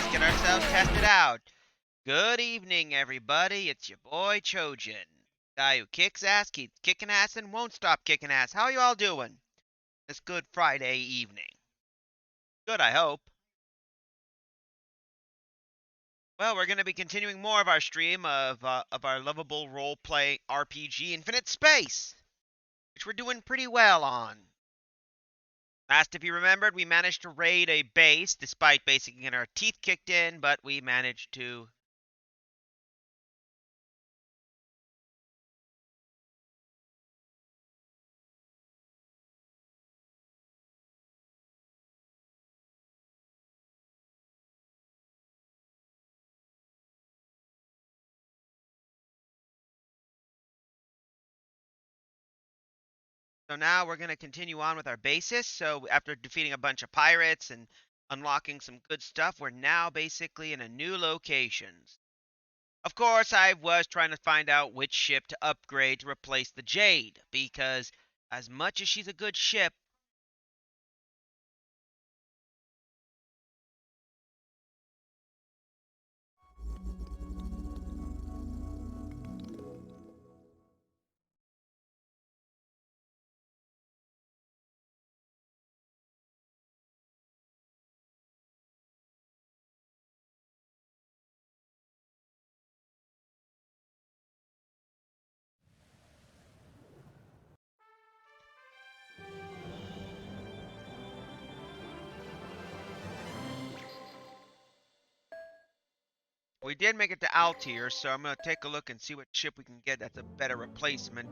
let's get ourselves tested out. Good evening, everybody. It's your boy Trojan. Guy who kicks ass, keeps kicking ass, and won't stop kicking ass. How you all doing? This good Friday evening. Good, I hope. Well, we're going to be continuing more of our stream of our lovable role-play RPG Infinite Space, which we're doing pretty well on. Last, if you remembered, we managed to raid a base despite basically getting our teeth kicked in, but we managed to. So now we're going to continue on with our basis. So after defeating a bunch of pirates and unlocking some good stuff, we're now basically in a new locations. Of course, I was trying to find out which ship to upgrade to replace the Jade, because as much as she's a good ship, we did make it to Altier, so I'm going to take a look and see what ship we can get that's a better replacement.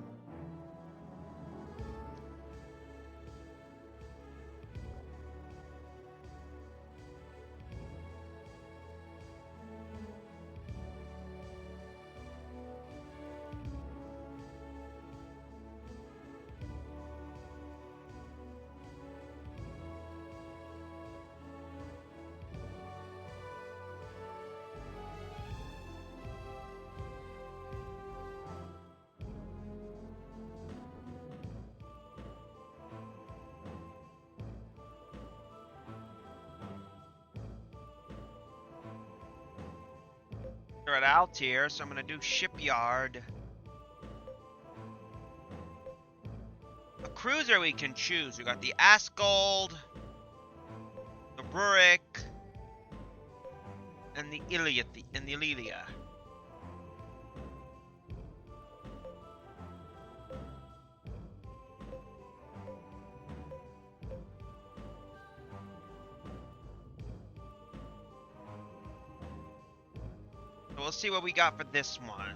We're at Altier, so I'm going to do Shipyard. A cruiser we can choose. We got the Askold, the Rurik, and the Ililia. So we'll see what we got for this one.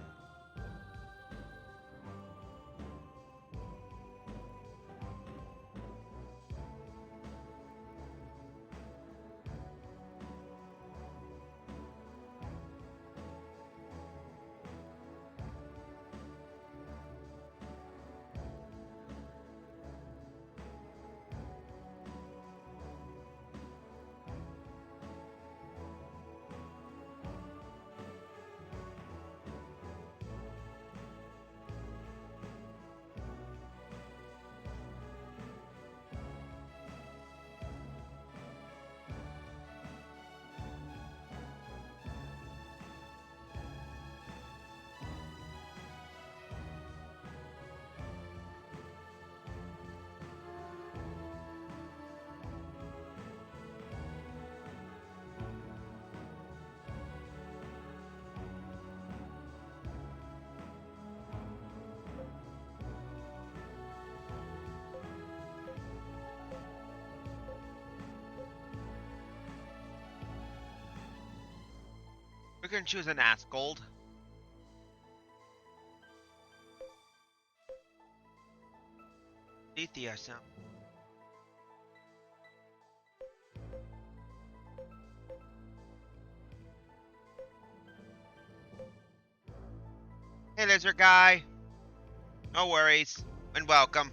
We're gonna choose an Askold. Lethia, so. Hey, lizard guy. No worries, and welcome.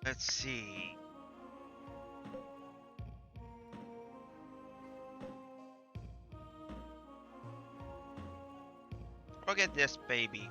Let's see. Look at this baby.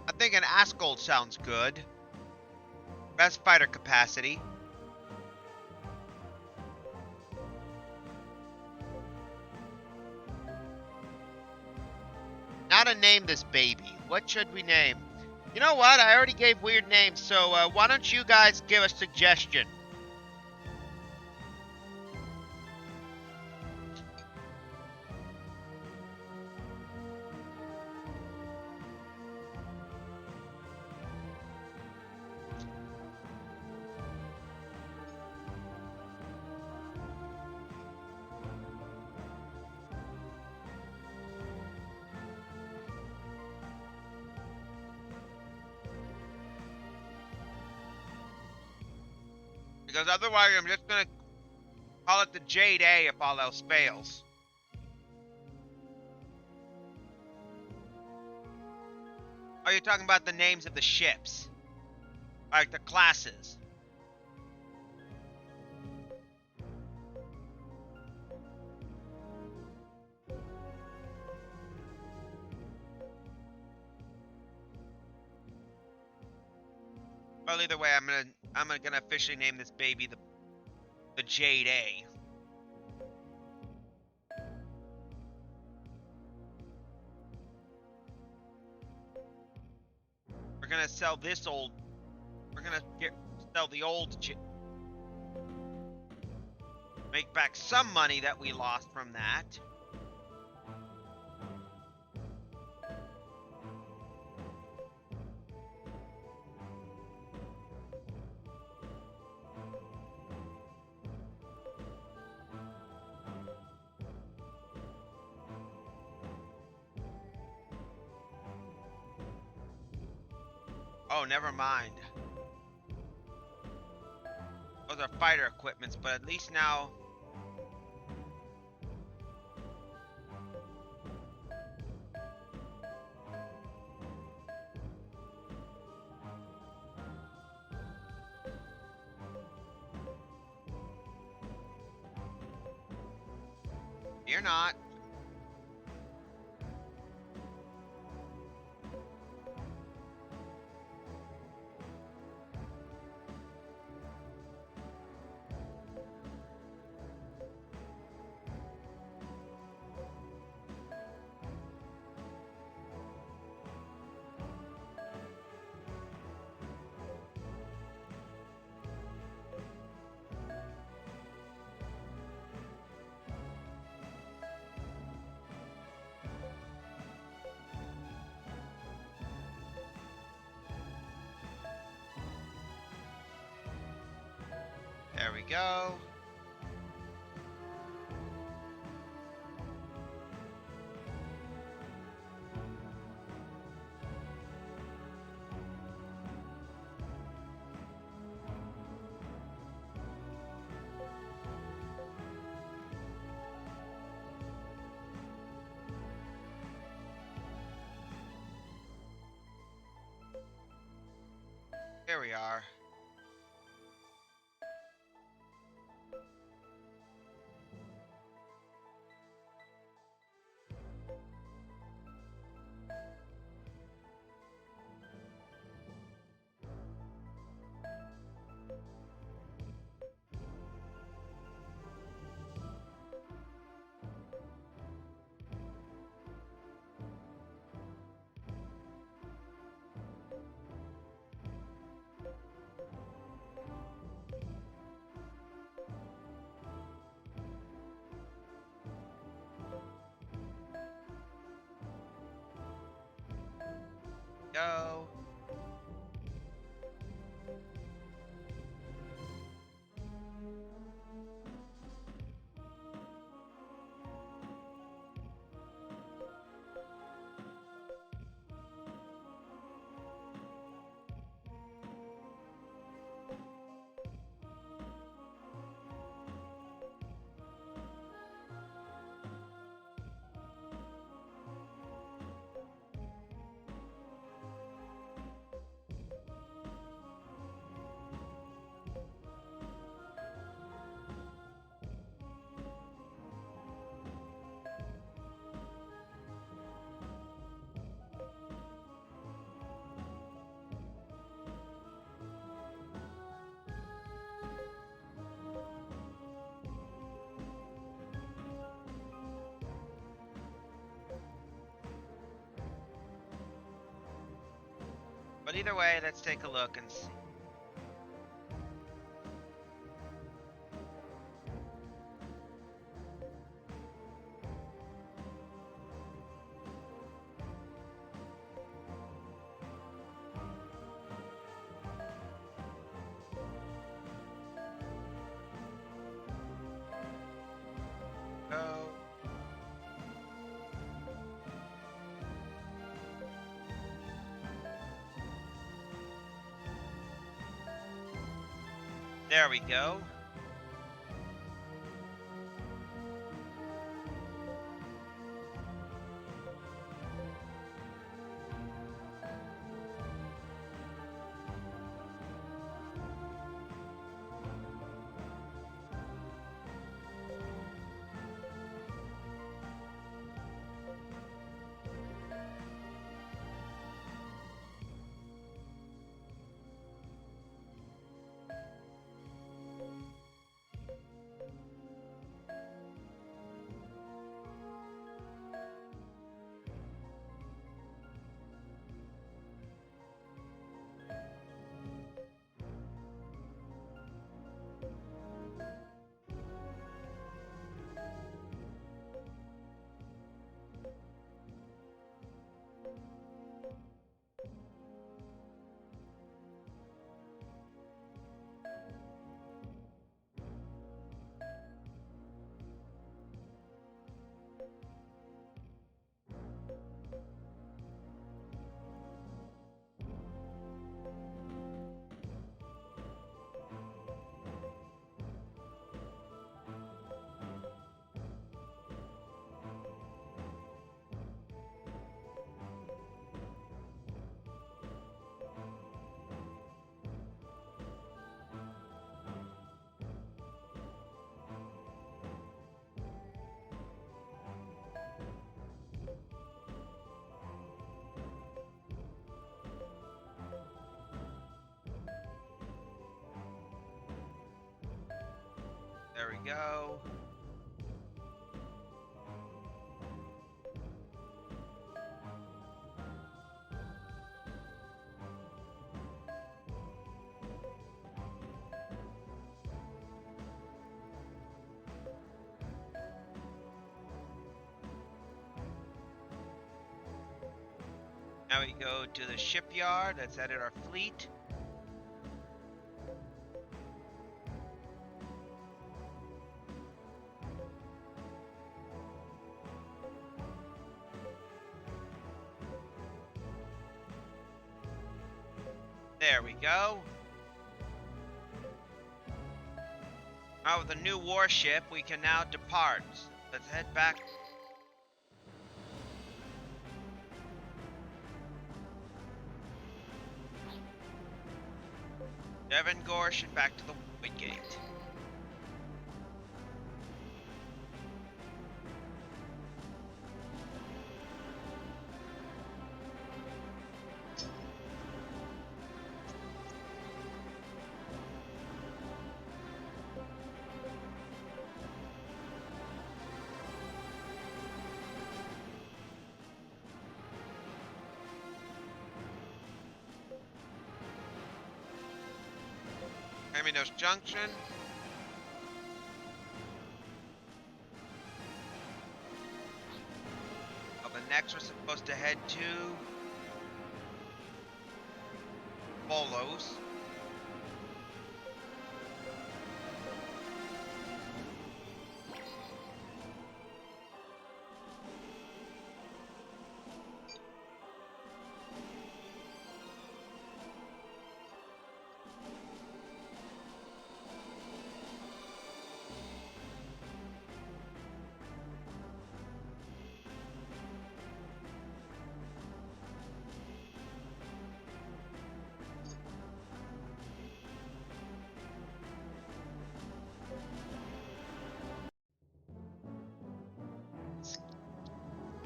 I think an Asgold sounds good. Best fighter capacity. Now to name this baby. What should we name? You know what? I already gave weird names, so why don't you guys give a suggestion? Because otherwise I'm just gonna call it the Jade A if all else fails. Are you talking about the names of the ships? Like the classes? Well, either way, I'm gonna officially name this baby the Jade A. We're gonna sell this old. We're gonna sell the old. Make back some money that we lost from that. Oh, never mind. Those are fighter equipments, but at least now. You're not. There we go. Here we are. Go. But either way, let's take a look and see. Go. There we go. There we go. Now we go to the shipyard. Let's edit our fleet. There we go. Now with a new warship, we can now depart. Let's head back. Devon Gorsh and back to the Void Gate. Terminus Junction. Well, the next we're supposed to head to Polos.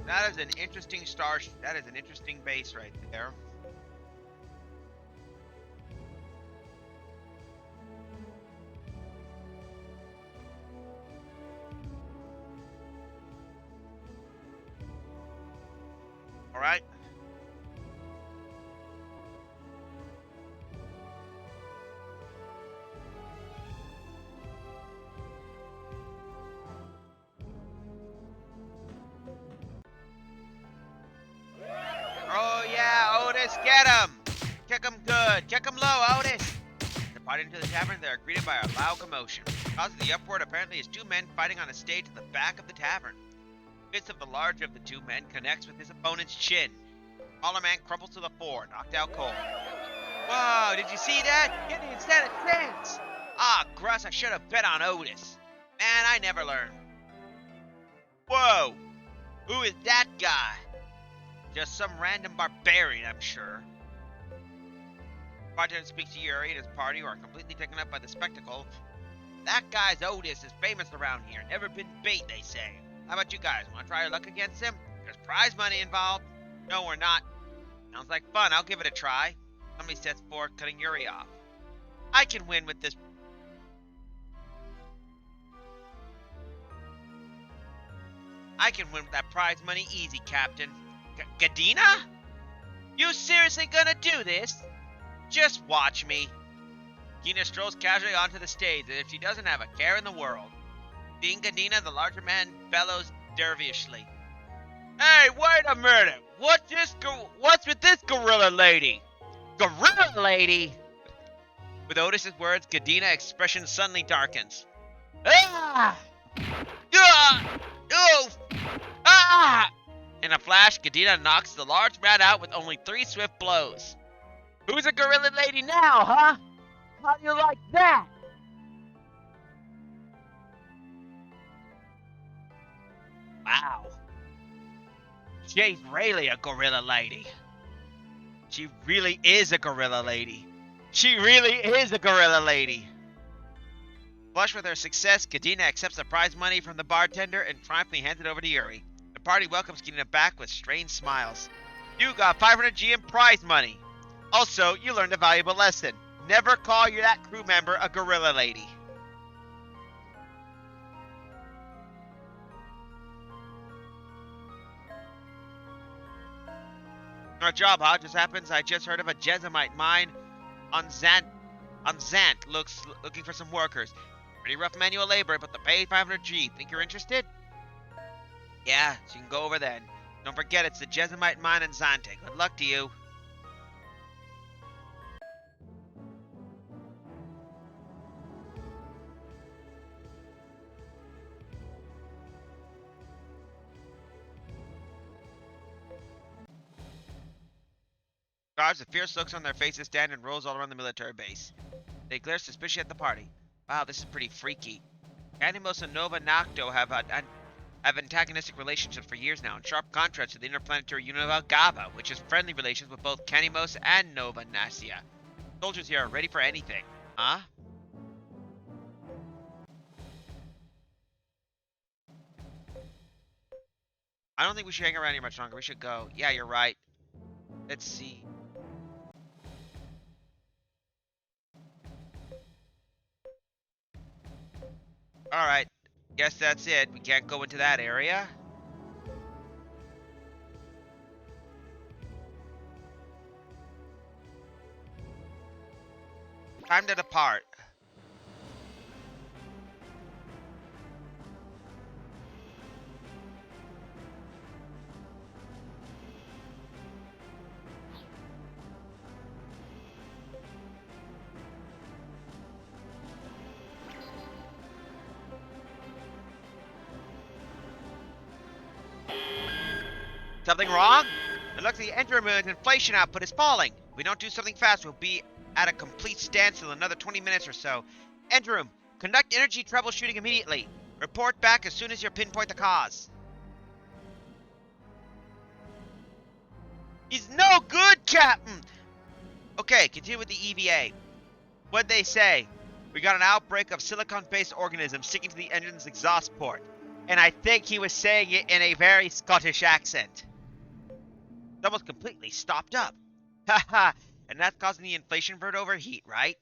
That is an interesting star. That is an interesting base right there. All right. Oh yeah, Otis, get him! Kick him good. Kick him low, Otis. Departing into the tavern, they are greeted by a loud commotion. Causing the uproar apparently is two men fighting on a stage at the back of the tavern. The fist of the larger of the two men connects with his opponent's chin. The smaller man crumples to the floor, knocked out cold. Whoa, did you see that? Get the instead of chance! Ah, Gruss, I should have bet on Otis. Man, I never learn. Whoa! Who is that guy? Just some random barbarian, I'm sure. Bartender speaks to Yuri and his party, who are completely taken up by the spectacle. That guy's Otis is famous around here. Never been bait, they say. How about you guys? Want to try your luck against him? There's prize money involved. No, we're not. Sounds like fun. I'll give it a try. Somebody sets forth, cutting Yuri off. I can win with this. I can win with that prize money easy, Captain. Gadina? You seriously gonna do this? Just watch me. Gina strolls casually onto the stage as if she doesn't have a care in the world. Seeing Gadina, the larger man bellows dervishly. Hey, wait a minute! What's with this gorilla lady? Gorilla lady? With Otis's words, Gadina's expression suddenly darkens. Ah! Ah! Oh! Ah! In a flash, Gadina knocks the large man out with only 3 swift blows. Who's a gorilla lady now, huh? How do you like that? Wow. She's really a gorilla lady. She really is a gorilla lady. She really is a gorilla lady. Flushed with her success, Gadina accepts the prize money from the bartender and triumphantly hands it over to Yuri. The party welcomes Gadina back with strange smiles. You got 500 G in prize money. Also, you learned a valuable lesson. Never call that crew member a gorilla lady. Our job, huh? Just happens I just heard of a Jezamite mine on Zant looking for some workers. Pretty rough manual labor, but the pay 500 G. Think you're interested? Yeah, so you can go over then. Don't forget it's the Jezamite mine in Zante. Good luck to you. Guards with fierce looks on their faces stand in rows all around the military base. They glare suspiciously at the party. Wow, this is pretty freaky. Canimos and Nova Nocto have antagonistic relationships for years now, in sharp contrast to the interplanetary unit of Algava, which has friendly relations with both Canimos and Nova Nasia. Soldiers here are ready for anything. Huh? I don't think we should hang around here much longer. We should go. Yeah, you're right. Let's see. Alright. Guess that's it. We can't go into that area. Time to depart. Something wrong? It looks like the engine room's inflation output is falling. If we don't do something fast, we'll be at a complete standstill in another 20 minutes or so. Engine room, conduct energy troubleshooting immediately. Report back as soon as you pinpoint the cause. He's no good, Captain! Okay, continue with the EVA. What'd they say? We got an outbreak of silicon-based organisms sticking to the engine's exhaust port. And I think he was saying it in a very Scottish accent. It's almost completely stopped up. Haha, and that's causing the inflation bird overheat, right?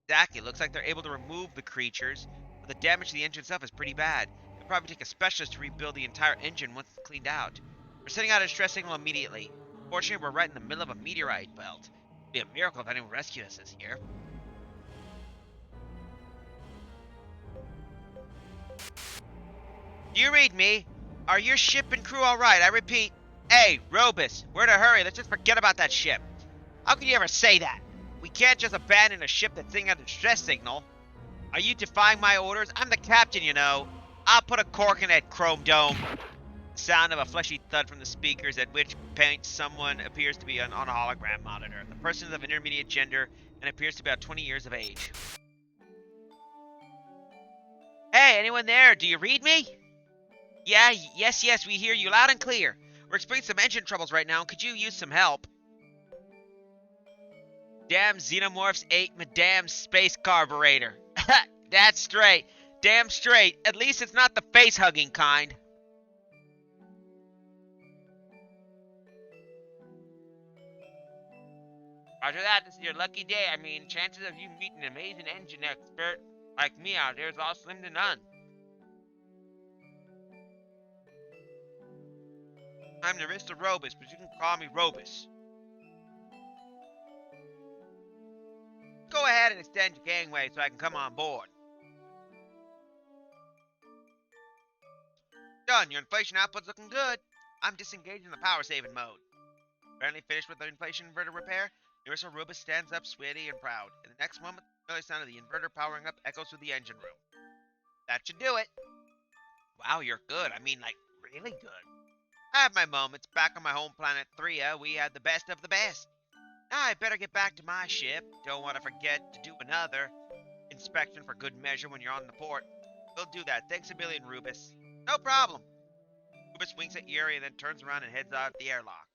Exactly, looks like they're able to remove the creatures, but the damage to the engine itself is pretty bad. It'll probably take a specialist to rebuild the entire engine once it's cleaned out. We're sending out a distress signal immediately. Fortunately, we're right in the middle of a meteorite belt. It'd be a miracle if anyone rescued us this year. Do you read me? Are your ship and crew alright? I repeat. Hey, Robus, we're in a hurry. Let's just forget about that ship. How can you ever say that? We can't just abandon a ship that's sending out a distress signal. Are you defying my orders? I'm the captain, you know. I'll put a cork in that chrome dome. The sound of a fleshy thud from the speakers, at which point someone appears to be on a hologram monitor. The person is of intermediate gender and appears to be about 20 years of age. Hey, anyone there? Do you read me? Yeah, yes, we hear you loud and clear. We're experiencing some engine troubles right now. Could you use some help? Damn xenomorphs ate my damn space carburetor. That's straight. Damn straight. At least it's not the face-hugging kind. Roger that. This is your lucky day. I mean, chances of you meeting an amazing engine expert like me out there is all slim to none. I'm Narissa Robus, but you can call me Robus. Go ahead and extend your gangway so I can come on board. Done. Your inflation output's looking good. I'm disengaged in the power-saving mode. Apparently finished with the inflation inverter repair, Narissa Robus stands up, sweaty and proud. In the next moment, the familiar sound of the inverter powering up echoes through the engine room. That should do it. Wow, you're good. I mean, like, really good. I have my moments. Back on my home planet Threa, we had the best of the best. Now I better get back to my ship. Don't want to forget to do another inspection for good measure when you're on the port. We'll do that. Thanks a million, Rubus. No problem. Rubus winks at Yuri and then turns around and heads out the airlock.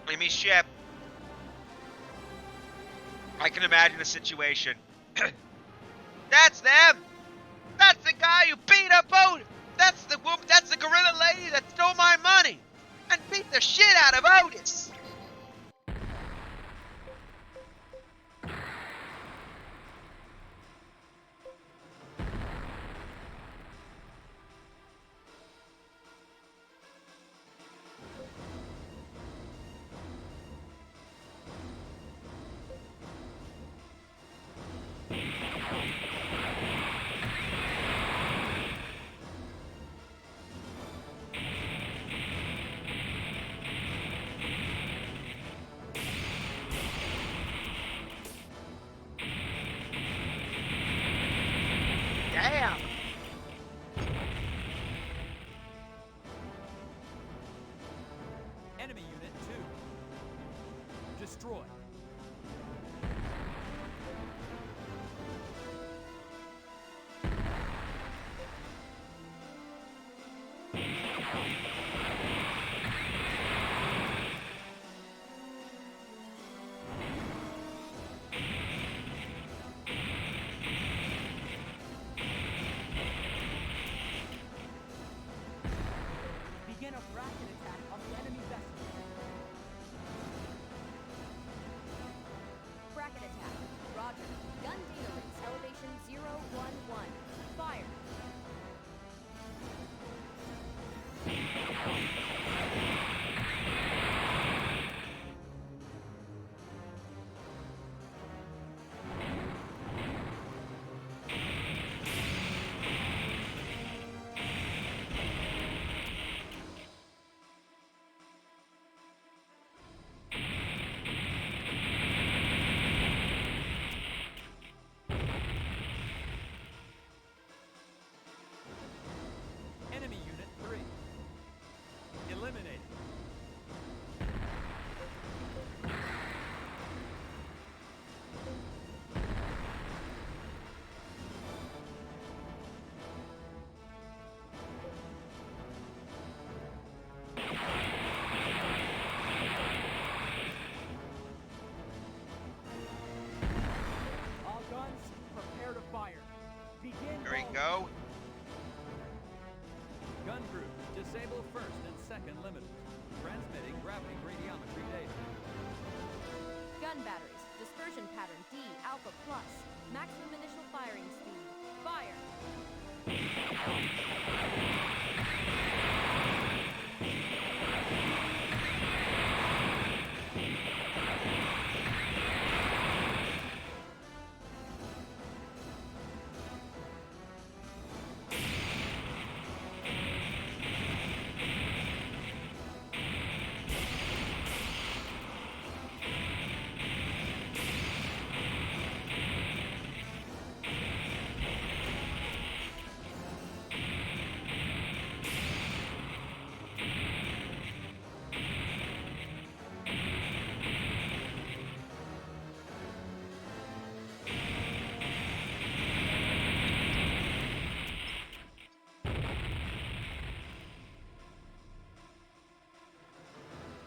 Enemy ship. I can imagine the situation. That's them! That's the guy who beat up Otis! That's the woman, that's the gorilla lady that stole my money! And beat the shit out of Otis! Damn! Enemy unit 2. Destroy. Begin a rocket attack on the enemy vessel. Bracket attack. Roger. Gun data links elevation 011. Fire. Disable first and second limiters. Transmitting gravity radiometry data. Gun batteries. Dispersion pattern D Alpha Plus. Maximum initial firing speed. Fire!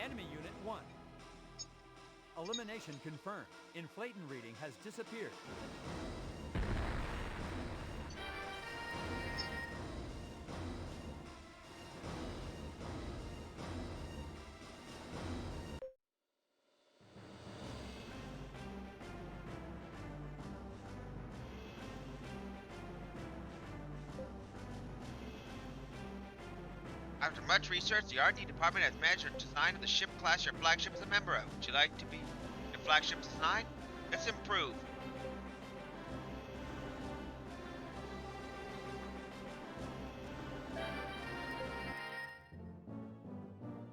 Enemy Unit 1. Elimination confirmed. Inflaton reading has disappeared. After much research, the R&D department has managed to design the ship class your flagship is a member of. Would you like to be your flagship design? Let's improve.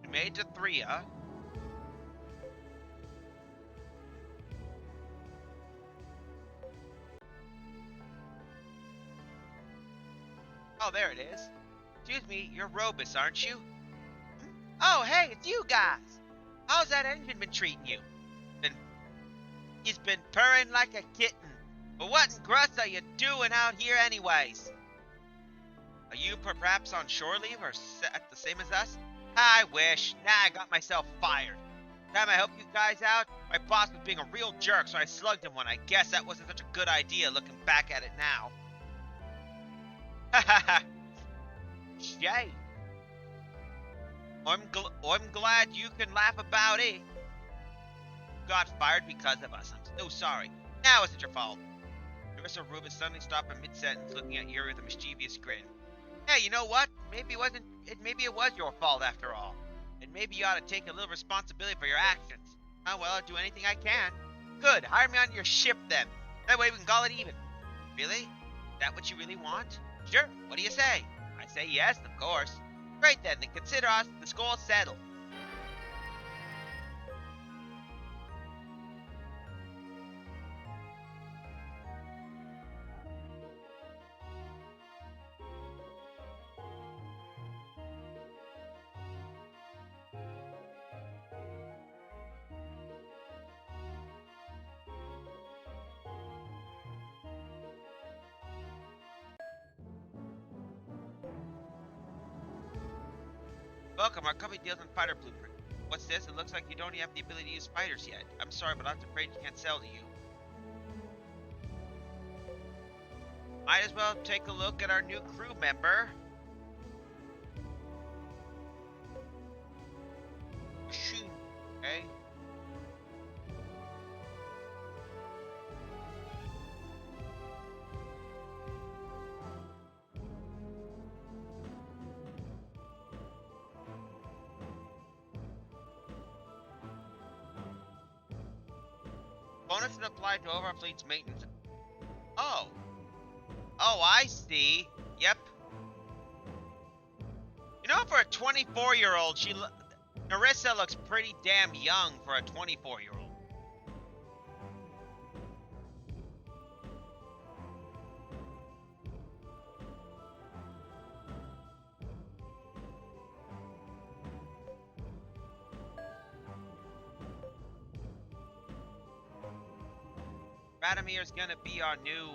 We made to 3, huh? Oh, there it is. Excuse me, you're Robus, aren't you? Hmm? Oh, hey, it's you guys. How's that engine been treating you? Been, he's been purring like a kitten. But what in grust are you doing out here anyways? Are you perhaps on shore leave or at the same as us? I wish. Nah, I got myself fired. Time I helped you guys out, my boss was being a real jerk, so I slugged him one. I guess that wasn't such a good idea looking back at it now. Ha ha ha. Yay. I'm glad you can laugh about it. You got fired because of us. I'm so sorry. Now it's not your fault. Professor Rubin suddenly stopped in mid-sentence, looking at Yuri with a mischievous grin. Hey, you know what? Maybe it was your fault after all. And maybe you ought to take a little responsibility for your actions. Oh well, I'll do anything I can. Good, hire me on your ship then. That way we can call it even. Really? Is that what you really want? Sure, what do you say? I say yes, of course. Great then consider us the score settled. Welcome, our company deals in fighter blueprint. What's this? It looks like you don't even have the ability to use fighters yet. I'm sorry, but I'm afraid you can't sell to you. Might as well take a look at our new crew member. Shoot. Okay. Bonuses apply to all of our fleet's maintenance. Oh. Oh, I see. Yep. You know, for a 24-year-old, Narissa looks pretty damn young for a 24-year-old. Radamir's gonna be our new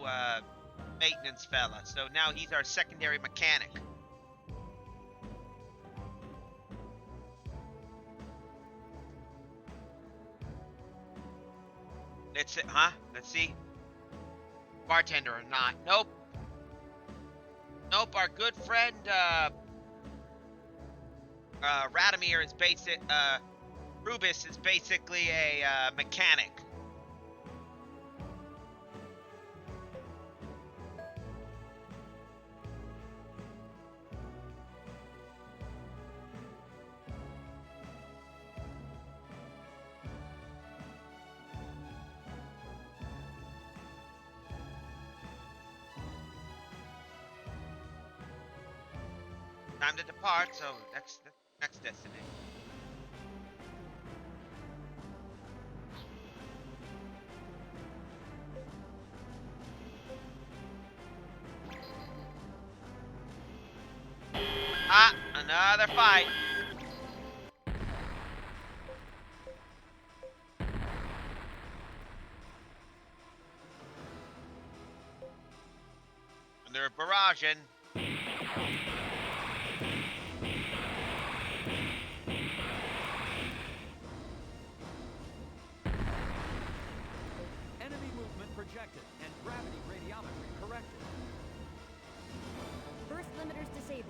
maintenance fella, so now he's our secondary mechanic. That's it, huh? Let's see. Bartender or not. Nope. Nope, our good friend, Radomir is basic. Rubus is basically a mechanic. Time to depart. So next destination. Ah, another fight. And they're barraging. Enemy movement projected and gravity radiometry corrected. Burst limiters disabled.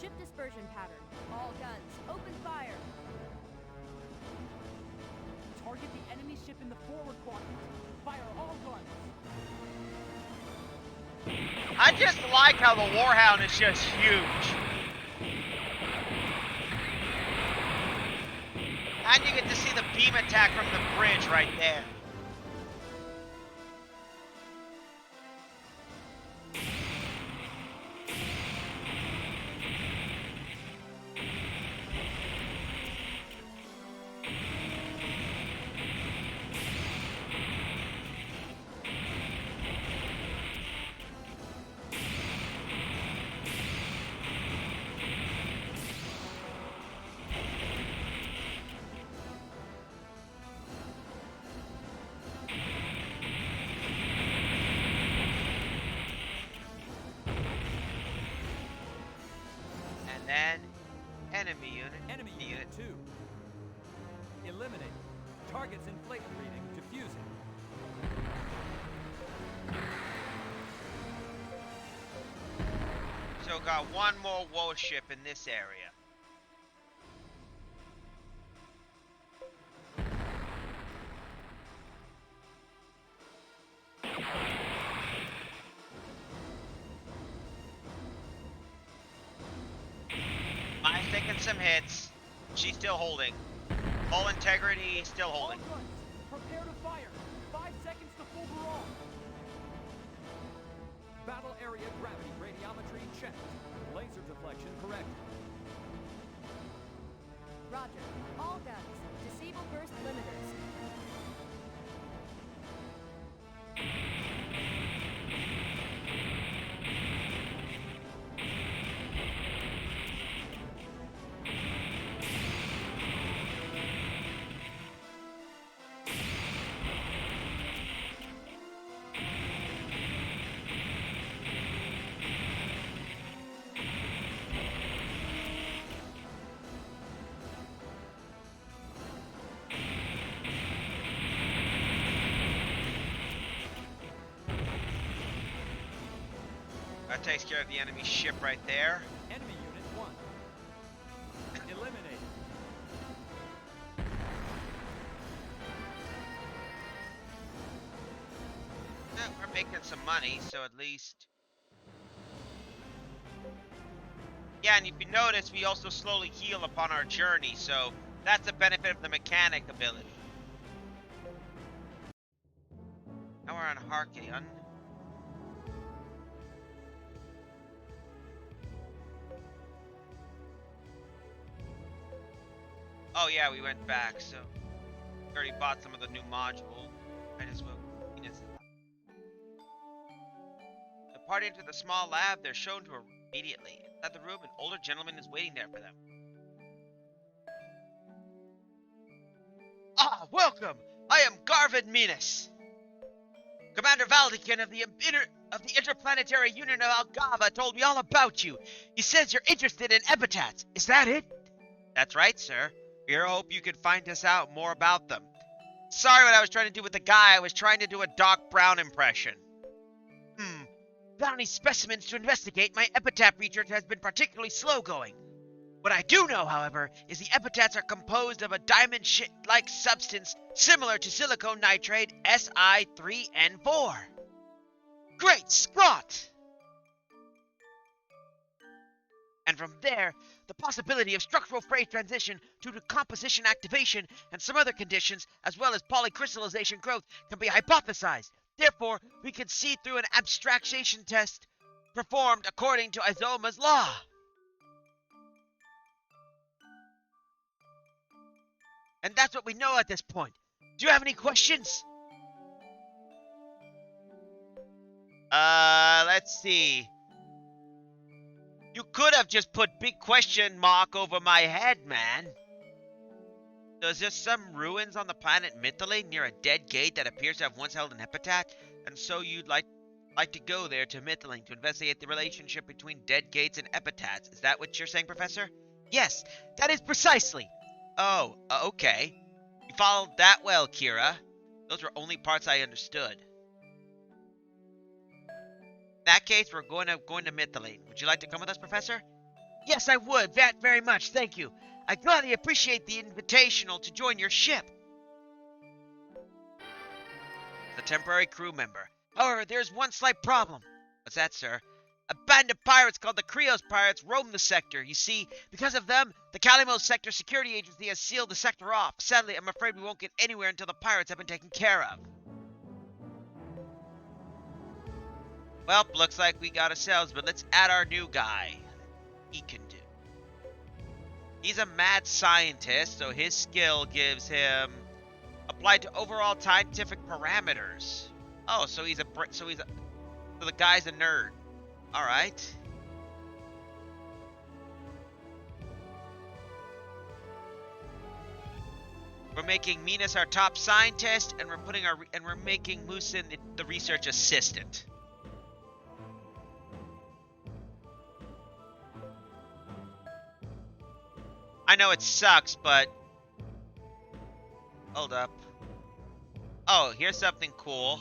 Ship dispersion pattern. All guns, open fire. Target the enemy ship in the forward quadrant. Fire all guns. I just like how the Warhound is just huge. And you get to see the beam attack from the bridge right there. And then enemy unit. Enemy unit 2. Eliminated. Target's inflator reading diffusing. So got one more war ship in this area. Mine's taking some hits. She's still holding. Hull integrity still All holding. guns, prepare to fire. 5 seconds to full barrage. Battle area gravity radiometry checked. Laser deflection corrected. Roger. All guns, disable burst limiters. That takes care of the enemy ship right there. Enemy unit 1. Eliminated. We're making some money, so at least. Yeah, and if you notice, we also slowly heal upon our journey, so that's a benefit of the mechanic ability. Now we're on Harkion. Oh yeah, we went back, so we already bought some of the new module. Might as well clean it up. The party entered the small lab. They're shown to her immediately. Inside the room, an older gentleman is waiting there for them. Ah, welcome! I am Garvid Minas, Commander Valdikin of the Interplanetary Union of Algava told me all about you. He says you're interested in epithets. Is that it? That's right, sir. We hope you could find us out more about them. Sorry what I was trying to do with the guy. I was trying to do a Doc Brown impression. Without any specimens to investigate, my epitaph research has been particularly slow going. What I do know, however, is the epithets are composed of a diamond-like substance similar to silicon nitrate Si3N4. Great Scott! And from there, the possibility of structural phase transition due to composition activation and some other conditions, as well as polycrystallization growth, can be hypothesized. Therefore, we can see through an abstraction test performed according to Isoma's law. And that's what we know at this point. Do you have any questions? Let's see. You could have just put big question mark over my head, man. So is there some ruins on the planet Mythale near a dead gate that appears to have once held an epitaph? And so you'd like to go there to Mythale to investigate the relationship between dead gates and epitaphs. Is that what you're saying, Professor? Yes, that is precisely. Oh, okay. You followed that well, Kira. Those were only parts I understood. In that case, we're going to Mythale. Would you like to come with us, Professor? Yes, I would. Very much. Thank you. I gladly appreciate the invitational to join your ship. The temporary crew member. However, there's one slight problem. What's that, sir? A band of pirates called the Krios Pirates roam the sector. You see, because of them, the Calimos Sector Security Agency has sealed the sector off. Sadly, I'm afraid we won't get anywhere until the pirates have been taken care of. Well, looks like we got ourselves, but let's add our new guy. He can do. He's a mad scientist, so his skill gives him applied to overall scientific parameters. Oh, so the guy's a nerd. All right. We're making Minas our top scientist, and we're making Musin the research assistant. I know it sucks, but hold up. Oh, here's something cool.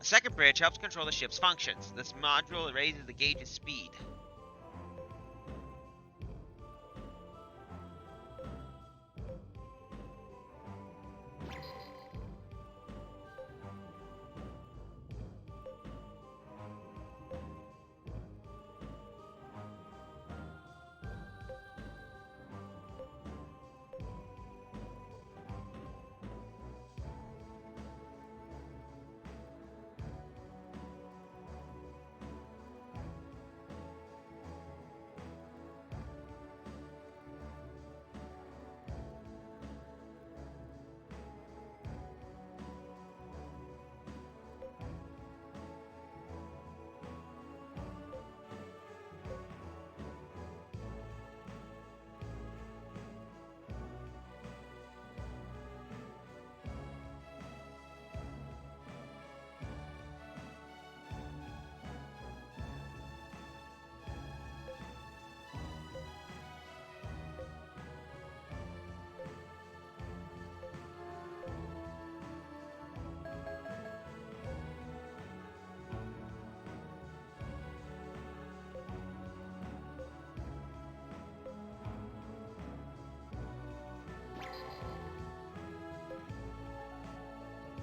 A second bridge helps control the ship's functions. This module raises the gauge's speed.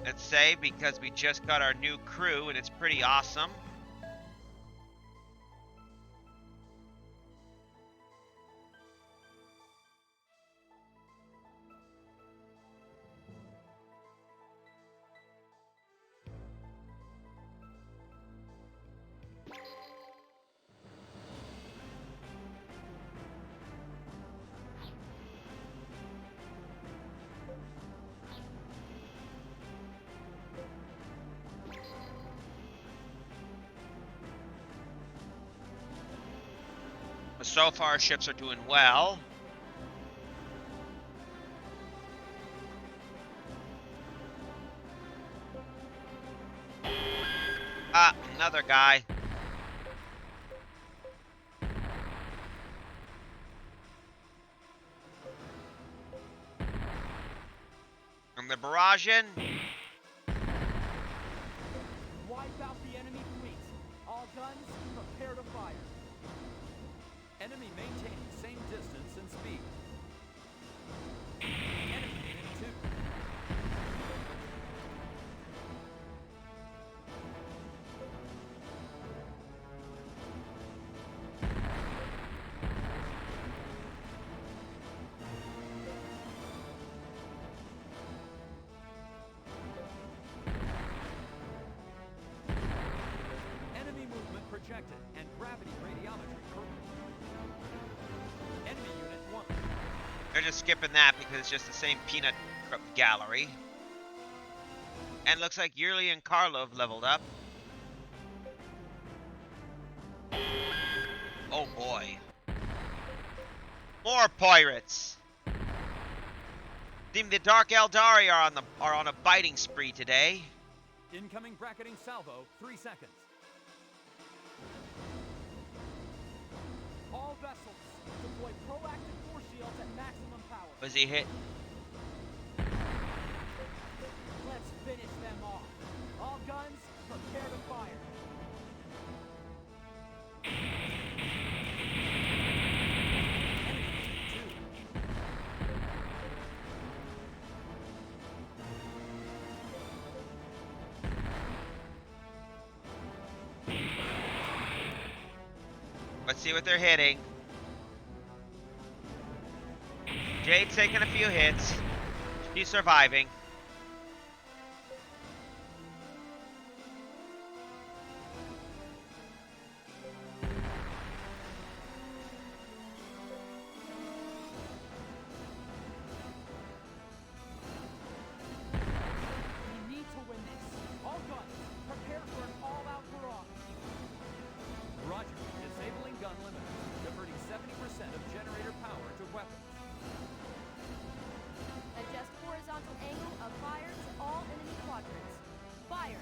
Let's say, because we just got our new crew and it's pretty awesome. So far, ships are doing well. Ah, another guy. And the barraging. Wipe out the guns, prepare to fire. Enemy maintaining same distance and speed. Enemy unit 2. Enemy movement projected and gravity radiometry correct. Enemy unit 1. They're just skipping that because it's just the same peanut gallery. And looks like Yurli and Karlov leveled up. Oh boy. More pirates. Seem the Dark Eldari are on a biting spree today. Incoming bracketing salvo, 3 seconds. All vessels, deploy proactive force shields at maximum power. Was he hit? Let's finish them off. All guns, prepare to fire. Let's see what they're hitting. Jade's taking a few hits. She's surviving. We need to win this. All guns, prepare for an all-out barrage. Roger. Disabling gun limiters, diverting 70% of generator power to weapons. Adjust horizontal angle of fire to all enemy quadrants. Fire!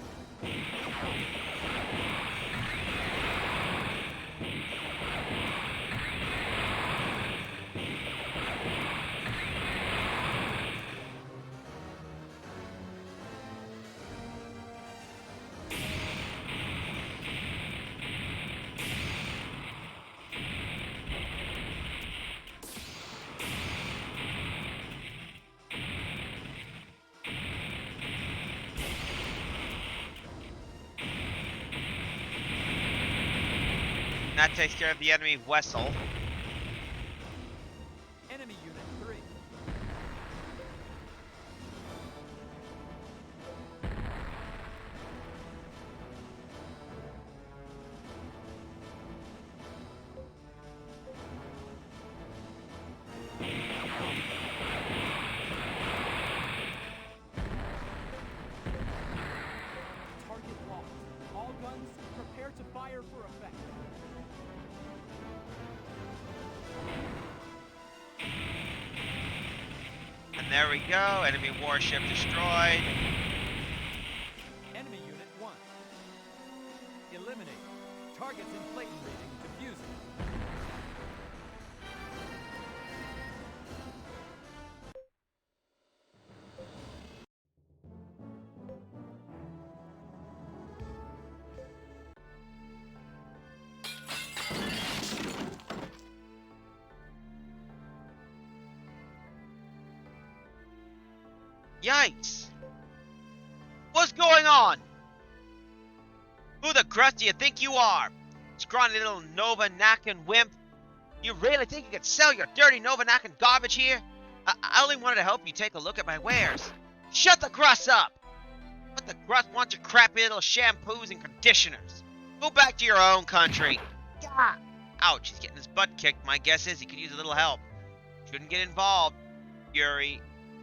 That takes care of the enemy vessel. Enemy unit 3. Target locked. All guns, prepare to fire for effect. And there we go. Enemy warship destroyed. Enemy unit 1. Eliminate. Targets inflating reading diffusing. Yikes! What's going on? Who the crust do you think you are? Scrawny little Nova Nakan wimp. You really think you could sell your dirty Nova Nakan garbage here? I only wanted to help you take a look at my wares. Shut the crust up! What the crust wants your crappy little shampoos and conditioners? Go back to your own country. Gah! Ouch, he's getting his butt kicked. My guess is he could use a little help. Shouldn't get involved, Yuri.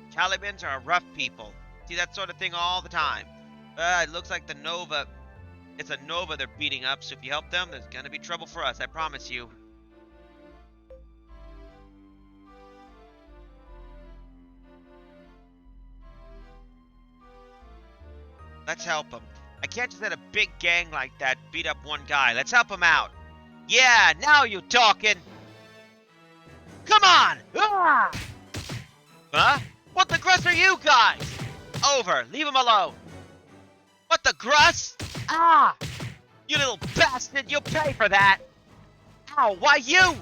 Talibans are rough people. See that sort of thing all the time. It looks like the Nova. It's a Nova they're beating up, so if you help them, there's gonna be trouble for us, I promise you. Let's help them. I can't just let a big gang like that beat up one guy. Let's help him out. Yeah, now you talking. Come on! Ah! Huh? What the gruss are you guys? Over. Leave him alone. What the gruss? Ah! You little bastard, you'll pay for that! Ow, why you?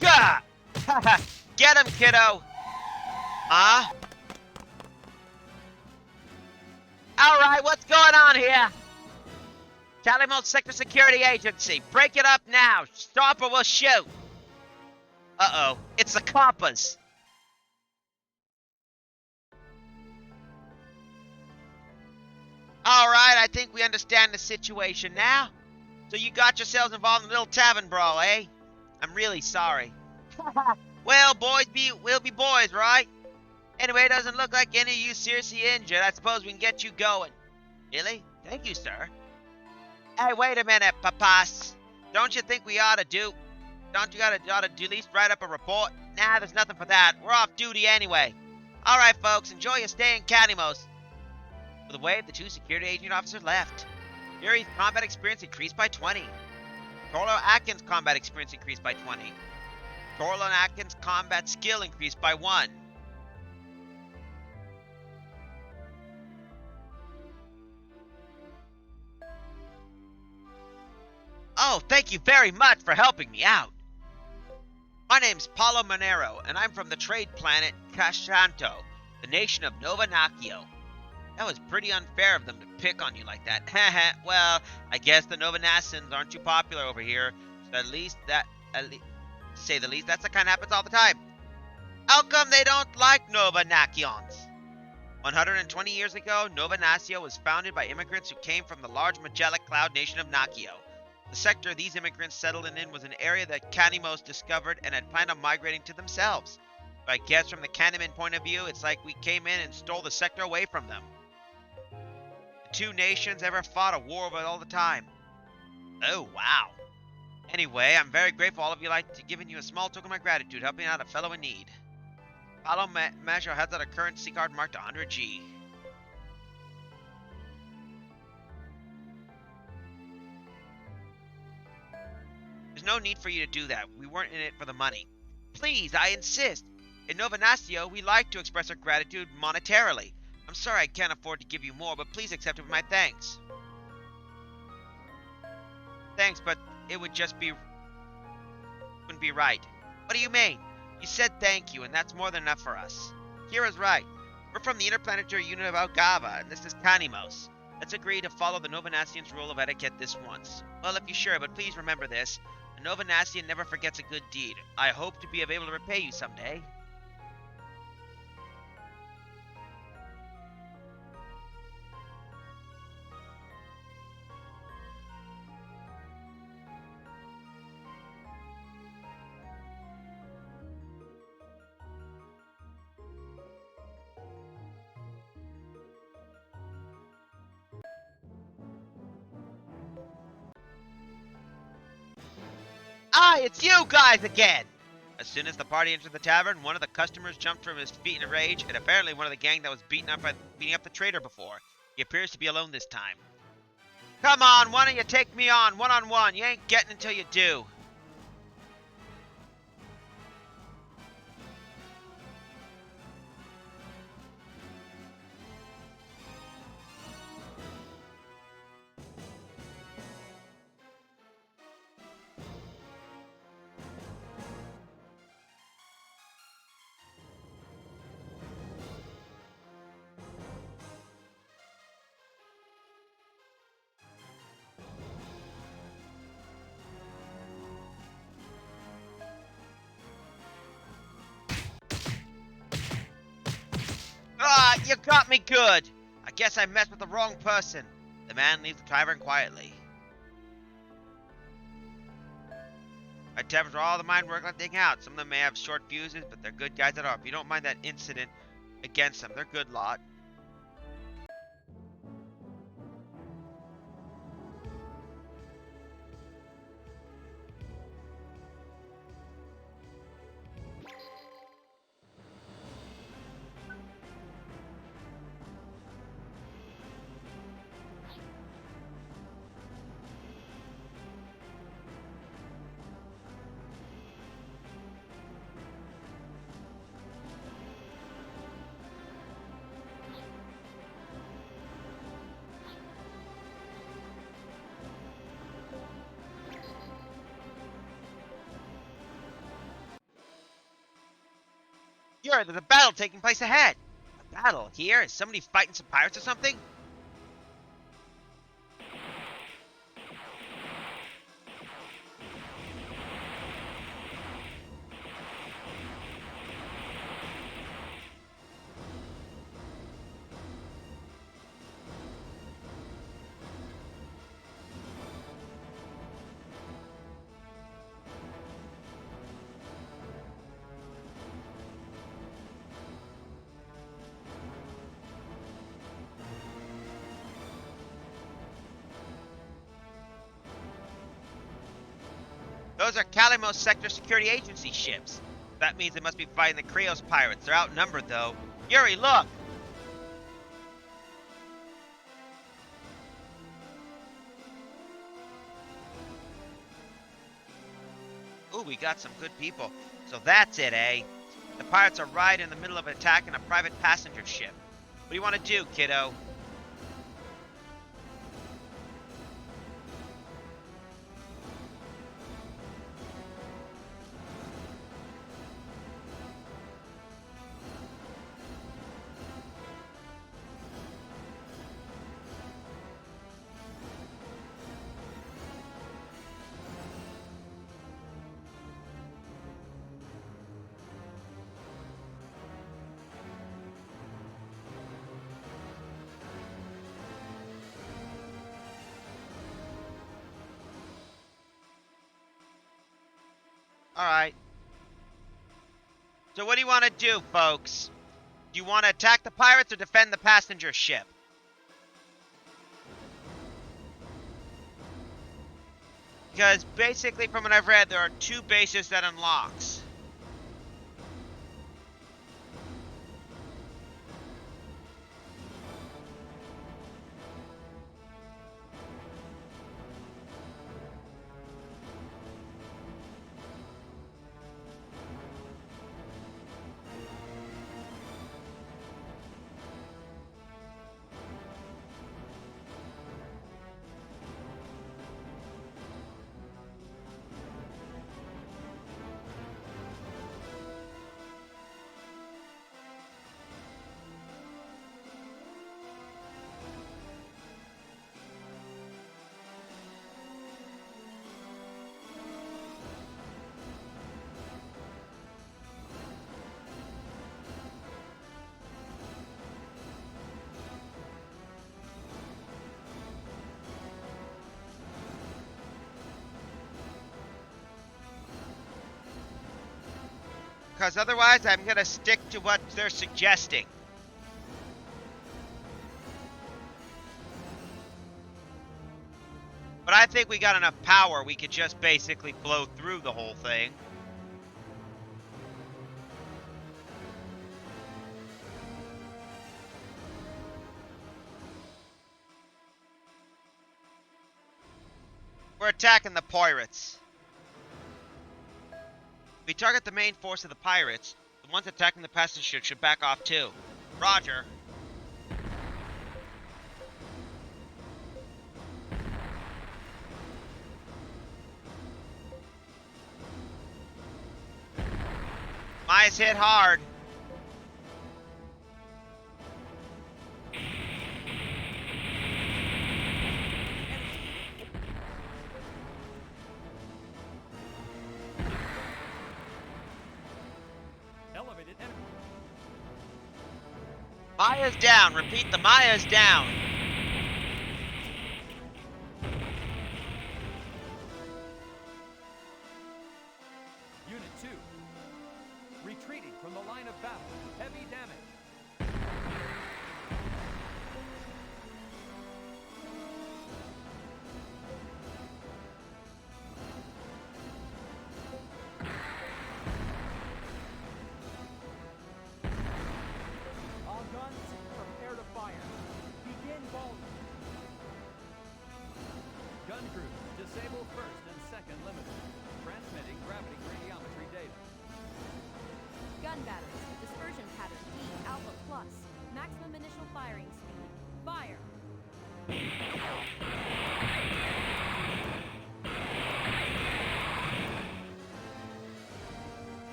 Gah! Get him, kiddo! Huh? Alright, what's going on here? Calumet Sector Security Agency, break it up now! Stop or we'll shoot! Uh-oh, it's the coppers! Alright, I think we understand the situation now. So you got yourselves involved in a little tavern brawl, eh? I'm really sorry. Well, we'll be boys, right? Anyway, it doesn't look like any of you seriously injured. I suppose we can get you going. Really? Thank you, sir. Hey, wait a minute, papas. Don't you think we ought to at least write up a report? Nah, there's nothing for that. We're off duty anyway. Alright, folks, enjoy your stay in Canimos. With a wave, the two security agent officers left. Yuri's combat experience increased by 20. Torlo Atkins' combat experience increased by 20. Torlo Atkins' combat skill increased by 1. Oh, thank you very much for helping me out. My name's Paulo Monero, and I'm from the trade planet Cashanto, the nation of Nova Nacchio. That was pretty unfair of them to pick on you like that. Well, I guess the Novanassians aren't too popular over here, so say the least, that's the kind that happens all the time. How come they don't like Novanacchions? 120 years ago, Nova Nacchio was founded by immigrants who came from the large Magellan Cloud nation of Nacchio. The sector these immigrants settled in was an area that Canimos discovered and had planned on migrating to themselves. But I guess from the Caniman point of view, it's like we came in and stole the sector away from them. The two nations ever fought a war over it all the time. Oh, wow. Anyway, I'm very grateful all of you like to giving you a small token of my gratitude, helping out a fellow in need. Follow Measure has at a currency card marked 100G. There's no need for you to do that. We weren't in it for the money. Please, I insist. In Nova Nacchio, we like to express our gratitude monetarily. I'm sorry I can't afford to give you more, but please accept it with my thanks. Thanks, but it wouldn't be right. What do you mean? You said thank you, and that's more than enough for us. Kira's right. We're from the interplanetary unit of Algava, and this is Canimos. Let's agree to follow the Novanassian's rule of etiquette this once. Well, if you're sure, but please remember this. A Novanassian never forgets a good deed. I hope to be able to repay you someday. Ah, it's you guys again! As soon as the party entered the tavern, one of the customers jumped from his feet in a rage, and apparently one of the gang that was beating up the trader before. He appears to be alone this time. Come on, why don't you take me on, one-on-one? You ain't getting until you do. Ah, you got me good! I guess I messed with the wrong person. The man leaves the tavern quietly. Our taverns are all the mind work like they out. Some of them may have short fuses, but they're good guys at heart. If you don't mind that incident against them, they're a good lot. Yuri, there's a battle taking place ahead. A battle here? Is somebody fighting some pirates or something? Those are Calimos Sector Security Agency ships. That means they must be fighting the Krios pirates. They're outnumbered, though. Yuri, look! Ooh, we got some good people. So that's it, eh? The pirates are right in the middle of attacking a private passenger ship. What do you want to do, kiddo? Alright. So what do you want to do, folks? Do you want to attack the pirates or defend the passenger ship? Because basically, from what I've read, there are two bases that unlocks. Because otherwise, I'm going to stick to what they're suggesting. But I think we got enough power, we could just basically blow through the whole thing. We're attacking the pirates. If we target the main force of the pirates, the ones attacking the passenger ship should back off too. Roger. Maya's hit hard. Elevated enemy. Maya's down. Repeat, the Maya's down. Unit 2. Retreating from the line of battle. Heavy damage. All guns, prepare to fire. Begin volume. Gun crew, disable first and second limiters. Transmitting gravity radiometry data. Gun batteries. Dispersion pattern D Alpha Plus. Maximum initial firing speed. Fire.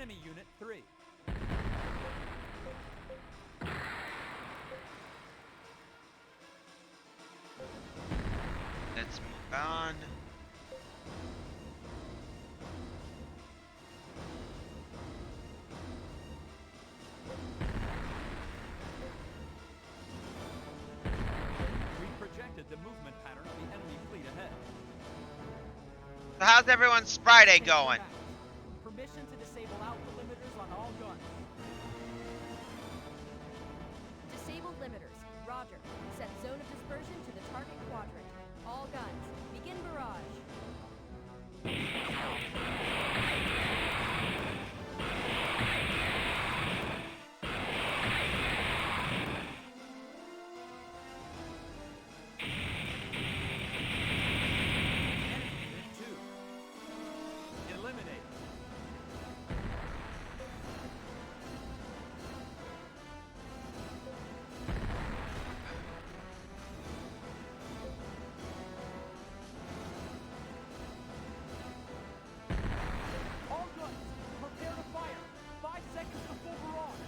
Enemy Unit 3. Let's move on. We projected the movement pattern of the enemy fleet ahead. So how's everyone's Friday going? Permission to disable alpha limiters on all guns. Disable limiters. Roger. Set zone of dispersion to the target quadrant. All guns, begin barrage. Enemy Unit 2. Eliminate. All guns, prepare to fire. 5 seconds to full barrage.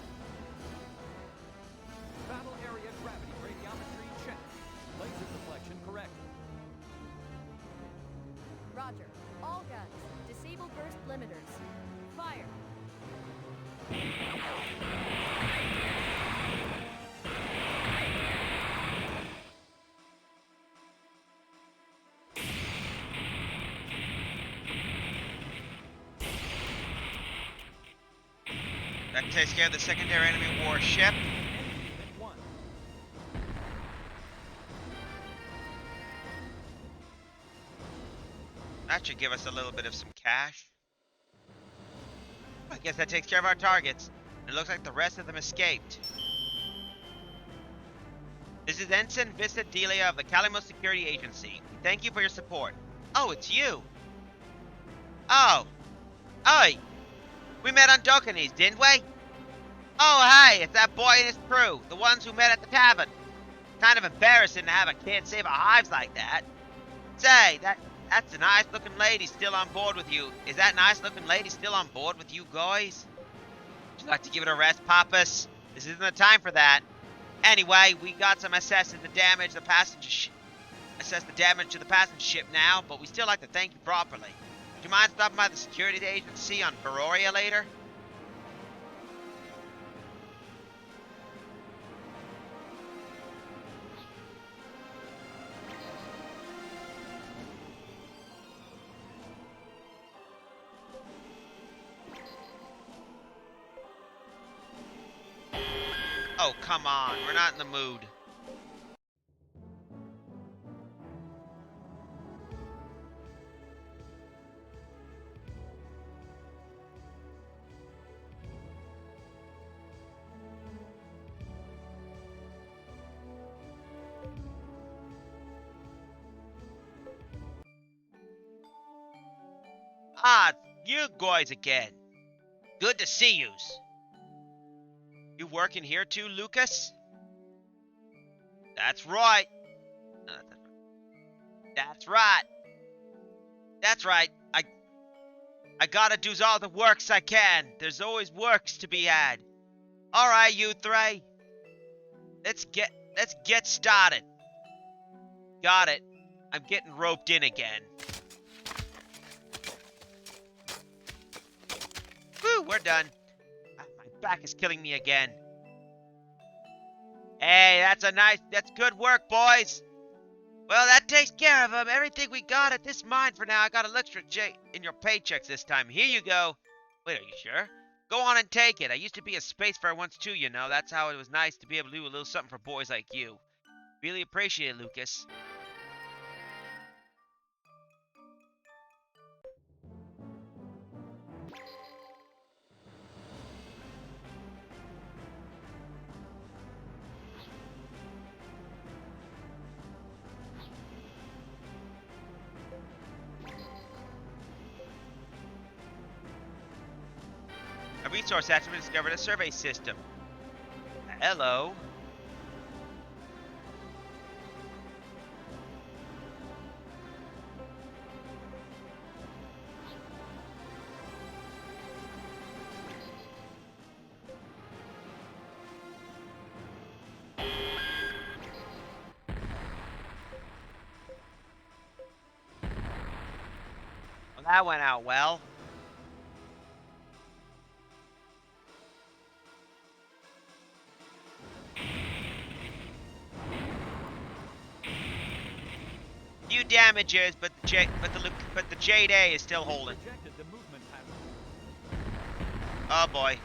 Battle area gravity radiometry check. Laser deflection correct. Roger. All guns, disable burst limiters. Fire. That takes care of the secondary enemy warship. Enemy Unit 1. That should give us a little bit of some cash. I guess that takes care of our targets. It looks like the rest of them escaped. This is Ensign Vista Delia of the Calimo Security Agency. We thank you for your support. Oh, it's you. Oh. Oi. We met on Dokanes, didn't we? Oh, hey, it's that boy and his crew. The ones who met at the tavern. Kind of embarrassing to have a kid save our hives like that. Say, that's a nice looking lady still on board with you. Is that nice looking lady still on board with you guys? Would you like to give it a rest, Papas? This isn't the time for that. Anyway, we got some assessing the damage the passenger assess the damage to the passenger ship now, but we still like to thank you properly. Would you mind stopping by the security agency on Baroria later? Oh, come on. We're not in the mood. Ah, you guys again. Good to see yous. You working here too, Lucas? That's right. That's right. That's right. I gotta do all the works I can. There's always works to be had. All right, you three. Let's get started. Got it. I'm getting roped in again. Whew, we're done. My back is killing me again. Hey, that's good work, boys. Well, that takes care of them. Everything we got at this mine for now. I got a little extra in your paychecks this time. Here you go. Wait, are you sure? Go on and take it. I used to be a spacefarer once too, you know. That's how it was nice to be able to do a little something for boys like you. Really appreciate it, Lucas. A resource hatch has been discovered a survey system. Hello. That went out well. Few damages, but the Jade A is still holding. Projected the movement pattern. Oh boy.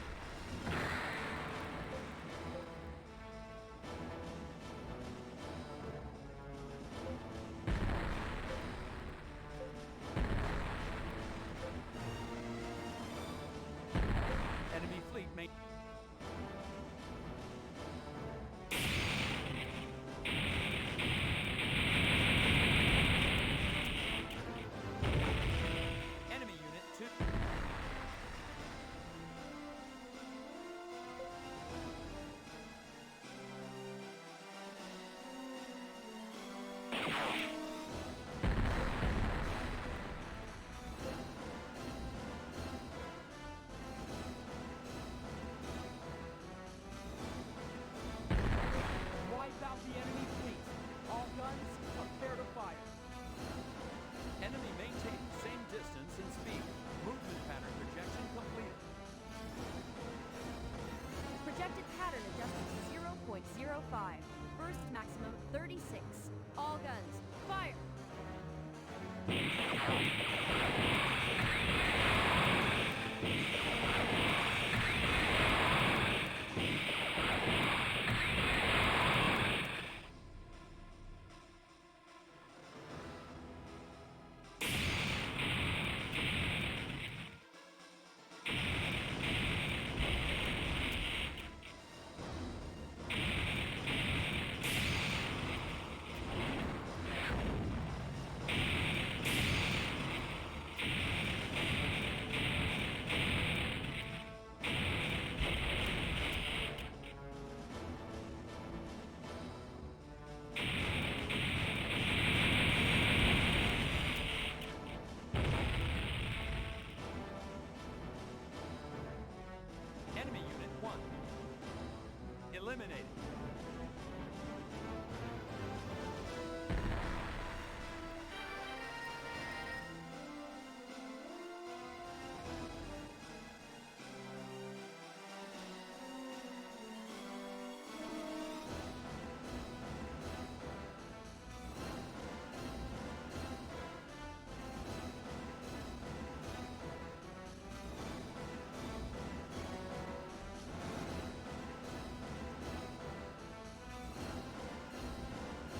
Enemy fleet may. Enemy unit 2. Wipe out the enemy fleet. All guns, prepare to fire. Enemy maintaining same distance and speed. Movement pattern projection completed. Projected pattern adjusted to 0.05. Burst maximum 36. All guns, fire! Enemy unit 1. Eliminated.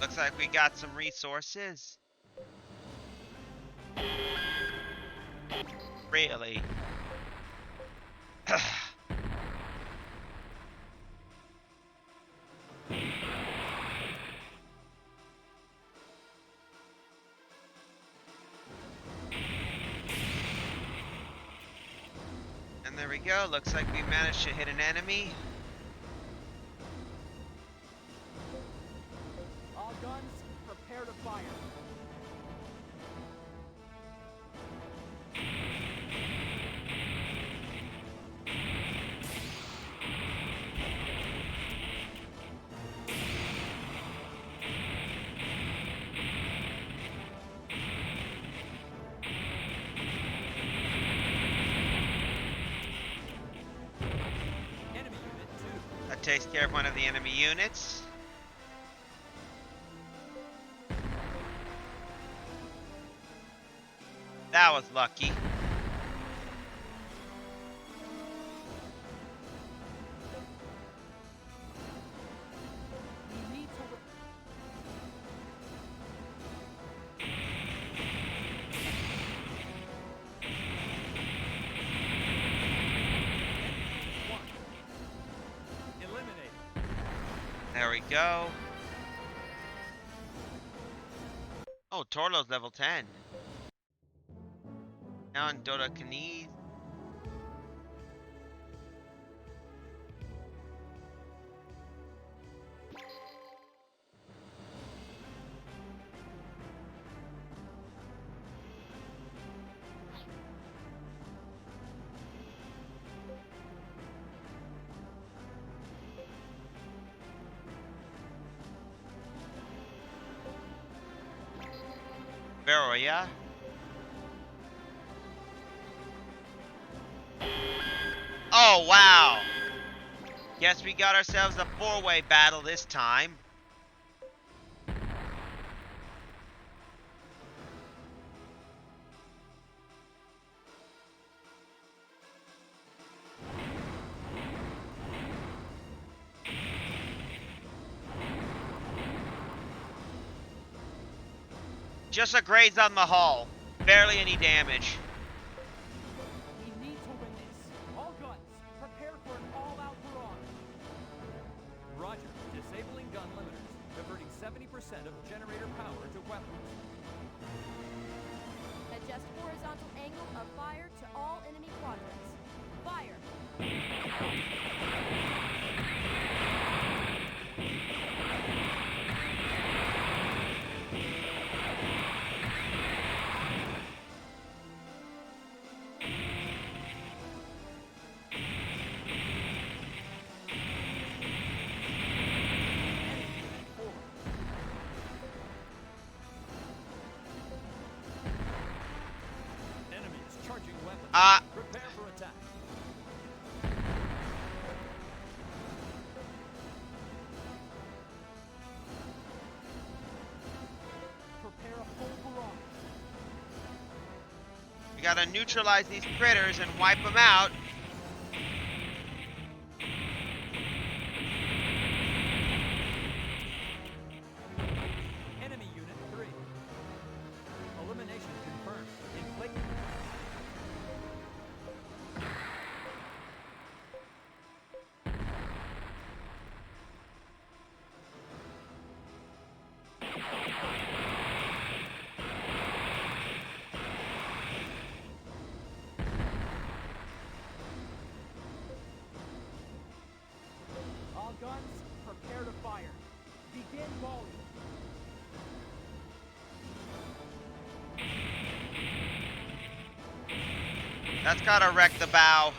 Looks like we got some resources. Really? And there we go. Looks like we managed to hit an enemy. All guns, prepare to fire. Enemy unit 2. That takes care of one of the enemy units. That was lucky. We need to. Eliminated. There we go. Oh, Torlo's level 10. Now in Dodecanese. Veroya. Oh, wow. Guess we got ourselves a four-way battle this time. Just a graze on the hull. Barely any damage. We need to win this. All guns, prepare for an all-out barrage. Roger. Disabling gun limiters. Diverting 70% of generator power to weapons. Adjust horizontal angle of fire to all enemy quadrants. Fire! Enemy is charging weapons. Ah. Prepare for attack. Prepare a full barrage. We gotta neutralize these critters and wipe them out. Enemy Unit 3. Elimination confirmed. Inflict. All guns, prepare to fire. Begin volley. That's gotta wreck the bow.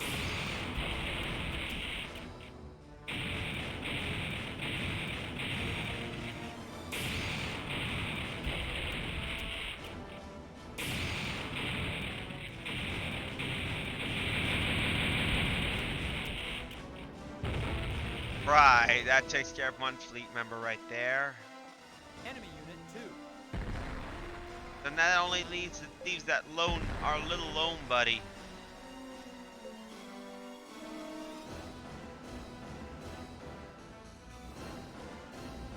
Right, that takes care of one fleet member right there. Enemy Unit 2. Then that only leaves that lone, our little lone buddy.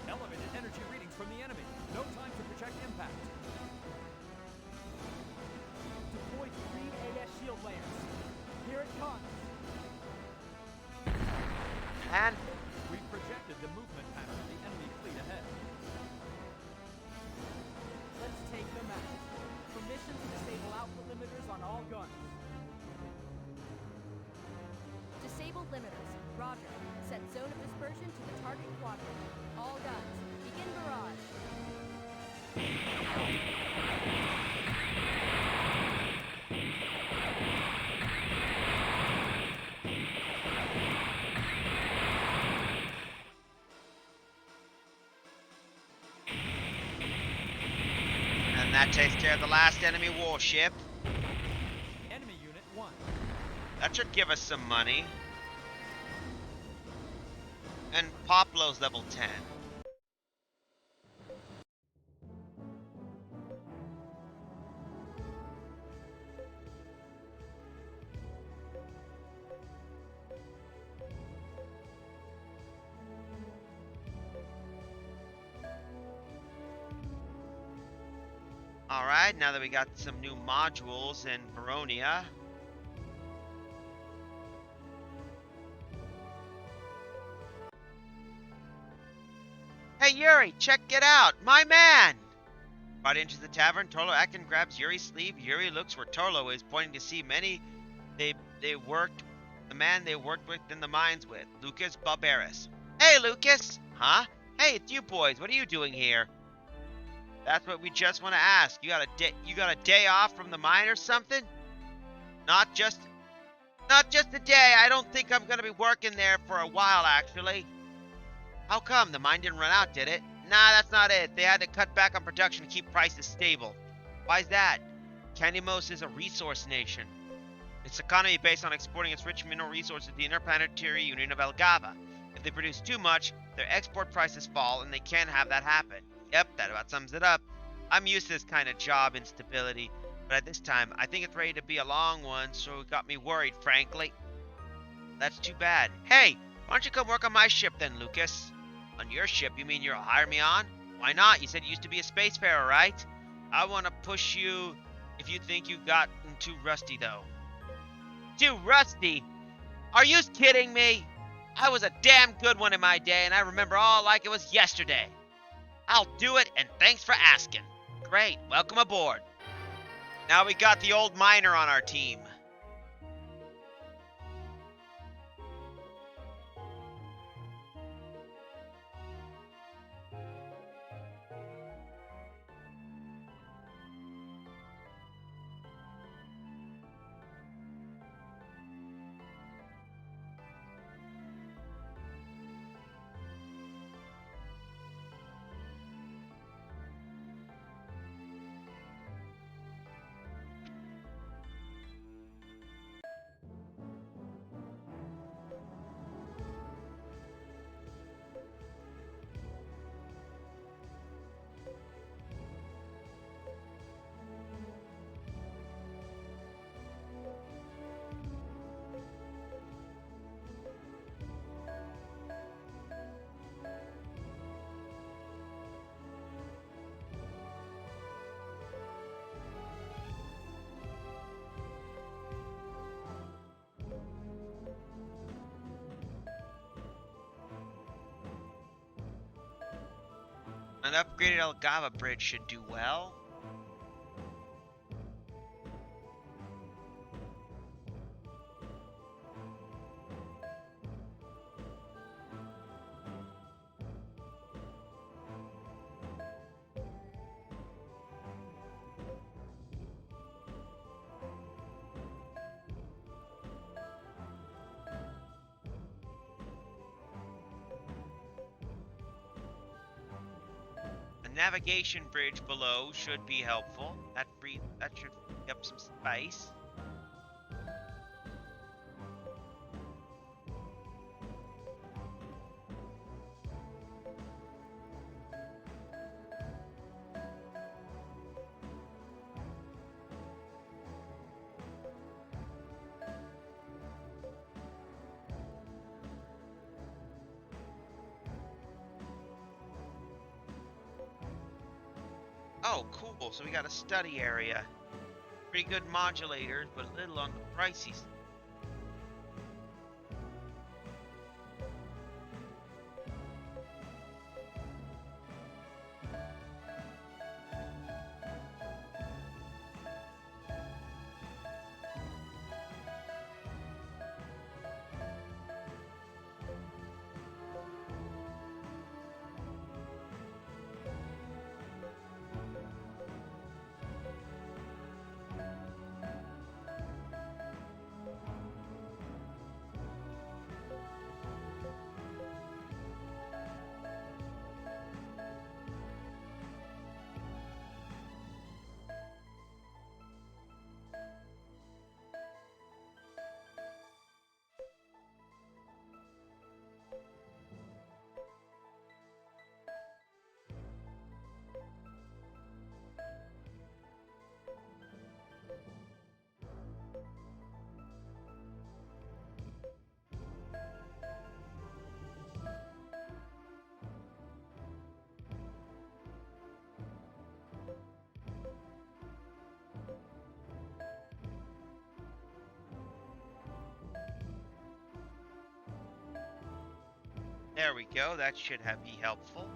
Elevated energy readings from the enemy. No time to project impact. Deploy 3 AS shield layers. Here it comes. And We've projected the movement pattern of the enemy fleet ahead. Let's take them out. Permission to disable output limiters on all guns. Disable limiters. Roger. Set zone of dispersion to the target quadrant. All guns, begin barrage. and that takes care of the last enemy warship. Enemy Unit 1. That should give us some money. And Poplo's level 10. Alright, now that we got some new modules in Baronia. Hey Yuri, check it out! My man! Brought into the tavern, Torlo Akin grabs Yuri's sleeve. Yuri looks where Torlo is, pointing to see many they worked, the man they worked with in the mines with, Lucas Barbaris. Hey Lucas! Huh? Hey, it's you boys, what are you doing here? That's what we just want to ask. You got a day off from the mine or something? Not just a day. I don't think I'm gonna be working there for a while, actually. How come? The mine didn't run out, did it? Nah, that's not it. They had to cut back on production to keep prices stable. Why's that? Candymos is a resource nation. Its economy based on exporting its rich mineral resources to the Interplanetary Union of Elgava. If they produce too much, their export prices fall, and they can't have that happen. Yep, that about sums it up. I'm used to this kind of job instability, but at this time, I think it's ready to be a long one, so it got me worried, frankly. That's too bad. Hey, why don't you come work on my ship then, Lucas? On your ship, you mean you'll hire me on? Why not? You said you used to be a spacefarer, right? I want to push you if you think you gotten too rusty, though. Too rusty? Are you kidding me? I was a damn good one in my day, and I remember all like it was yesterday. I'll do it, and thanks for asking. Great, welcome aboard. Now we got the old miner on our team. An upgraded Elgava bridge should do well. A navigation bridge below should be helpful. That should free up some space. Oh, cool. So we got a study area. Pretty good modulators, but a little on the pricey side. There we go. That should be helpful.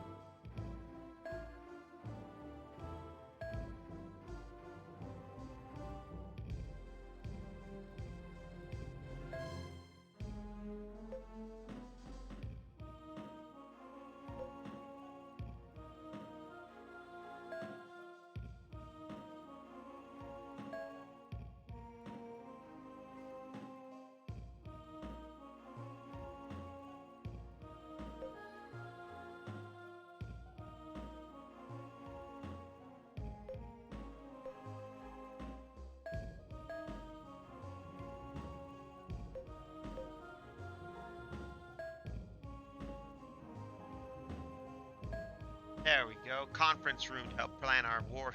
There we go. Conference room to help plan our war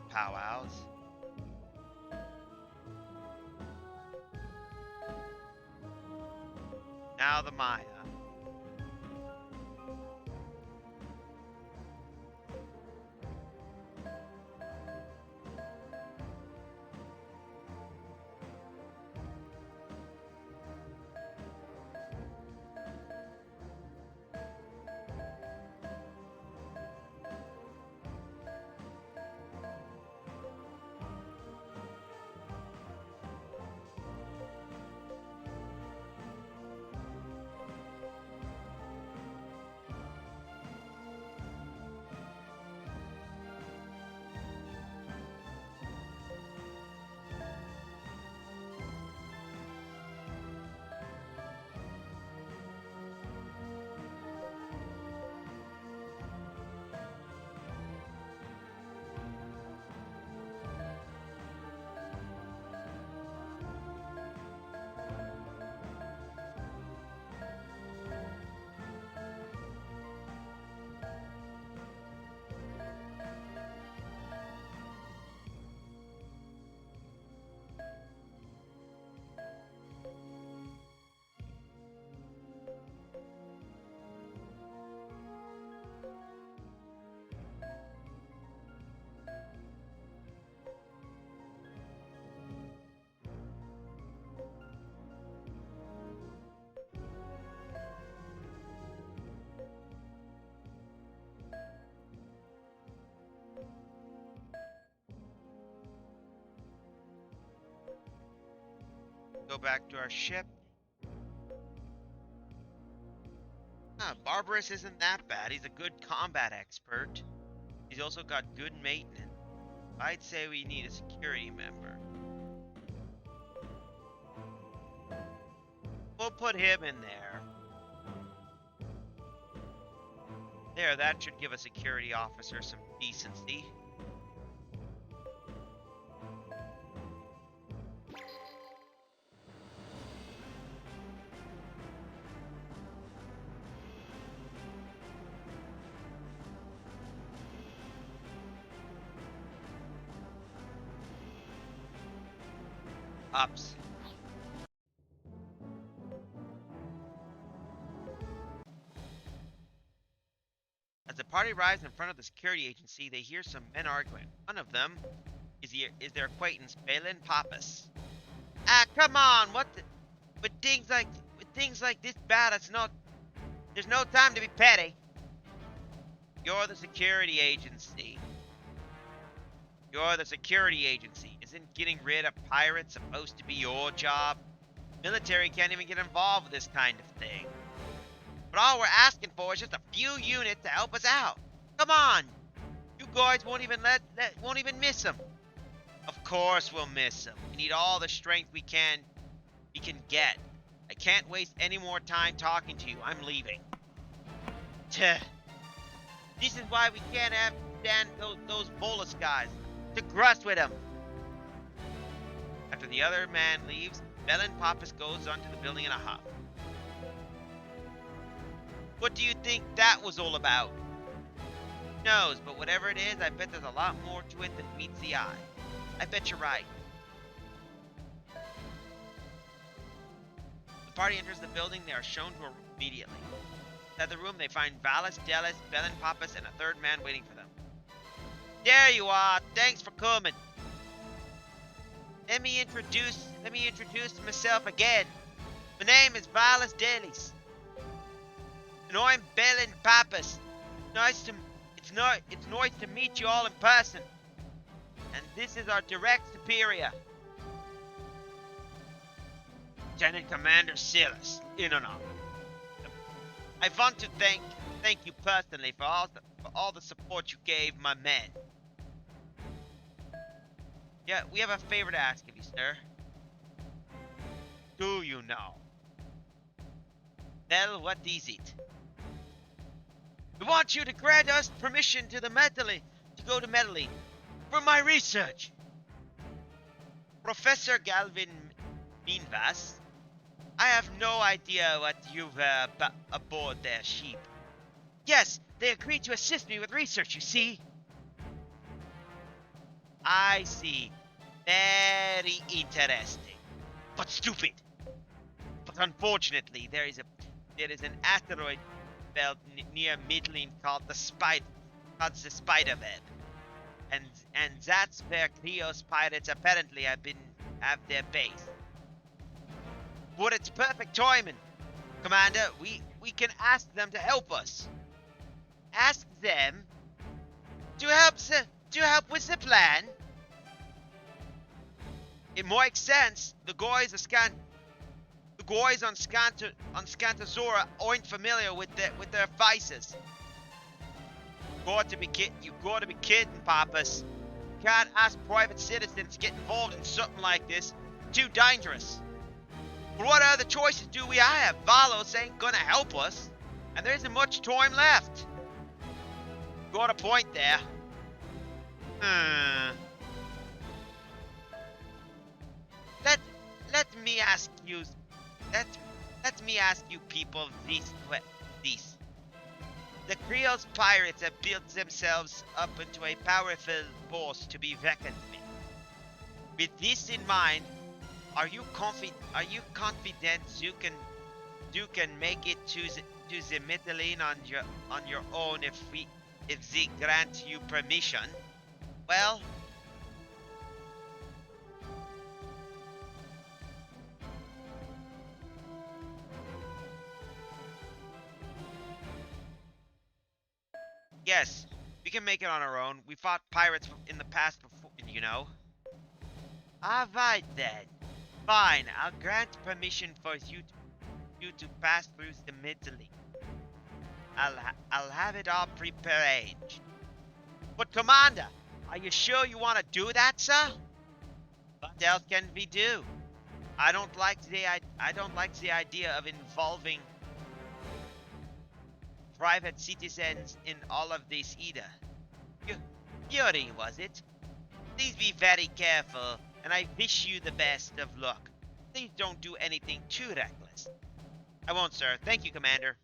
powwows. Now the Maya. Go back to our ship. Barbarous isn't that bad. He's a good combat expert. He's also got good maintenance. I'd say we need a security member. We'll put him in there. There, that should give a security officer some decency. Ups. As the party arrives in front of the security agency, they hear some men arguing. One of them is their acquaintance, Balin Pappas. Ah, come on! With things like this bad, there's no time to be petty. You're the security agency. You're the security agency. Isn't getting rid of pirates supposed to be your job? Military can't even get involved with this kind of thing. But all we're asking for is just a few units to help us out. Come on! You guys won't even miss them. Of course we'll miss them. We need all the strength we can get. I can't waste any more time talking to you. I'm leaving. Tuh. This is why we can't have those bolus guys. To grust with them. After the other man leaves, Balin Pappas goes onto the building in a huff. What do you think that was all about? Who knows, but whatever it is, I bet there's a lot more to it than meets the eye. I bet you're right. The party enters the building. They are shown to a room immediately. Inside the room, they find Valis, Delis, Balin Pappas, and a third man waiting for them. There you are. Thanks for coming. Let me introduce myself again. My name is Valis Delis. And I'm Balin Pappas. It's nice to meet you all in person. And this is our direct superior, Lieutenant Commander Silas, in and out. I want to thank you personally for all the support you gave my men. Yeah, we have a favor to ask of you, sir. Do you know? Well, what is it? We want you to grant us permission to go to Medellin for my research. Professor Galvin Minvas, I have no idea what you've aboard their ship. Yes, they agreed to assist me with research, you see. I see. Very interesting. But stupid. But unfortunately, there is an asteroid belt near Midline called the spider web. And that's where Krios pirates apparently have their base. But it's perfect timing, Commander. We can ask them to help us. Ask them to help with the plan. It makes sense. The guys on Scantazora aren't familiar with their vices. You gotta be kidding, Papas. Can't ask private citizens to get involved in something like this. Too dangerous. But what other choices do we have? Valos ain't gonna help us, and there isn't much time left. Got a point there. Hmm. Let let me ask you let let me ask you people this. The Creole's pirates have built themselves up into a powerful force to be reckoned with. With this in mind, are you confident you can make it to the Mytilene on your own if they grant you permission? Well, yes, we can make it on our own. We fought pirates in the past before. Alright then. Fine, I'll grant permission for you to pass through the Mytilene. I'll have it all prearranged. But Commander, are you sure you want to do that, sir? What else can we do? I don't like the idea of involving private citizens in all of this either. Fury, was it? Please be very careful, and I wish you the best of luck. Please don't do anything too reckless. I won't, sir. Thank you, Commander.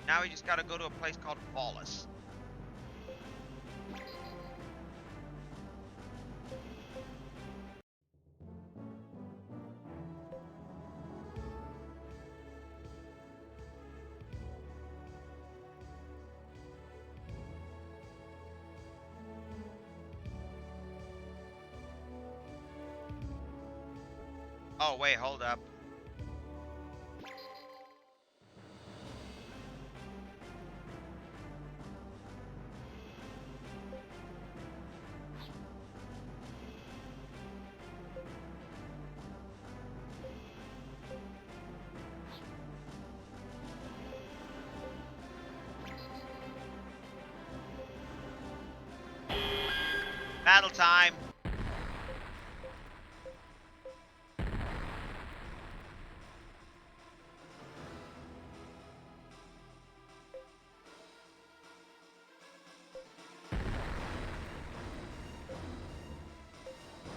Now we just gotta go to a place called Wallace. Oh, wait, hold up. Battle time.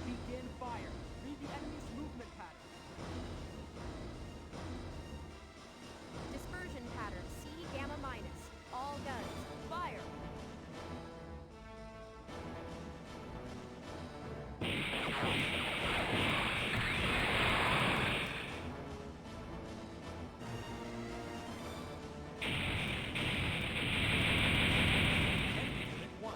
Begin fire. Read the enemy's movement pattern. Dispersion pattern C gamma minus. All guns, fire. Unit 1.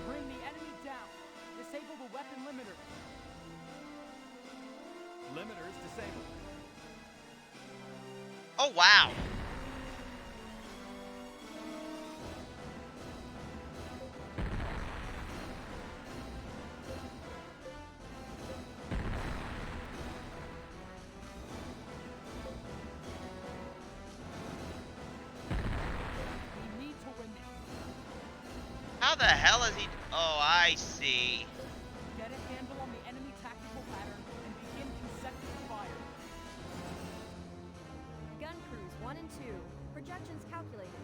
Bring the enemy down. Disable the weapon limiter. Limiters disabled. Oh, wow. the hell is he? Oh, I see. Get a handle on the enemy tactical pattern and begin consecutive fire. Gun crews 1 and 2. Projections calculated.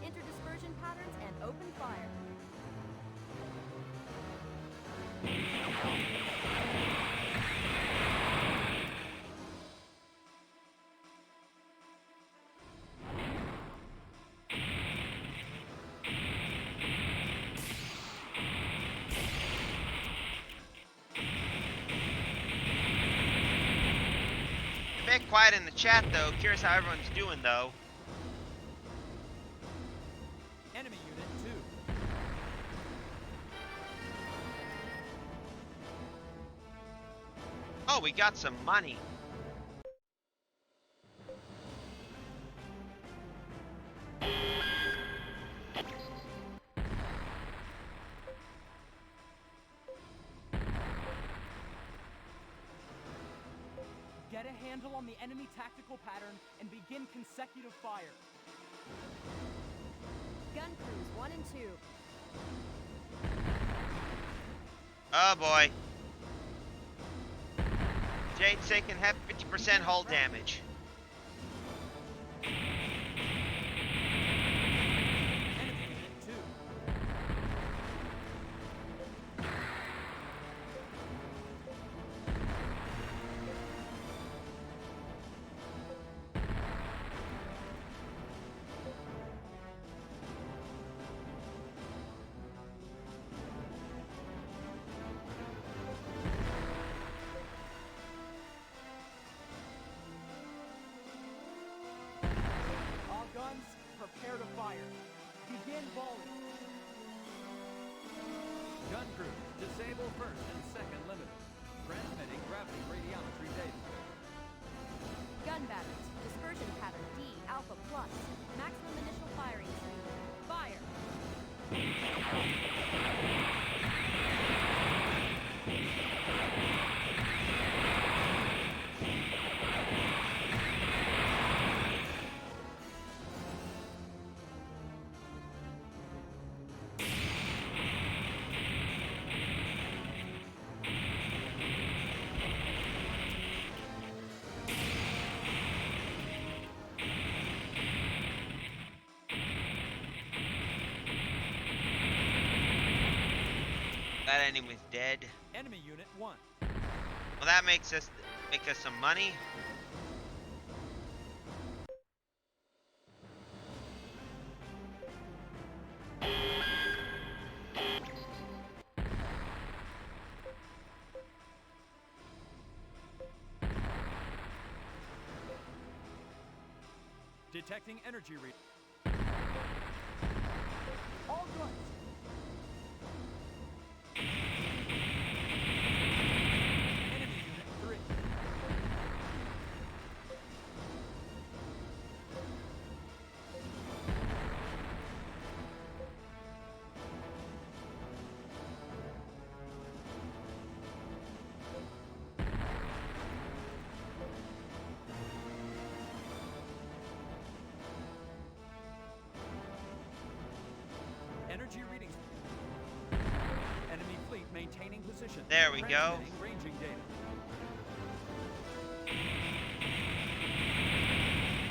Enter dispersion patterns and open fire. A bit quiet in the chat though. Curious how everyone's doing though. Enemy unit 2. Oh, we got some money. Get a handle on the enemy tactical pattern and begin consecutive fire. Gun crews 1 and 2. Oh boy. Jade's taking 50% hull damage. Enemy unit 2. All guns, prepare to fire. Begin volley. Gun crews, disable first and second limiter. Transmitting gravity radiometry data. Gun batteries. Dispersion pattern D Alpha Plus. Maximum initial firing speed. Fire. That enemy's dead. Enemy unit 1. Well, that makes us some money. Detecting energy read. All guns, Enemy unit 3. Energy readings. Enemy fleet maintaining position. There we go. Transmitting ranging data.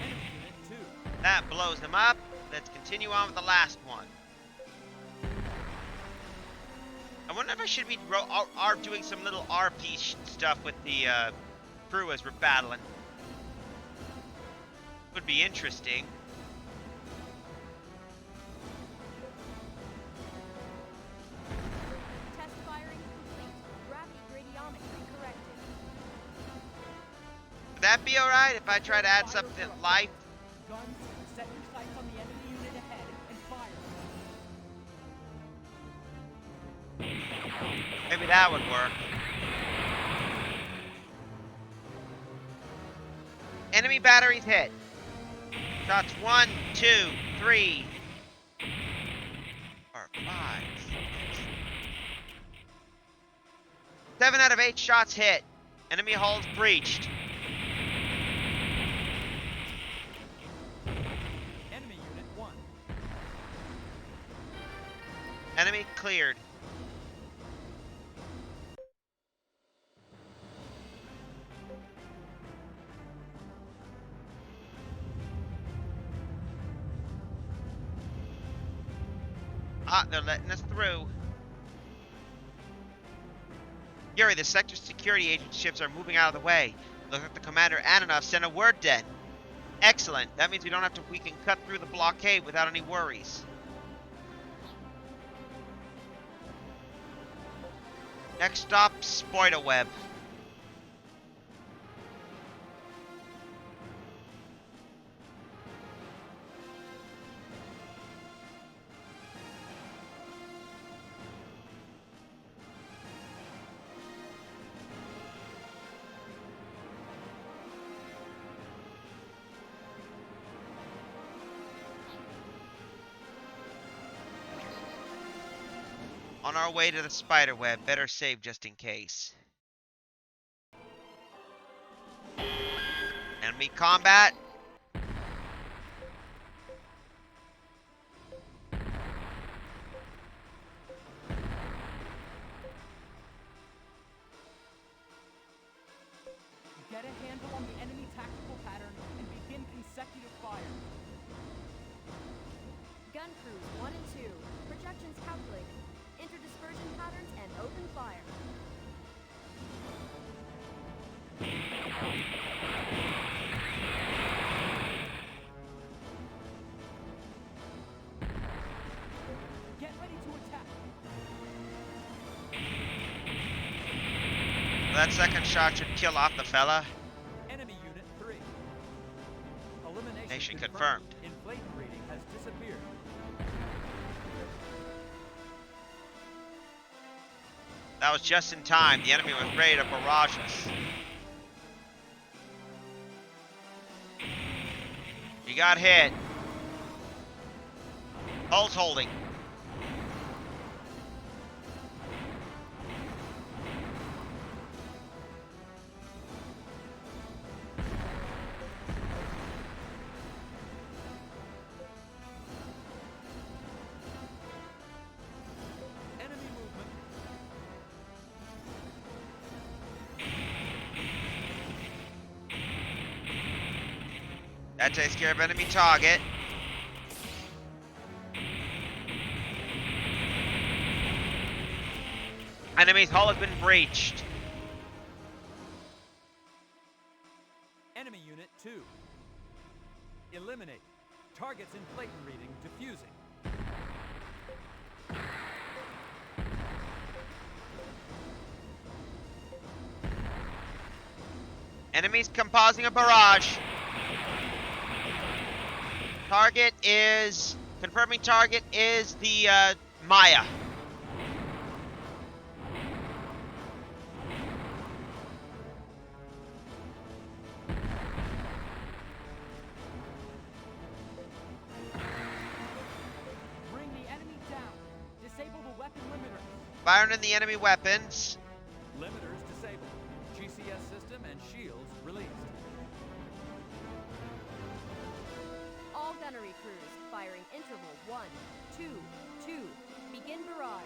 Enemy unit 2. That blows them up. Let's continue on with the last one. I wonder if I should be doing some little RP stuff with the crew as we're battling. Would be interesting. Test firing complete. Gravity radiometry corrected. Would that be alright if I try to add something life? guns, set your sights on the enemy unit ahead and fire. Maybe that would work. Enemy batteries hit. Shots 1, 2, 3, 4, 5, 6. 7 out of 8 shots hit. Enemy hulls breached. Enemy unit 1. Enemy cleared. Ah, they're letting us through. Yuri, the sector security agent ships are moving out of the way. Looks like the commander Antonov sent a word then. Excellent. That means we can cut through the blockade without any worries. Next stop, Spiderweb. On our way to the Spiderweb, better save just in case. Enemy combat. Get a handle on the enemy tactical pattern and begin consecutive fire. Gun crews 1 and 2. Projections calculated. Enter dispersion patterns and open fire. Get ready to attack. That second shot should kill off the fella. Enemy Unit 3. Elimination Nation confirmed. Inflation reading has disappeared. That was just in time. The enemy was ready to barrage us. You got hit. Hull's holding. Enemy movement. That takes care of enemy target. Enemy's hull has been breached. Enemy Unit 2. Eliminate. Target's inflation reading diffusing. Enemies composing a barrage. Confirming target is the Maya. Bring the enemy down. Disable the weapon limiter. Firing in the enemy weapons. Limiters disabled. GCS system and shields released. All gunnery crews firing interval 1, 2, 2. Begin barrage.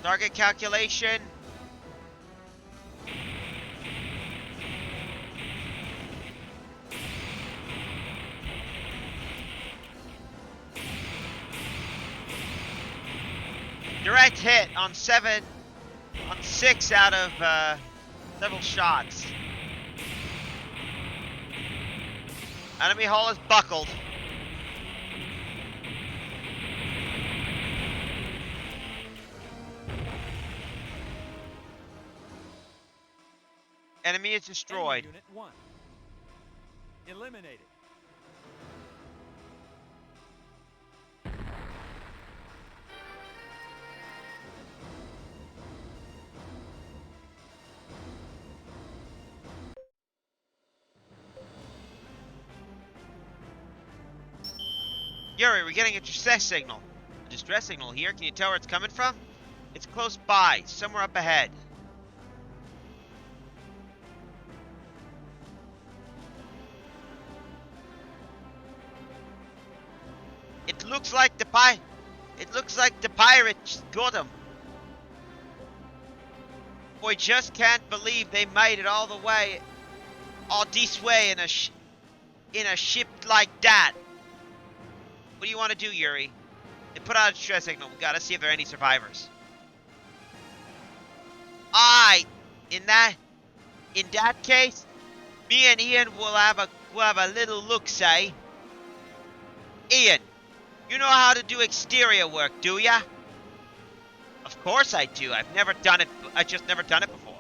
Target calculation. Direct hit on 6 out of several shots. Enemy hull is buckled. Enemy is destroyed. Enemy Unit 1. Eliminated. Yuri, we're getting a distress signal. A distress signal here? Can you tell where it's coming from? It's close by, somewhere up ahead. It looks like the pirates got him. I just can't believe they made it all the way, all this way in a ship like that. What do you want to do, Yuri? They put out a stress signal. We gotta see if there are any survivors. Aye, in that case, me and Ian will have a little look, say. Ian, you know how to do exterior work, do ya? Of course I do. I've never done it. I just never done it before.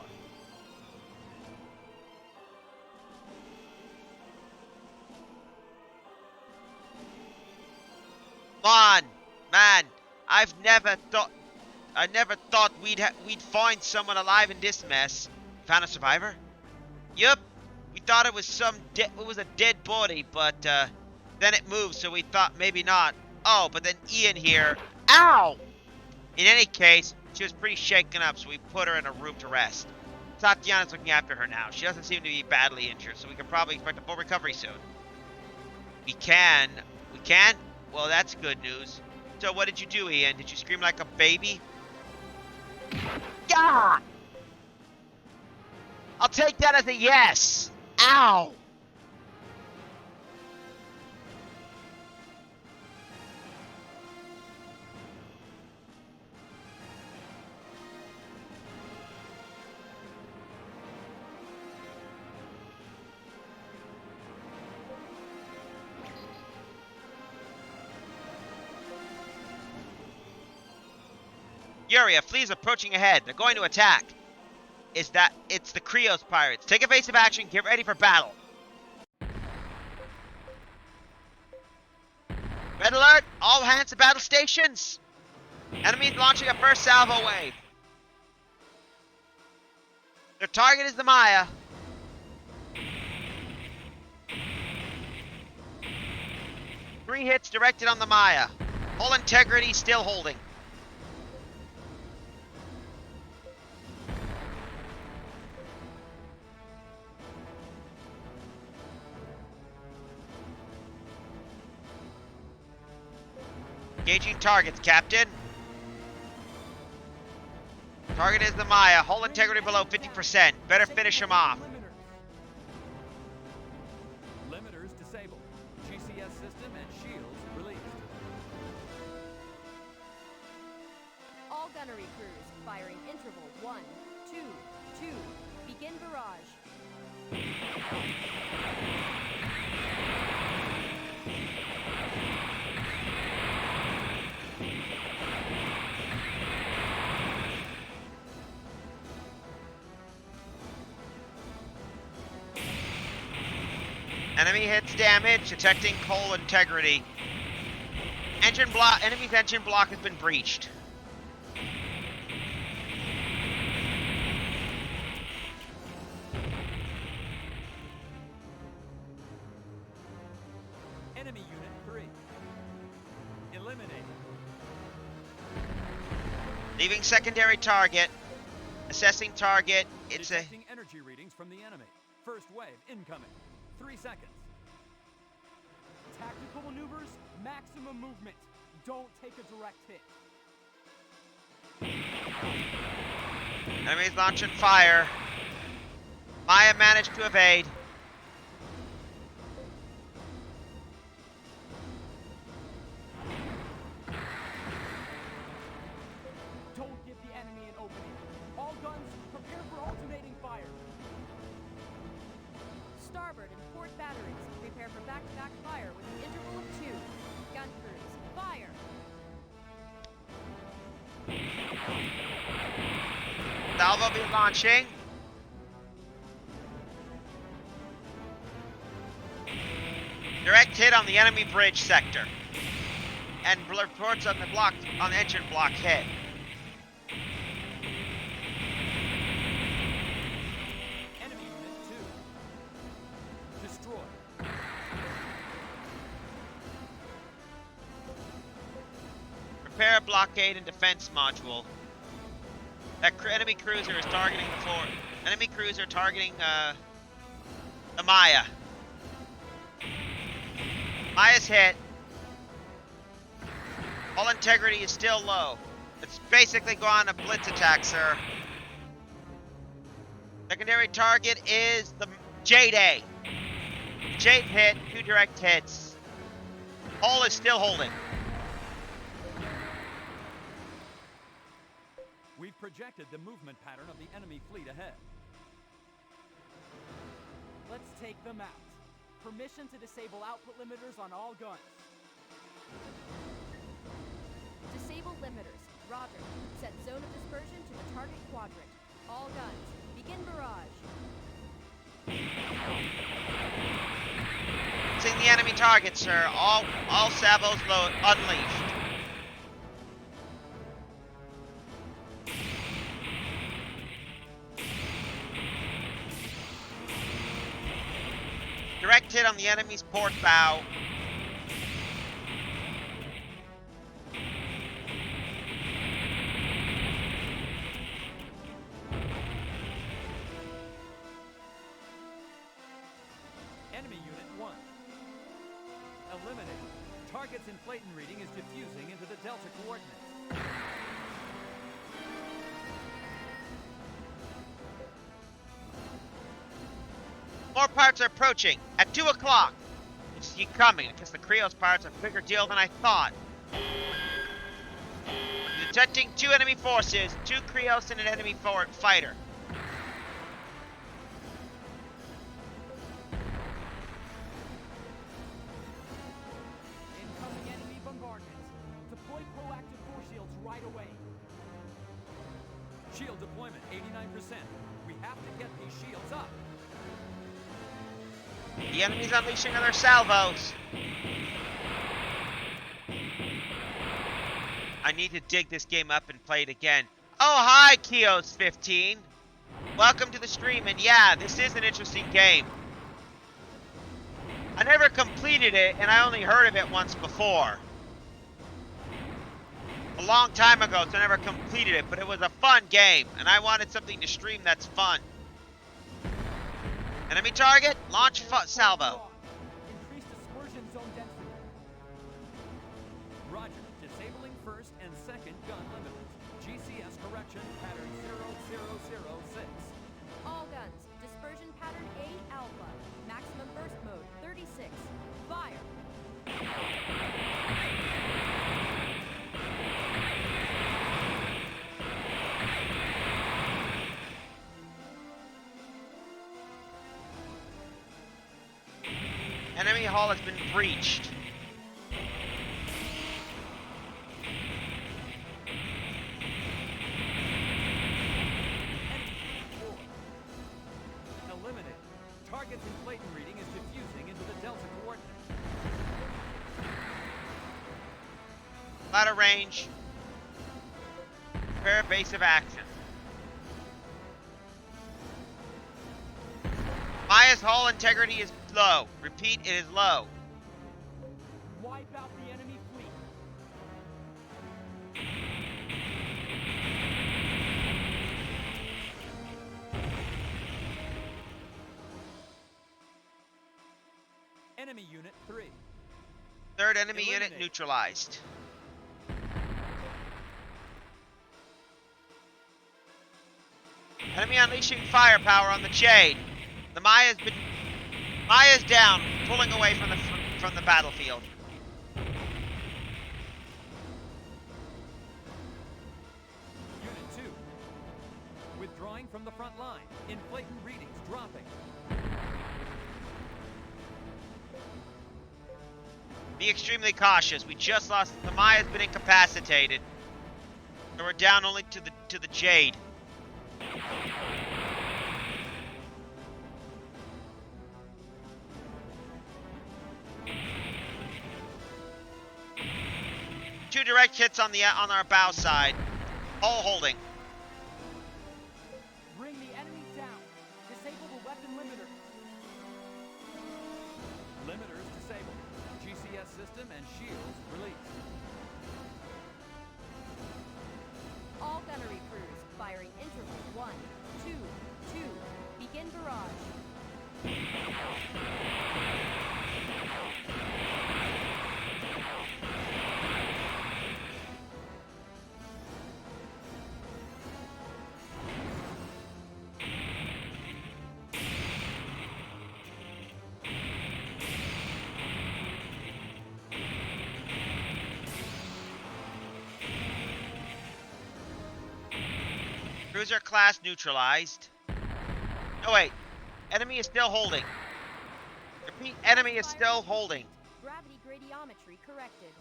Come on, man. I never thought we'd find someone alive in this mess. Found a survivor? Yup. We thought it was it was a dead body, but then it moved, so we thought maybe not. Oh, but then Ian here. Ow! In any case, she was pretty shaken up, so we put her in a room to rest. Tatiana's looking after her now. She doesn't seem to be badly injured, so we can probably expect a full recovery soon. We can? We can? Well, that's good news. So what did you do, Ian? Did you scream like a baby? Yeah! I'll take that as a yes! Ow! Yuri, a fleet's approaching ahead. They're going to attack. It's the Krios pirates. Take evasive action. Get ready for battle. Red alert! All hands to battle stations! Enemies launching a first salvo wave. Their target is the Maya. Three hits directed on the Maya. Hull integrity still holding. Engaging targets, Captain. Target is the Maya. Hull integrity below 50%. Better finish him off. Limiters disabled. GCS system and shields released. All gunnery crews firing interval 1, 2, 2. Begin barrage. Enemy hits damage, detecting hull integrity. Enemy's engine block has been breached. Enemy unit 3. Eliminated. Leaving secondary target. Assessing target. It's a... Detecting energy readings from the enemy. First wave incoming. 3 seconds. Tactical maneuvers, maximum movement. Don't take a direct hit. Enemies launching fire. Maya managed to evade. Don't give the enemy an opening. All guns, prepare for alternating fire. Starboard and port batteries prepare for back-to-back fire with an interval of 2. Gun crews, fire! Salvo be launching. Direct hit on the enemy bridge sector. And reports on the engine block hit. Enemy unit 2. Destroyed. Prepare a blockade and defense module. That enemy cruiser is targeting the fort. Enemy cruiser targeting the Maya. Maya's hit. Hull integrity is still low. It's basically going on a blitz attack, sir. Secondary target is the Jade A. Jade hit, 2 direct hits. Hull is still holding. We've projected the movement pattern of the enemy fleet ahead. Let's take them out. Permission to disable output limiters on all guns. Disable limiters. Roger. Set zone of dispersion to the target quadrant. All guns. Begin barrage. Seeing the enemy target, sir. All salvos unleashed. Direct hit on the enemy's port bow. Enemy Unit 1. Eliminated. Target's inflaton reading is diffusing into the Delta coordinates. More pirates are approaching at 2 o'clock. You see coming. I guess the Krios pirates are a bigger deal than I thought. Detecting 2 enemy forces, 2 Krios and an enemy fighter. Incoming enemy bombardment. Deploy proactive force shields right away. Shield deployment 89%. We have to get these shields up. The enemy's unleashing other salvos. I need to dig this game up and play it again. Oh, hi, Kios15. Welcome to the stream, and yeah, this is an interesting game. I never completed it, and I only heard of it once before. A long time ago, so I never completed it, but it was a fun game, and I wanted something to stream that's fun. Enemy target, launch salvo. Increase dispersion zone density. Roger. Disabling first and second gun limiters. GCS correction pattern 0006. All guns. Dispersion pattern A alpha. Maximum burst mode 36. Fire. Enemy hull has been breached. Eliminated. Target's inflaton reading is diffusing into the Delta coordinates. Out of range. Prepare evasive action. Maya's hull integrity is low. Repeat, it is low. Wipe out the enemy fleet. Enemy Unit 3. Third enemy unit Eliminated. neutralized. Enemy unleashing firepower on the Jade. The Maya's down, pulling away from the battlefield. Unit 2. Withdrawing from the front line. Inflaton readings dropping. Be extremely cautious. We just lost. The Maya's been incapacitated. So we're down only to the Jade. Two direct hits on our bow side. All holding. Bring the enemy down. Disable the weapon limiter. Limiters disabled. GCS system and shields released. All gunnery crews. Fire firing interval 1, 2, 2. Begin barrage. Cruiser class neutralized. Oh wait, enemy is still holding. Repeat, enemy is still holding. Gravity gradiometry corrected.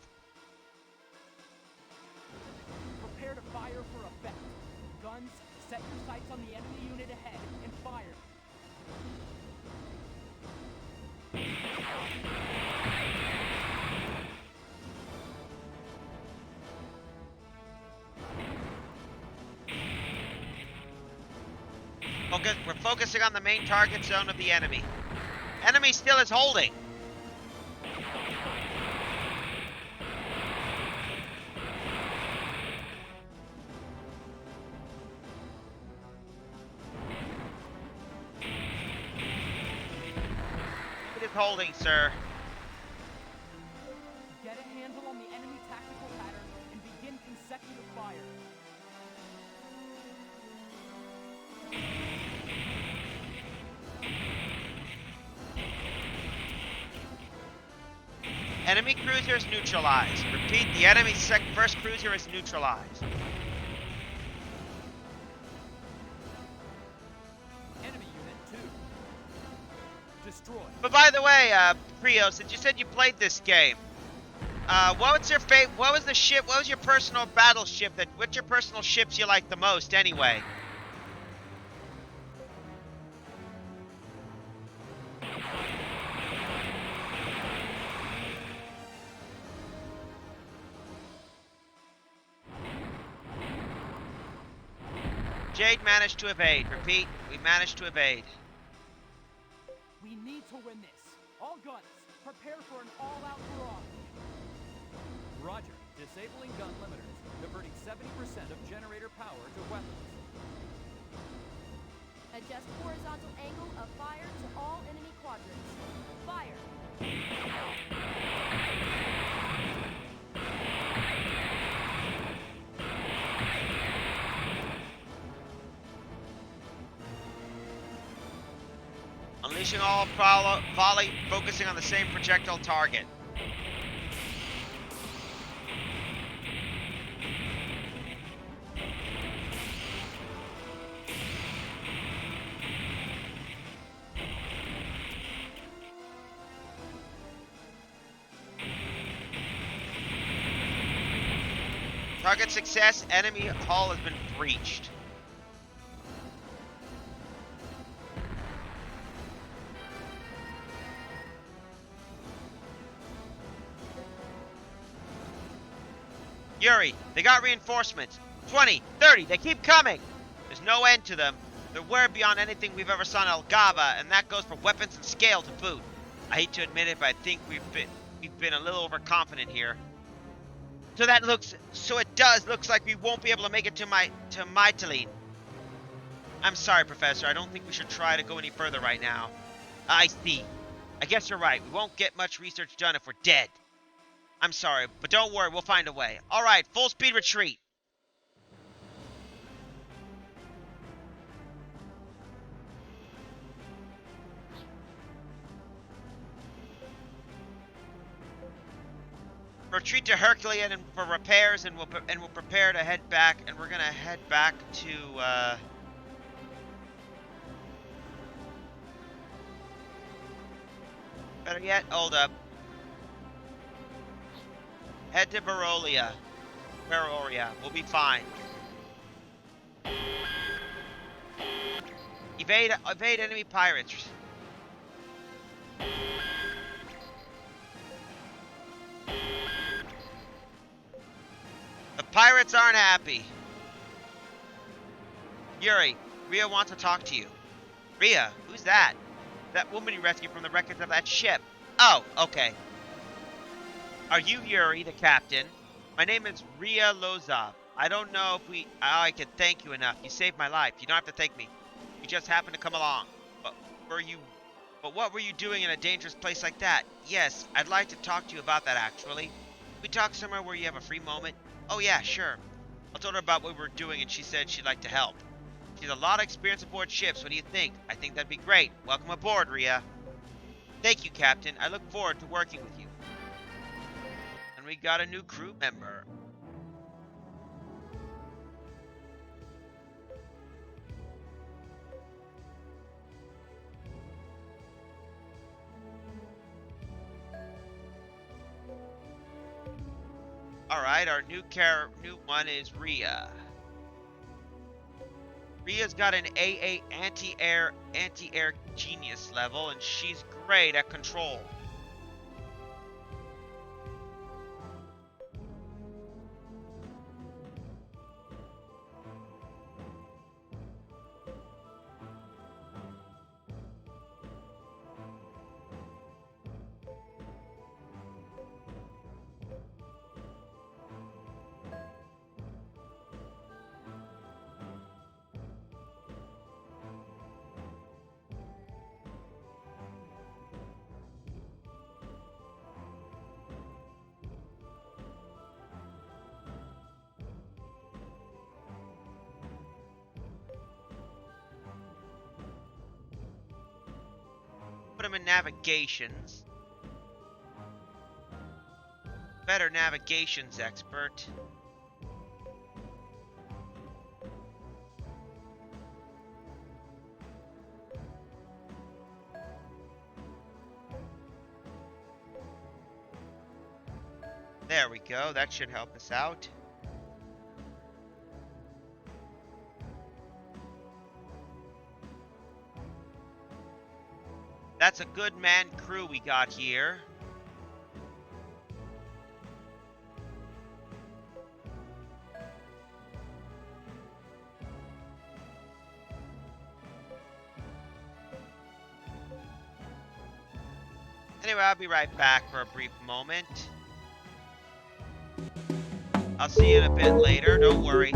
Prepare to fire for effect. Guns, set your sights on the enemy unit ahead and fire. We're focusing on the main target zone of the enemy. Enemy still is holding. It is holding, sir. Get a handle on the enemy tactical pattern and begin consecutive fire. Enemy cruiser is neutralized. Repeat, the enemy's first cruiser is neutralized. Enemy unit 2. Destroyed. But by the way, Prios, since you said you played this game, what was your what was the ship? What was your personal battleship? What's your personal ships you like the most, anyway? Jade managed to evade. Repeat, we managed to evade. We need to win this. All guns, prepare for an all-out barrage. Roger. Disabling gun limiters. Diverting 70% of generator power to weapons. Adjust horizontal angle of fire to all enemy quadrants. Fire. Unleashing all volley, focusing on the same projectile target. Target success, enemy hull has been breached. Yuri, they got reinforcements. 20, 30, they keep coming. There's no end to them. They're way beyond anything we've ever saw in Elgava, and that goes for weapons and scale to boot. I hate to admit it, but I think we've been a little overconfident here. So it does looks like we won't be able to make it to Mytilene. I'm sorry, Professor. I don't think we should try to go any further right now. I see. I guess you're right. We won't get much research done if we're dead. I'm sorry, but don't worry, we'll find a way. All right, full speed retreat. Retreat to Herculean and for repairs, and we'll prepare to head back. And we're gonna head back to. Better yet, hold up. Head to Barolia. We'll be fine. Evade enemy pirates. The pirates aren't happy. Yuri, Rhea wants to talk to you. Rhea, who's that? That woman you rescued from the wreckage of that ship. Oh, okay. Are you Yuri, the captain? My name is Rhea Lozov. I don't know if I can thank you enough. You saved my life. You don't have to thank me. You just happened to come along. But were you but what were you doing in a dangerous place like that? Yes, I'd like to talk to you about that actually. Can we talk somewhere where you have a free moment? Oh yeah, sure. I told her about what we were doing and she said she'd like to help. She has a lot of experience aboard ships. What do you think? I think that'd be great. Welcome aboard, Rhea. Thank you, Captain. I look forward to working with you. And we got a new crew member. All right, our new one is Rhea. Rhea's got an AA anti-air genius level, and she's great at control. Put him in navigations. Better navigations expert. There we go. That should help us out. That's a good man crew we got here. Anyway, I'll be right back for a brief moment. I'll see you in a bit later, don't worry.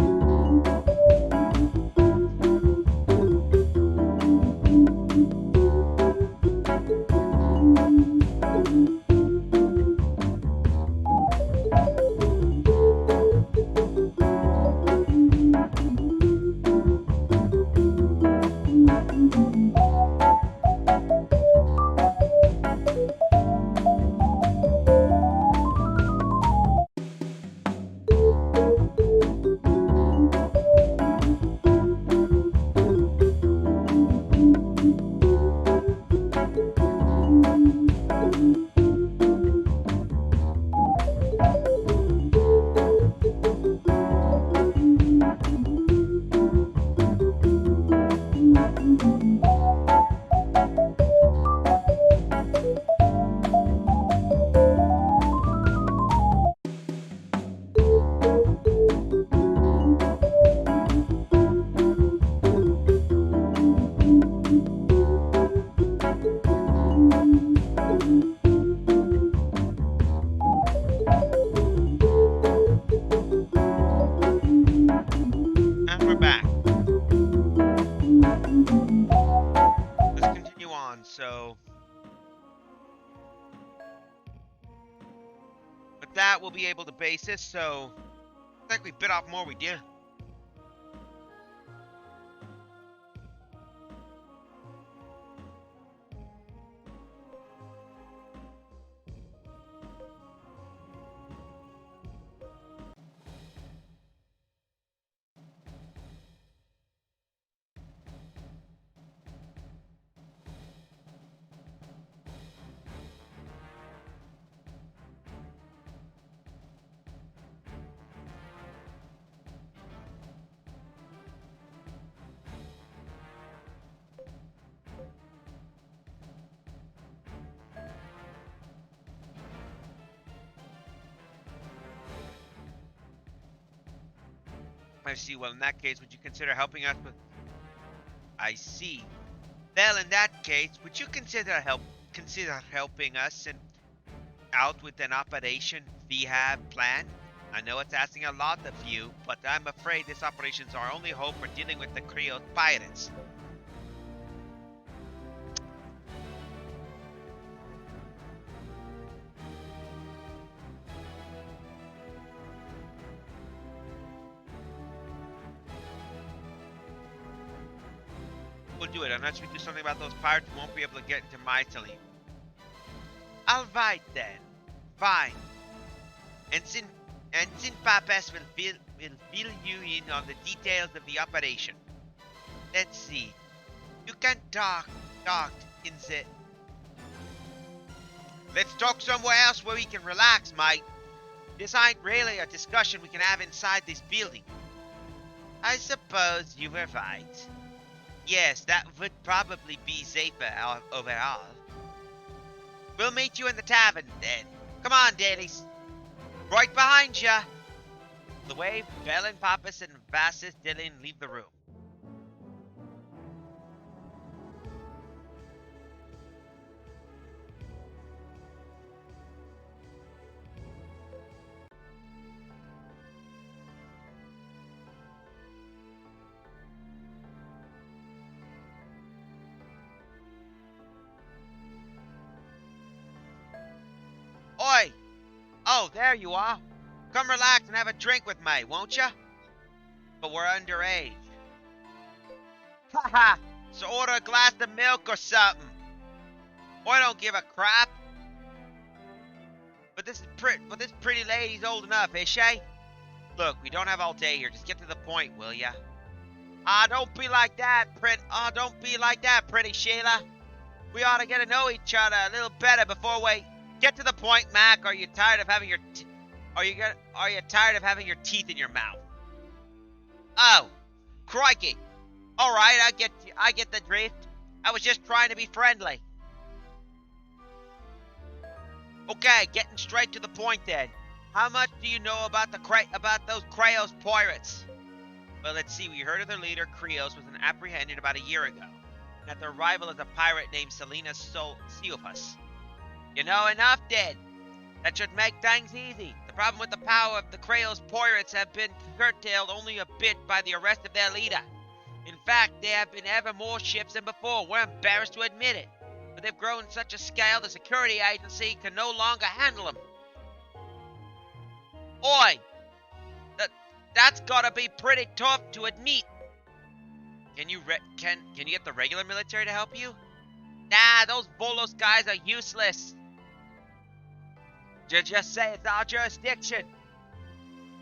And we're back. Let's continue on. So, with that, we'll be able to base this. So, looks like we bit off more we did. I see. Well, in that case, would you consider helping us with... I see. Well, in that case, would you consider helping us out with an Operation VHAB plan? I know it's asking a lot of you, but I'm afraid this operation's our only hope for dealing with the Creole pirates. We'll do it. Unless we do something about those pirates, we won't be able to get into Mytilene. Alright then. Fine. Ensign Papes will fill you in on the details of the operation. Let's see. You can talk in the... Let's talk somewhere else where we can relax, mate. This ain't really a discussion we can have inside this building. I suppose you were right. Yes, that would probably be safer overall. We'll meet you in the tavern then. Come on, Dailies. Right behind ya. The way Bell and Pappas and Vassus Dillon leave the room. Oi! Oh, there you are. Come relax and have a drink with me, won't ya? But we're underage. Haha! So order a glass of milk or something. I don't give a crap. But this pretty lady's old enough, is she? Look, we don't have all day here. Just get to the point, will ya? Don't be like that, pretty Sheila. We ought to get to know each other a little better before we get to the point, Mac. Are you tired of having your teeth in your mouth? Oh, crikey! All right, I get the drift. I was just trying to be friendly. Okay, getting straight to the point then. How much do you know about those Creos pirates? Well, let's see. We heard of their leader, Creos, was apprehended about a year ago. And that their rival is a pirate named Selena Seophus. You know enough, then. That should make things easy. The problem with the power of the Creos pirates have been curtailed only a bit by the arrest of their leader. In fact, there have been ever more ships than before. We're embarrassed to admit it. But they've grown in such a scale the security agency can no longer handle them. Oi! That's gotta be pretty tough to admit. Can you get the regular military to help you? Nah, those Volos guys are useless. Just say it's our jurisdiction.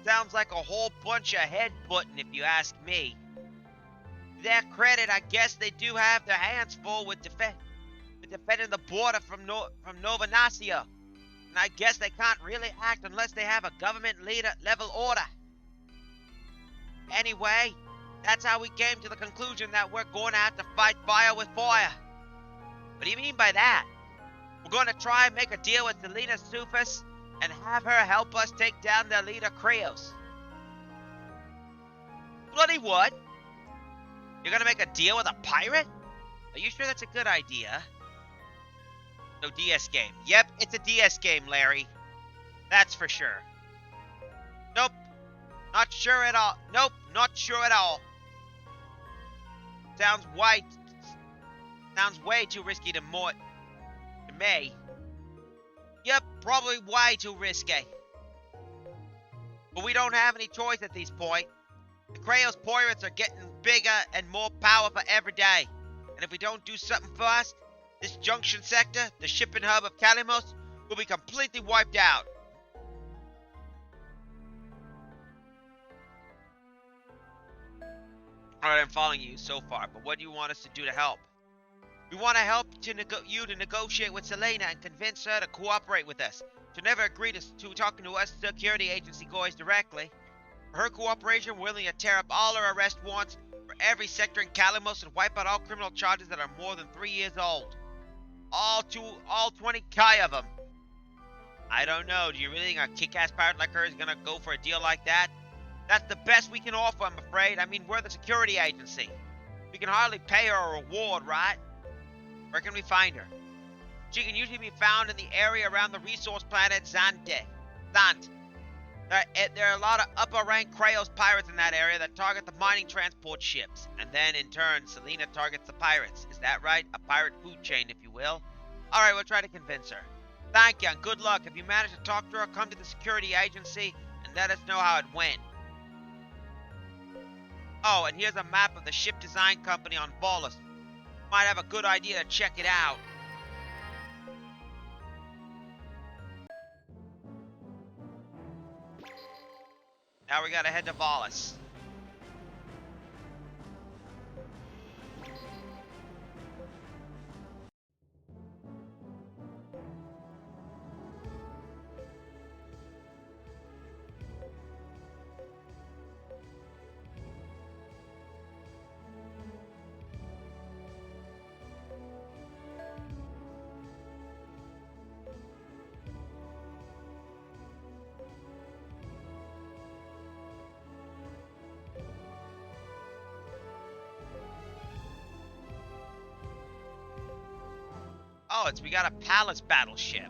Sounds like a whole bunch of headbutting if you ask me. To their credit, I guess they do have their hands full with defending the border from Nova Nacia. And I guess they can't really act unless they have a government level order. Anyway, that's how we came to the conclusion that we're going to have to fight fire with fire. What do you mean by that? We're going to try and make a deal with Selena Seophus and have her help us take down their leader, Creos. Bloody what? You're going to make a deal with a pirate? Are you sure that's a good idea? No, DS game. Yep, it's a DS game, Larry. That's for sure. Nope. Not sure at all. Nope, not sure at all. Sounds way too risky to me. Yep, probably way too risky. But we don't have any choice at this point. The Creos pirates are getting bigger and more powerful every day. And if we don't do something fast, this junction sector, the shipping hub of Kalimos, will be completely wiped out. Alright, I'm following you so far, but what do you want us to do to help? We want to help you to negotiate with Selena and convince her to cooperate with us. She'll never agree to talking to us security agency guys directly. For her cooperation, we're willing to tear up all her arrest warrants for every sector in Kalimos and wipe out all criminal charges that are more than 3 years old. All 20k of them. I don't know. Do you really think a kick-ass pirate like her is gonna go for a deal like that? That's the best we can offer, I'm afraid. I mean, we're the security agency. We can hardly pay her a reward, right? Where can we find her? She can usually be found in the area around the resource planet Zant. There are a lot of upper-rank Kraos pirates in that area that target the mining transport ships, and then in turn, Selena targets the pirates. Is that right? A pirate food chain, if you will. All right, we'll try to convince her. Thank you, and good luck. If you manage to talk to her, come to the security agency and let us know how it went. Oh, and here's a map of the ship design company on Volus. Might have a good idea to check it out. Now we gotta head to Volus. Oh, we got a palace battleship.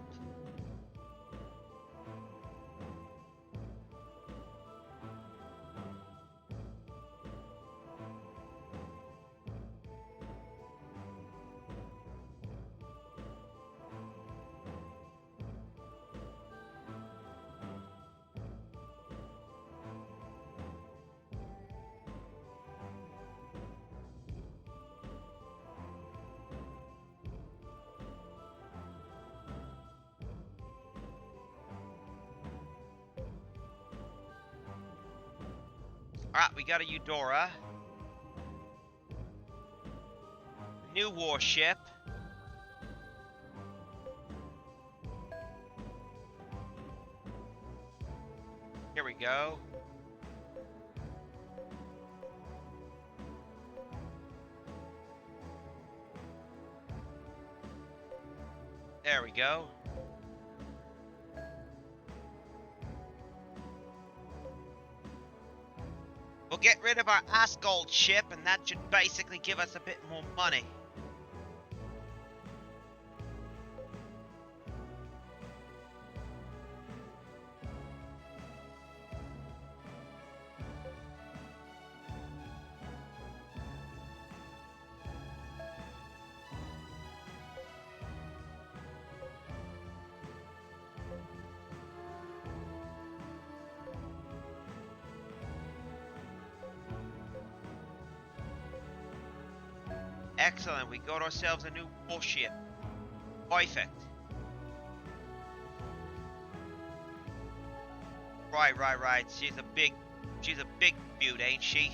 Alright, we got a Eudora. New warship. Here we go. There we go. We'll get rid of our Asgold ship, and that should basically give us a bit more money. Excellent, we got ourselves a new warship. Perfect. Right. She's a big beaut, ain't she?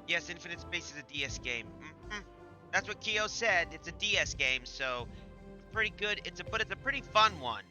Yes, Infinite Space is a DS game. That's what Kyo said. It's a DS game, so pretty good. But it's a pretty fun one.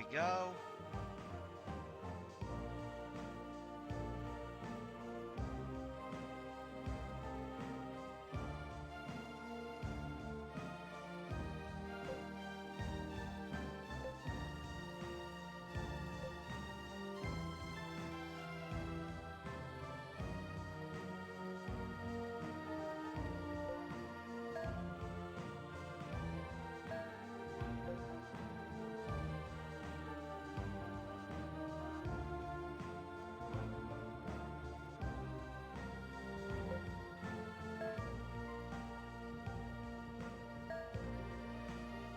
we go.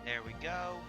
There we go.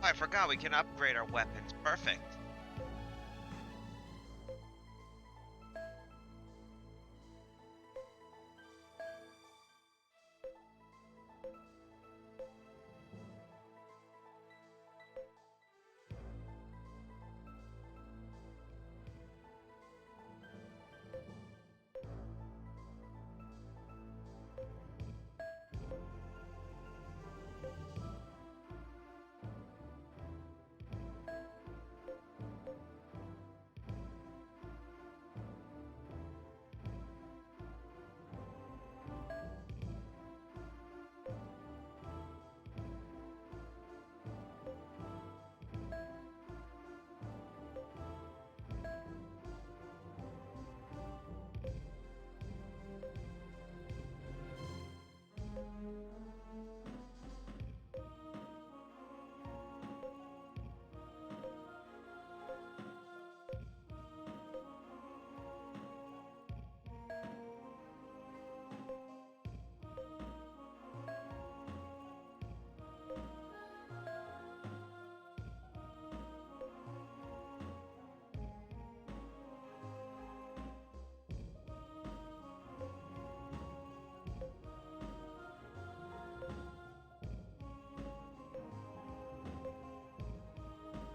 I forgot we can upgrade our weapons. Perfect.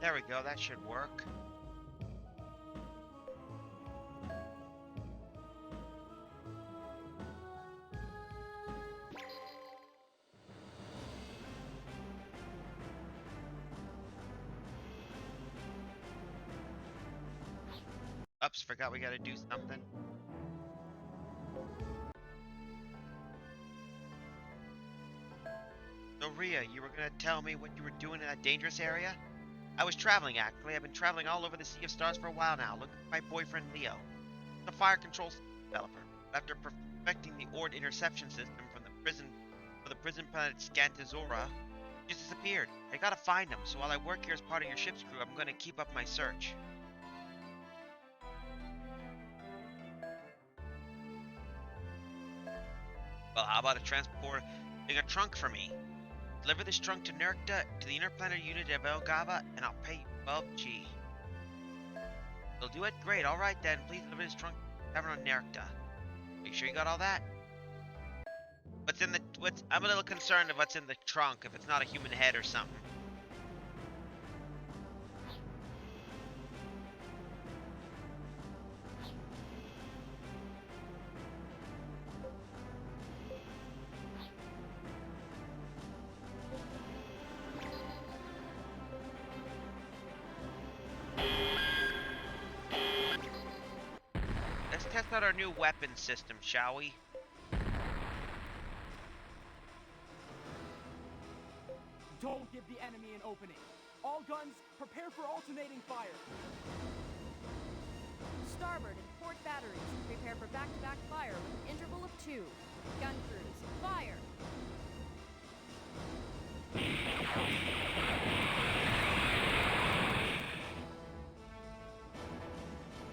There we go. That should work. Whoops, forgot we gotta do something. So Rhea, you were gonna tell me what you were doing in that dangerous area? I was traveling, actually. I've been traveling all over the Sea of Stars for a while now, looking for my boyfriend Leo. He's a fire control system developer. After perfecting the Ord interception system from the prison planet Scantizora, he just disappeared. I gotta find him, so while I work here as part of your ship's crew, I'm gonna keep up my search. Well, how about transporting a trunk for me? Deliver this trunk to Nerkta, to the interplanetary unit of Elgava, and I'll pay you 12G. You'll do it? Great, alright then. Please deliver this trunk to the tavern on Nerkta. Are you sure you got all that? I'm a little concerned of what's in the trunk, if it's not a human head or something. Let's test out our new weapon system, shall we? Don't give the enemy an opening. All guns, prepare for alternating fire. Starboard and port batteries, prepare for back-to-back fire with an interval of 2. Gun crews, fire!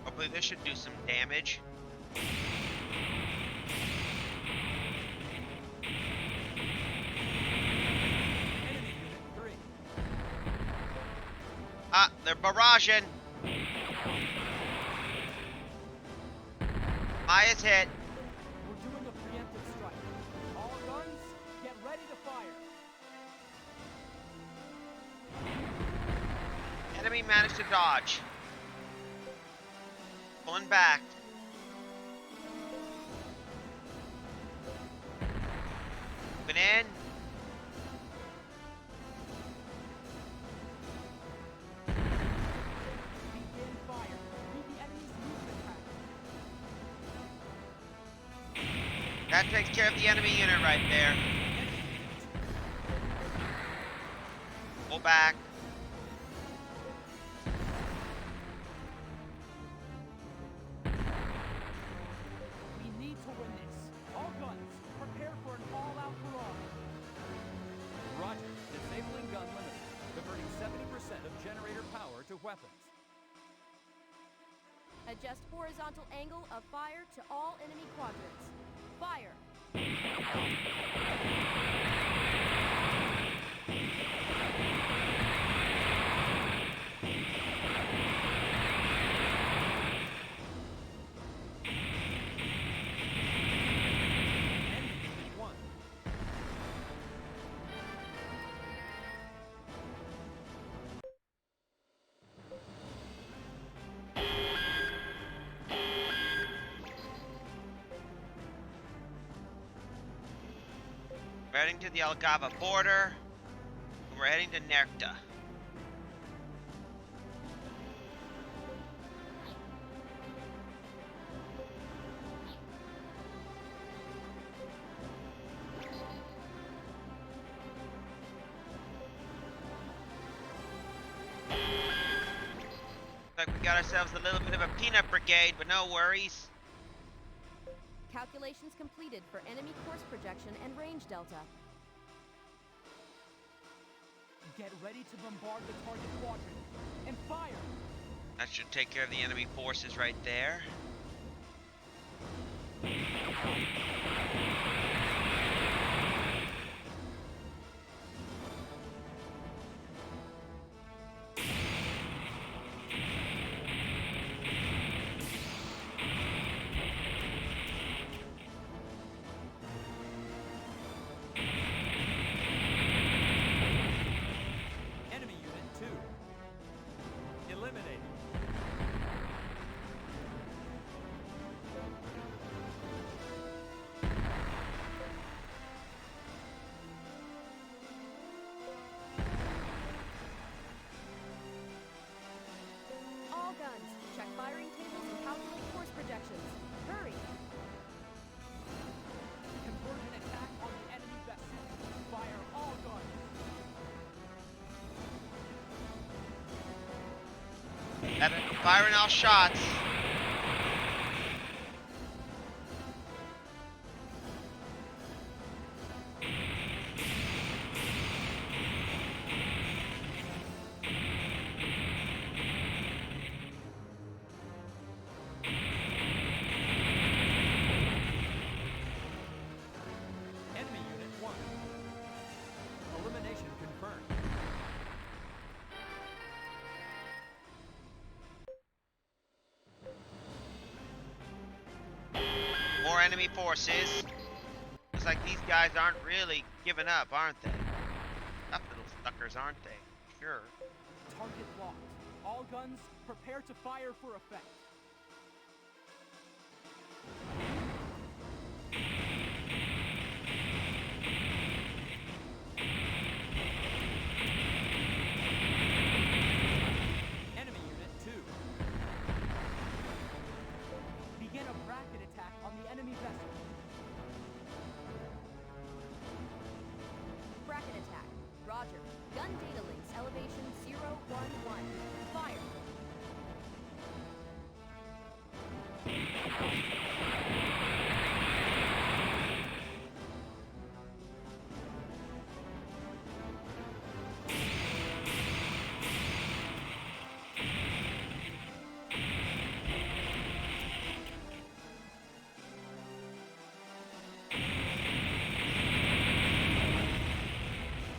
Hopefully this should do some damage. Enemy Unit 3. Ah, they're barraging. Maya's hit. We're doing a preemptive strike. All guns, get ready to fire. Enemy managed to dodge. Pulling back. Moving in. Begin fire. Read the enemy's movement pattern. That takes care of the enemy unit right there. Pull back. We need to win this. All guns, prepare for an all-out barrage. Roger. Disabling gun limited. Diverting 70% of generator power to weapons. Adjust horizontal angle of fire to all enemy quadrants. Fire! Enemy Unit 1. We're heading to the Algava border. And we're heading to Nerkta. Looks like we got ourselves a little bit of a peanut brigade, but no worries. Calculations completed for enemy course projection and range delta. Get ready to bombard the target quadrant. And fire! That should take care of the enemy forces right there. Enemy Unit 2. Eliminated. Firing all shots. Enemy Unit 1. Elimination confirmed. More enemy forces. Looks like these guys aren't really giving up, aren't they? Tough little suckers, aren't they? Sure. Target locked. All guns, prepare to fire for effect. Enemy Unit 2. Begin a bracket attack on the enemy vessel. Bracket attack. Roger. Gun data links elevation 011. Fire.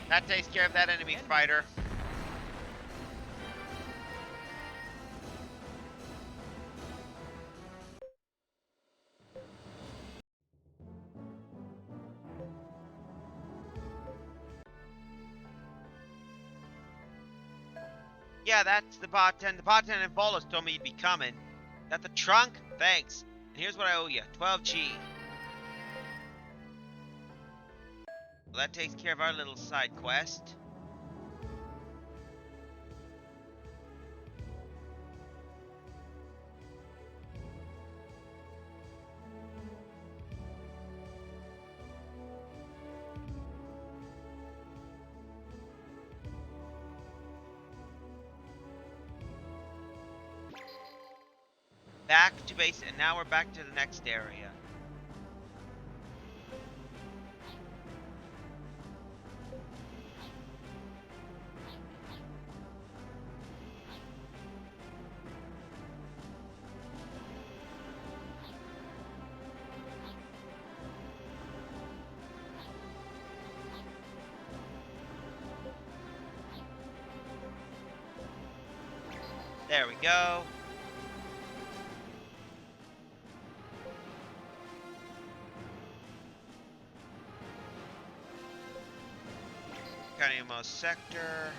That takes care of that enemy fighter. Yeah, that's the bartender. The bartender and Bolas told me you'd be coming. That the trunk? Thanks. And here's what I owe you. 12G. Well, that takes care of our little side quest. Back to base, and now we're back to the next area. There we go. Canimo sector.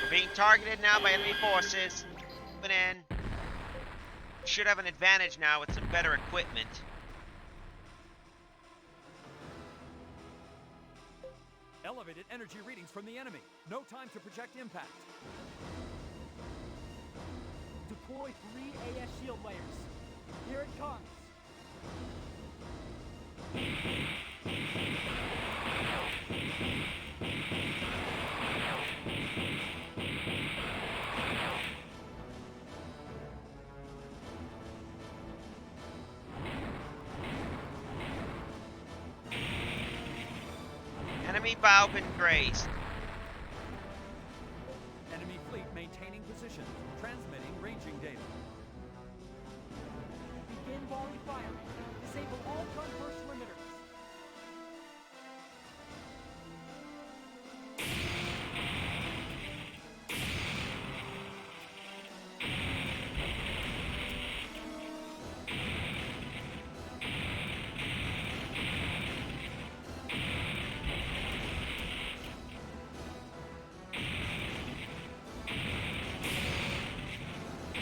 Being targeted now by enemy forces. Moving in. Should have an advantage now with some better equipment. Elevated energy readings from the enemy. No time to project impact. Deploy 3 AS shield layers. Here it comes. Enemy bow been grazed. Enemy fleet maintaining position. Transmitting ranging data. Begin volley firing. Disable all gun burst limiters.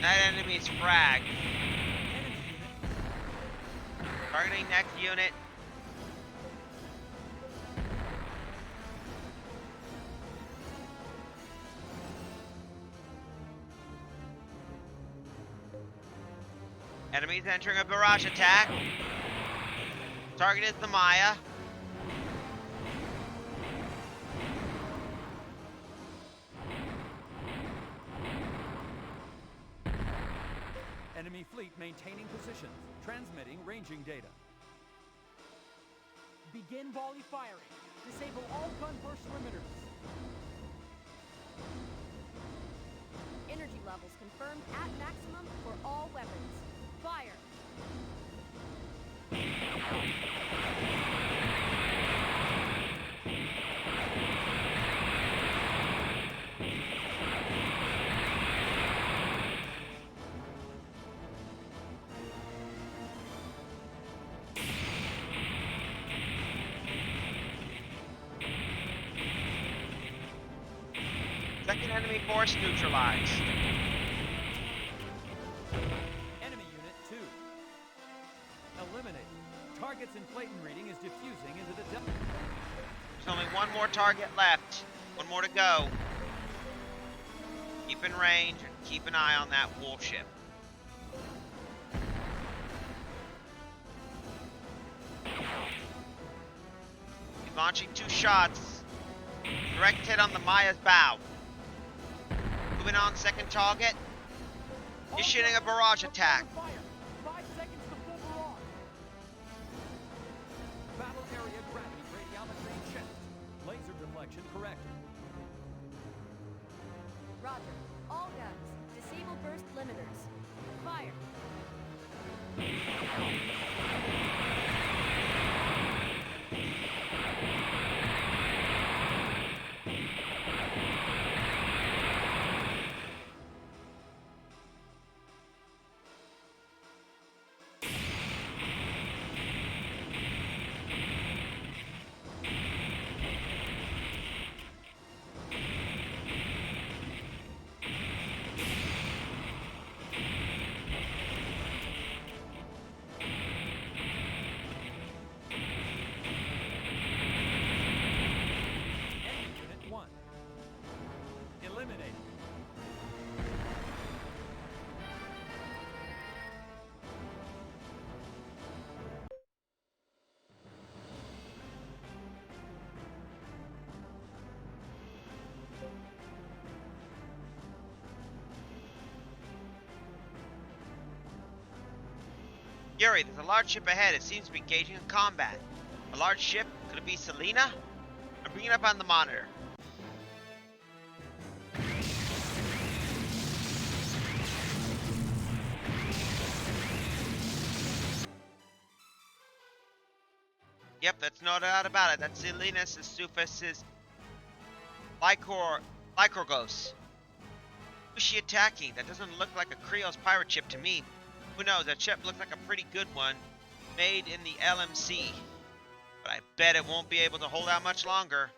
That enemy is fragged. Enemy unit. Targeting next unit. Enemies entering a barrage attack. Target is the Maya. Enemy fleet maintaining positions. Transmitting ranging data. Begin volley firing. Disable all gun burst limiters. Energy levels confirmed at maximum for all weapons. Fire! Second enemy force neutralized. Enemy unit 2. Eliminated. Target's inflaton reading is diffusing into the Delta. There's only one more target left. One more to go. Keep in range and keep an eye on that wolf ship. He's launching 2 shots. Direct hit on the Maya's bow. Moving on, second target. Issuing a barrage attack. Fire. 5 seconds to full barrage. Battle area gravity radiometry checked. Laser deflection corrected. Roger. All guns. Disable burst limiters. Fire! Enemy unit 1. Eliminated. Yuri, there's a large ship ahead. It seems to be engaging in combat. A large ship? Could it be Selena? I'm bringing it up on the monitor. Yep, that's no doubt about it. That's Selena's Sufis's Lycorgos. Who's she attacking? That doesn't look like a Creole's pirate ship to me. Who knows? That ship looks like a pretty good one, made in the LMC. But I bet it won't be able to hold out much longer.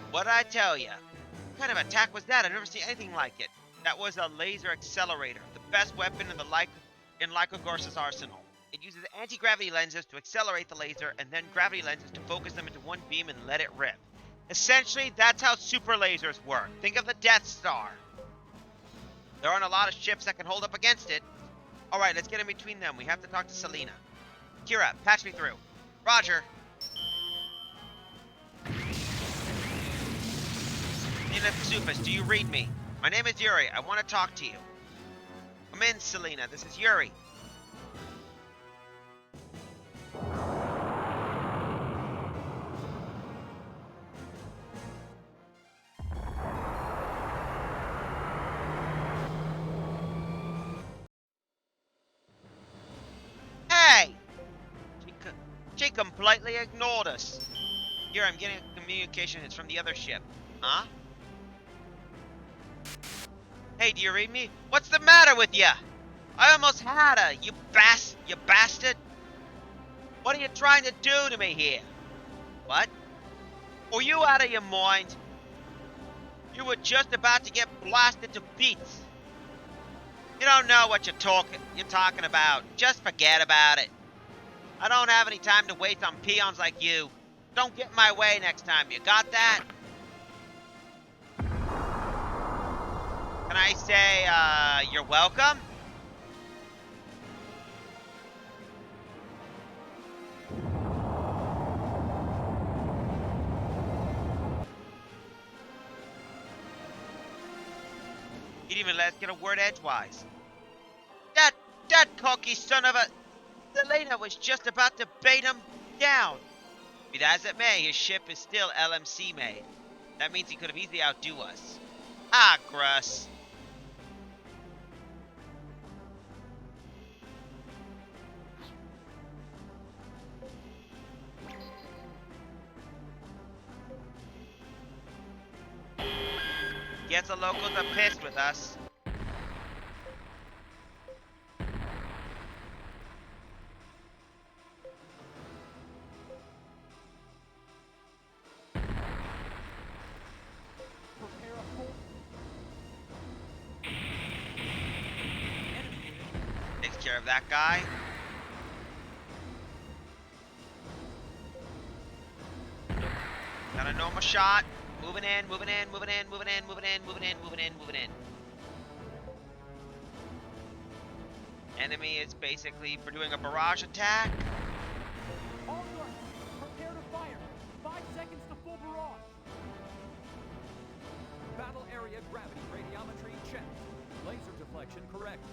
What'd I tell ya? What kind of attack was that? I've never seen anything like it. That was a laser accelerator, the best weapon in Lycogor's arsenal. It uses anti-gravity lenses to accelerate the laser, and then gravity lenses to focus them into one beam and let it rip. Essentially, that's how super lasers work. Think of the Death Star. There aren't a lot of ships that can hold up against it. Alright, let's get in between them. We have to talk to Selena. Kira, patch me through. Roger. Selena Sufis, do you read me? My name is Yuri. I want to talk to you. Come in, Selena. This is Yuri. Hey! She completely ignored us. Here, I'm getting a communication. It's from the other ship. Huh? Hey, do you read me? What's the matter with ya? I almost had her, you bastard! What are you trying to do to me here? What? Are you out of your mind? You were just about to get blasted to bits. You don't know what you're talking about. Just forget about it. I don't have any time to waste on peons like you. Don't get in my way next time, you got that? Can I say, you're welcome? He didn't even let us get a word edgewise. That cocky son of a... Selena was just about to bait him down. Be that as it may, his ship is still LMC made. That means he could have easily outdo us. Ah, Gruss. Guess the locals are pissed with us. Prepare a full... Takes care of that guy. Got a normal shot. Moving in, moving in, moving in, moving in, moving in, moving in, moving in, moving in. Enemy is basically for doing a barrage attack. All guns, prepare to fire. 5 seconds to full barrage. Battle area gravity radiometry checked. Laser deflection correct.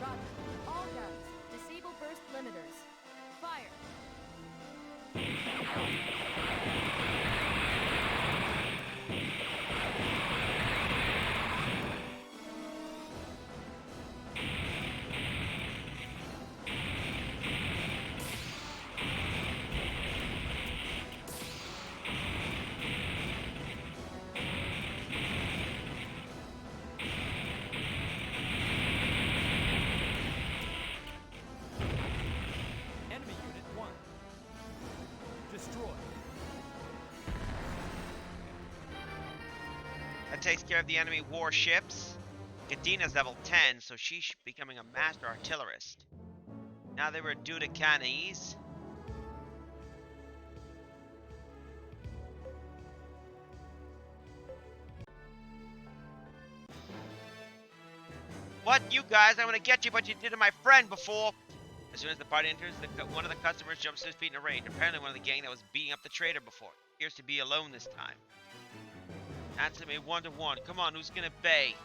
Roger. All guns. Disable burst limiters. Fire. Enemy unit 1. Destroyed. That takes care of the enemy warships. Gadina's level 10, so she's becoming a master artillerist. Now they were due to Canese. What, you guys? I'm gonna get you, but you did to my friend before. As soon as the party enters, one of the customers jumps to his feet in a rage. Apparently one of the gang that was beating up the trader before. Appears to be alone this time. Answer me 1-to-1. Come on, who's gonna bay?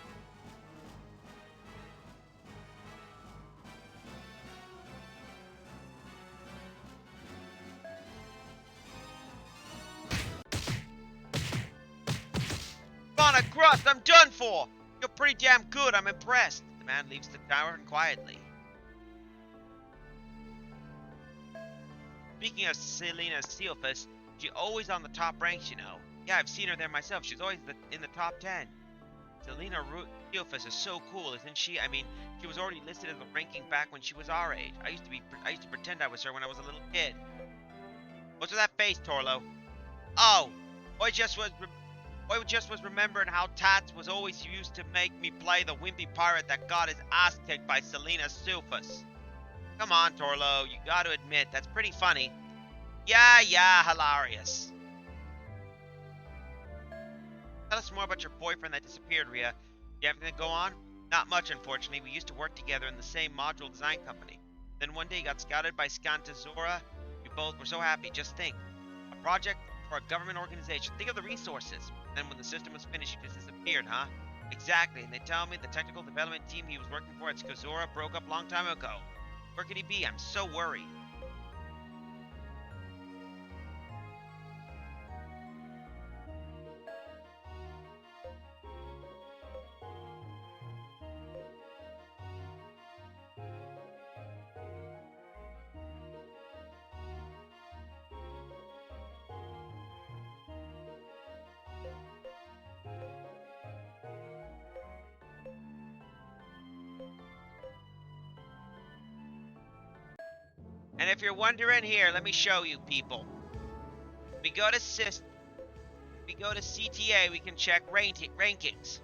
Connor Crust, I'm done for! You're pretty damn good, I'm impressed. The man leaves the tower quietly. Speaking of Selena Steelfist, she's always on the top ranks, you know. Yeah, I've seen her there myself. She's always in the top 10. Selena Steelfist is so cool, isn't she? I mean, she was already listed as a ranking back when she was our age. I used to pretend I was her when I was a little kid. What's with that face, Torlo? Oh, I just was remembering how Tats was always used to make me play the wimpy pirate that got his ass kicked by Selena Steelfist. Come on, Torlo, you gotta admit, that's pretty funny. Yeah, hilarious. Tell us more about your boyfriend that disappeared, Rhea. You have anything to go on? Not much, unfortunately. We used to work together in the same module design company. Then one day he got scouted by Scantazora. We both were so happy. Just think. A project for a government organization. Think of the resources. Then when the system was finished, he just disappeared, huh? Exactly, and they tell me the technical development team he was working for at Skazora broke up a long time ago. Where could he be? I'm so worried. And if you're wondering here, let me show you people. We go to CTA, we can check rankings.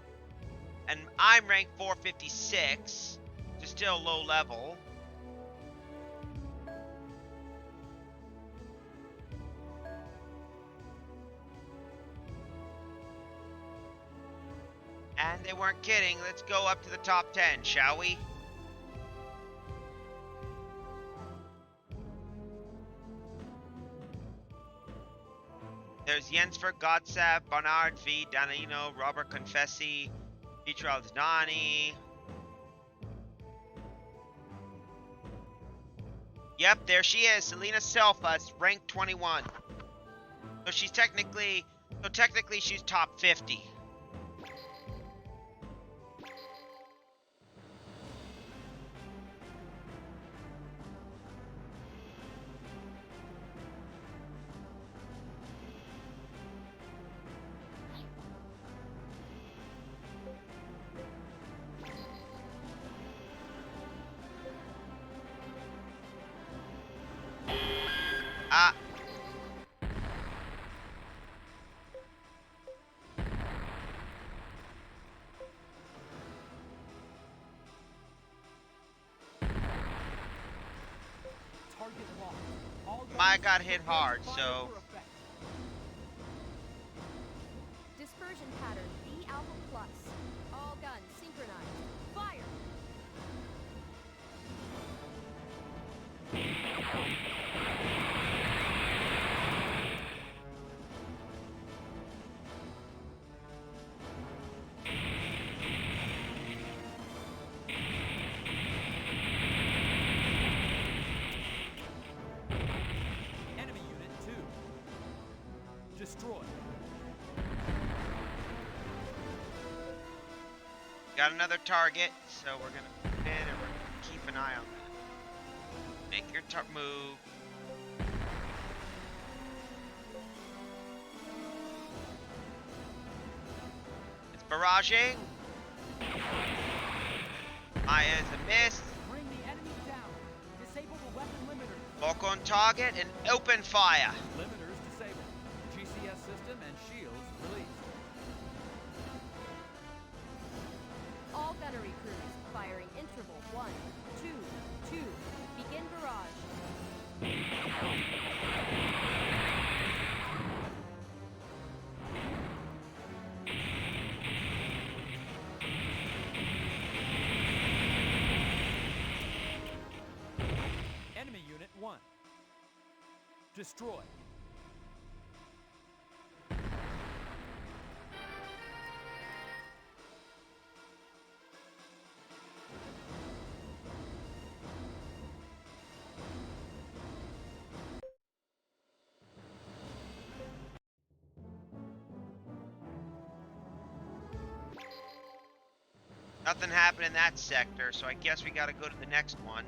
And I'm ranked 456, which is still low level. And they weren't kidding. Let's go up to the top 10, shall we? There's Jensfer, Godsav, Bernard V, Danilo, Robert Confessi, Pietro Aldani. Yep, there she is. Selena Selfas, ranked 21. So she's technically she's top 50. Ah. Target locked. All I guns got hit prepare to hard, fire so for effect. Dispersion pattern D Alpha Plus. All guns synchronized. Fire! Enemy Unit 2. Destroyed. got another target, so we're gonna put it and we're gonna keep an eye on that. Make your move. It's barraging. Maya is a miss. Bring the enemy down. Disable the weapon limiters. Lock on target and open fire. Limiters disabled. GCS system and shields released. All gunnery crews firing interval 1, 2, 2. Begin barrage. Enemy Unit 1. Destroyed. Nothing happened in that sector, so I guess we gotta go to the next one.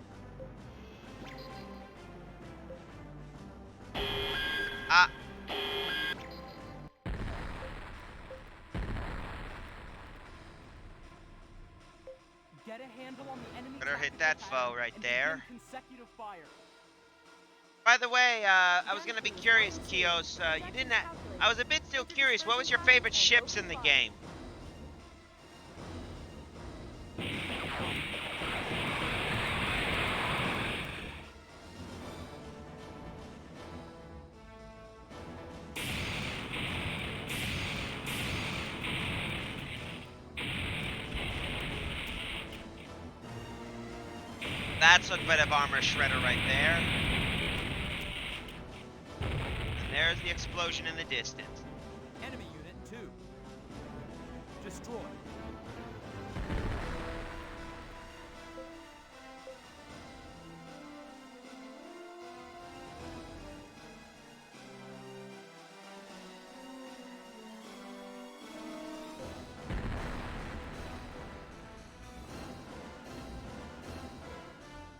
Ah. Get a handle on the enemy. Better hit tactical that pattern foe right and there. begin consecutive fire. By the way, I was gonna be curious, Kios. You didn't. I was a bit still curious. What was your favorite ships in the game? That's a bit of armor shredder right there. And there's the explosion in the distance. Enemy Unit 2. Destroyed.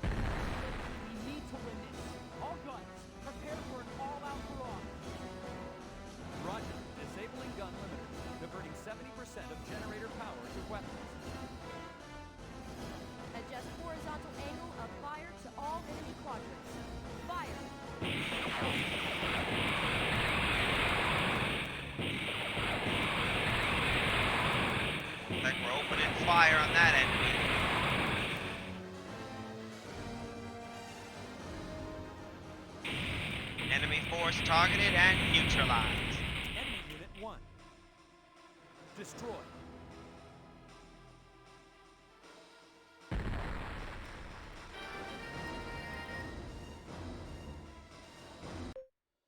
We need to win this. All guns, prepare for an all-out barrage. Roger. Disabling gun limiters. Diverting 70% of generator power. Enemy force targeted and neutralized. Enemy Unit 1. Destroyed.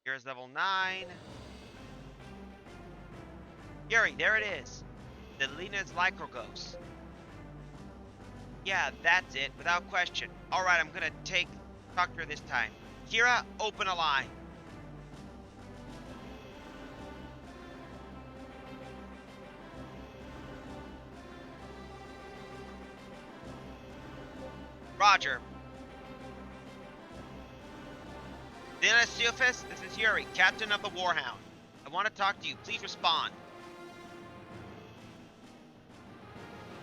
Here's level 9. Yuri, there it is. Selena's Lycrogos. Yeah, that's it, without question. Alright, I'm gonna talk to her this time. Kira, open a line. Roger. Selena Sufis, this is Yuri, captain of the Warhound. I want to talk to you. Please respond.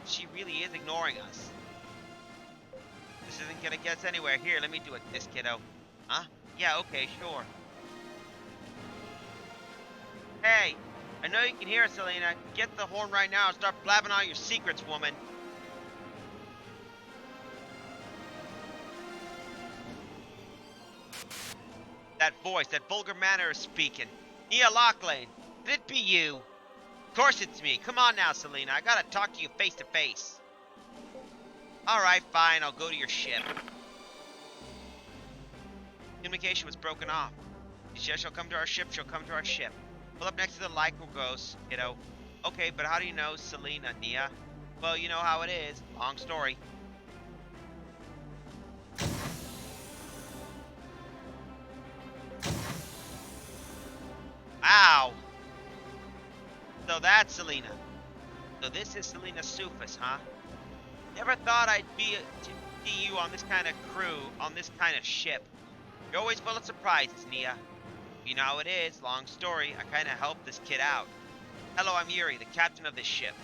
She really is ignoring us. This isn't gonna get us anywhere. Here, let me do it, this kiddo. Huh? Yeah, okay, sure. Hey, I know you can hear us, Selena. Get the horn right now and start blabbing all your secrets, woman. That voice, that vulgar manner of speaking. Nia Locklane, could it be you? Of course it's me. Come on now, Selena. I gotta talk to you face to face. Alright, fine. I'll go to your ship. Communication was broken off. She said she'll come to our ship. She'll come to our ship. Pull up next to the Lycrogos, kiddo. Okay, but how do you know Selena, Nia? Well, you know how it is. Long story. Ow! So that's Selena. So this is Selena Sufis, huh? Never thought I'd see you on this kind of crew, on this kind of ship. You're always full of surprises, Nia. You know how it is, long story, I kinda helped this kid out. Hello, I'm Yuri, the captain of this ship.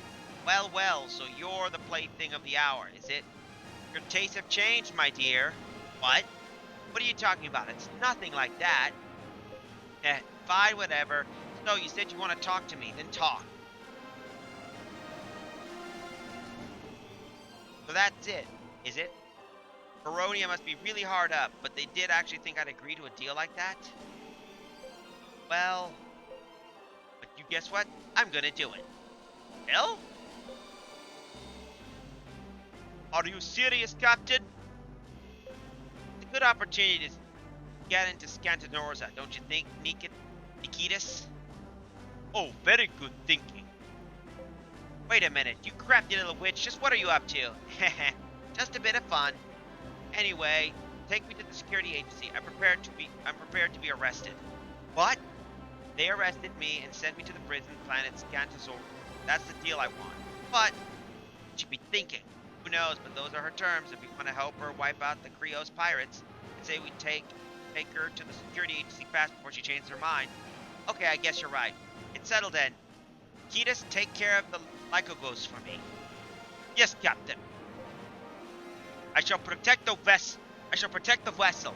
Well, well, so you're the plaything of the hour, is it? Your tastes have changed, my dear. What? What are you talking about? It's nothing like that. Fine, whatever. So, you said you want to talk to me, then talk. So that's it, is it? Baronia must be really hard up, but they did actually think I'd agree to a deal like that? Well, but you guess what? I'm gonna do it. Hell? Are you serious, Captain? It's a good opportunity to get into Scantanorza, don't you think, Nikitas? Oh, very good thinking. Wait a minute, you crafty little witch, just what are you up to? Heh, just a bit of fun. Anyway, take me to the security agency. I'm prepared to be arrested. What? They arrested me and sent me to the prison planet Scantazor. That's the deal I want. But what you be thinking? Who knows, but those are her terms. If we want to help her wipe out the Krios pirates, I'd say we take her to the security agency fast before she changes her mind. Okay, I guess you're right. It's settled then. Kitas, take care of the Lycogos for me. Yes, Captain. I shall protect the vessel.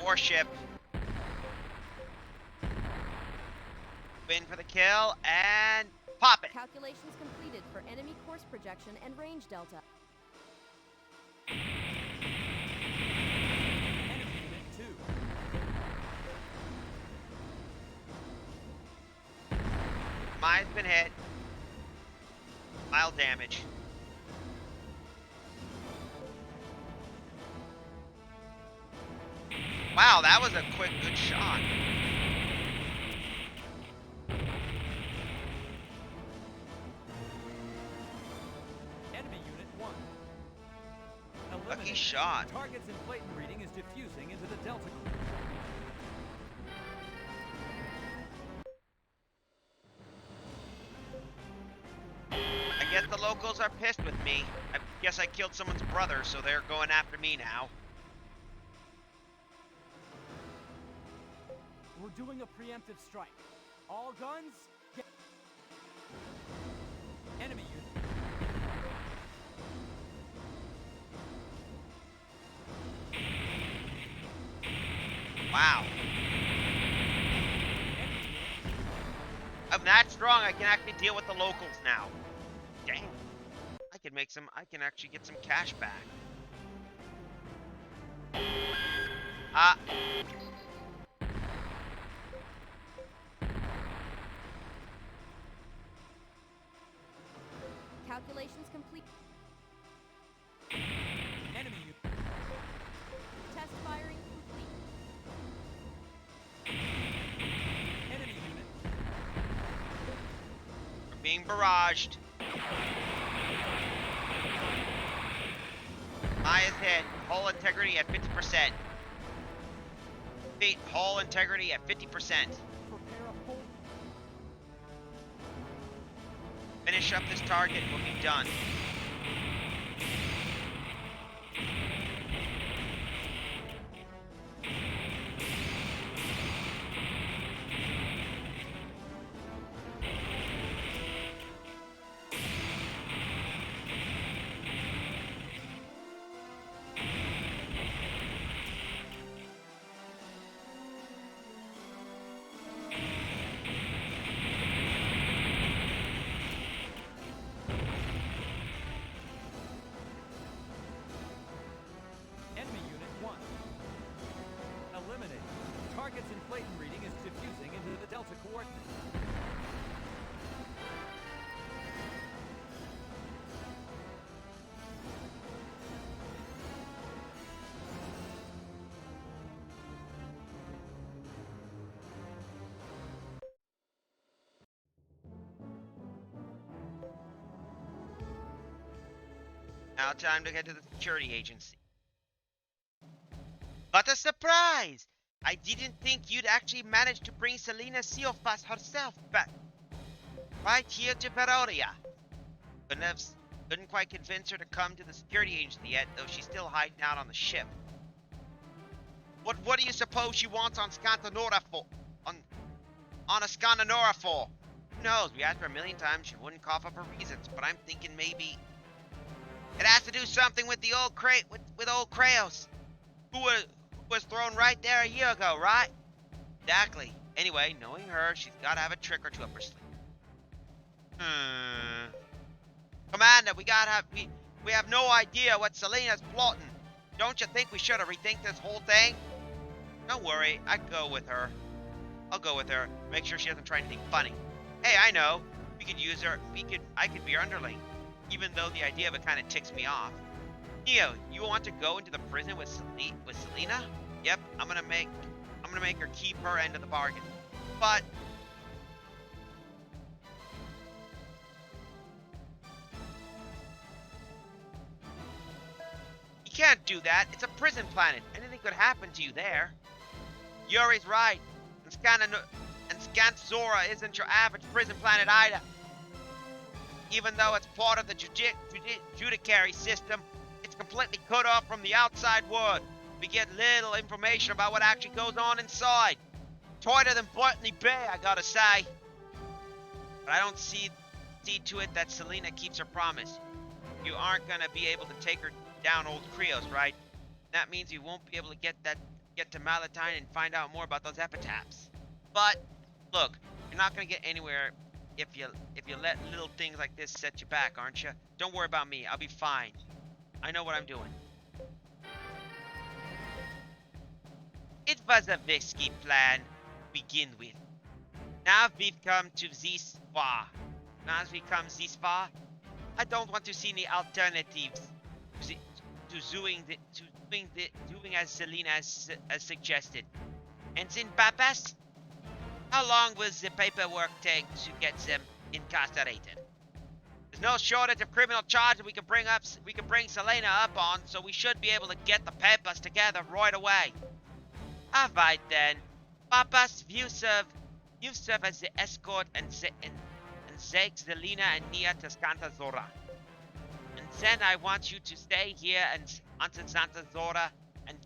Warship. Win for the kill and pop it. Calculations completed for enemy course projection and range delta. Enemy Unit 2. Mine's been hit. Mild damage. Wow, that was a quick, good shot. Enemy Unit 1. Lucky Eliminate. shot. Target's inflaton reading is diffusing into the Delta Group. I guess that the locals are pissed with me. I guess I killed someone's brother, so they're going after me now. We're doing a preemptive strike. All guns, get... Enemy unit. Wow. I'm that strong, I can actually deal with the locals now. Dang. I can actually get some cash back. Ah. Calculations complete. Enemy unit. Test firing complete. Enemy unit. We're being barraged. Maya's hit. Hull integrity at 50%. Feet, hull integrity at 50%. Prepare a full... Finish up this target and we'll be done. Enemy unit 1. Eliminated. Target's inflation reading is diffusing into the Delta coordinates. Now time to get to the security agency. What a surprise! I didn't think you'd actually manage to bring Selena Seofas herself back. Right here to Peroria. Couldn't quite convince her to come to the security agency yet, though she's still hiding out on the ship. What do you suppose she wants on Scantanora for? On a Scantanora for? Who knows? We asked her a million times, she wouldn't cough up her reasons, but I'm thinking maybe it has to do something with the old with old Kraos, who was thrown right there a year ago, right? Exactly. Anyway, knowing her, she's got to have a trick or two up her sleeve. Commander, we have no idea what Selena's plotting. Don't you think we should have rethink this whole thing? Don't worry, I'll go with her. Make sure she doesn't try anything funny. Hey, I know. We could use her. I could be her underling. Even though the idea of it kind of ticks me off. Neo, you want to go into the prison with Selena? Yep, I'm gonna make her keep her end of the bargain. But you can't do that. It's a prison planet. Anything could happen to you there. Yuri's right. And Scantzora isn't your average prison planet either. Even though it's part of the judiciary system, it's completely cut off from the outside world. We get little information about what actually goes on inside. Tighter than Botany Bay, I gotta say. But I don't see to it that Selena keeps her promise. You aren't gonna be able to take her down old Krios, right? That means you won't be able to get to Malatine and find out more about those epitaphs. But look, you're not gonna get anywhere if you let little things like this set you back, aren't you? Don't worry about me. I'll be fine. I know what I'm doing. It was a risky plan to begin with. Now we've come this far. I don't want to see any alternatives to doing as Selena has suggested. And in Papas, how long will the paperwork take to get them incarcerated? There's no shortage of criminal charges we can bring Selena up on, so we should be able to get the papers together right away. Alright then. Papas, you serve as the escort and Zeke, Zelina, and Nia to Skanta Zora. And then I want you to stay here and until Santa Zora and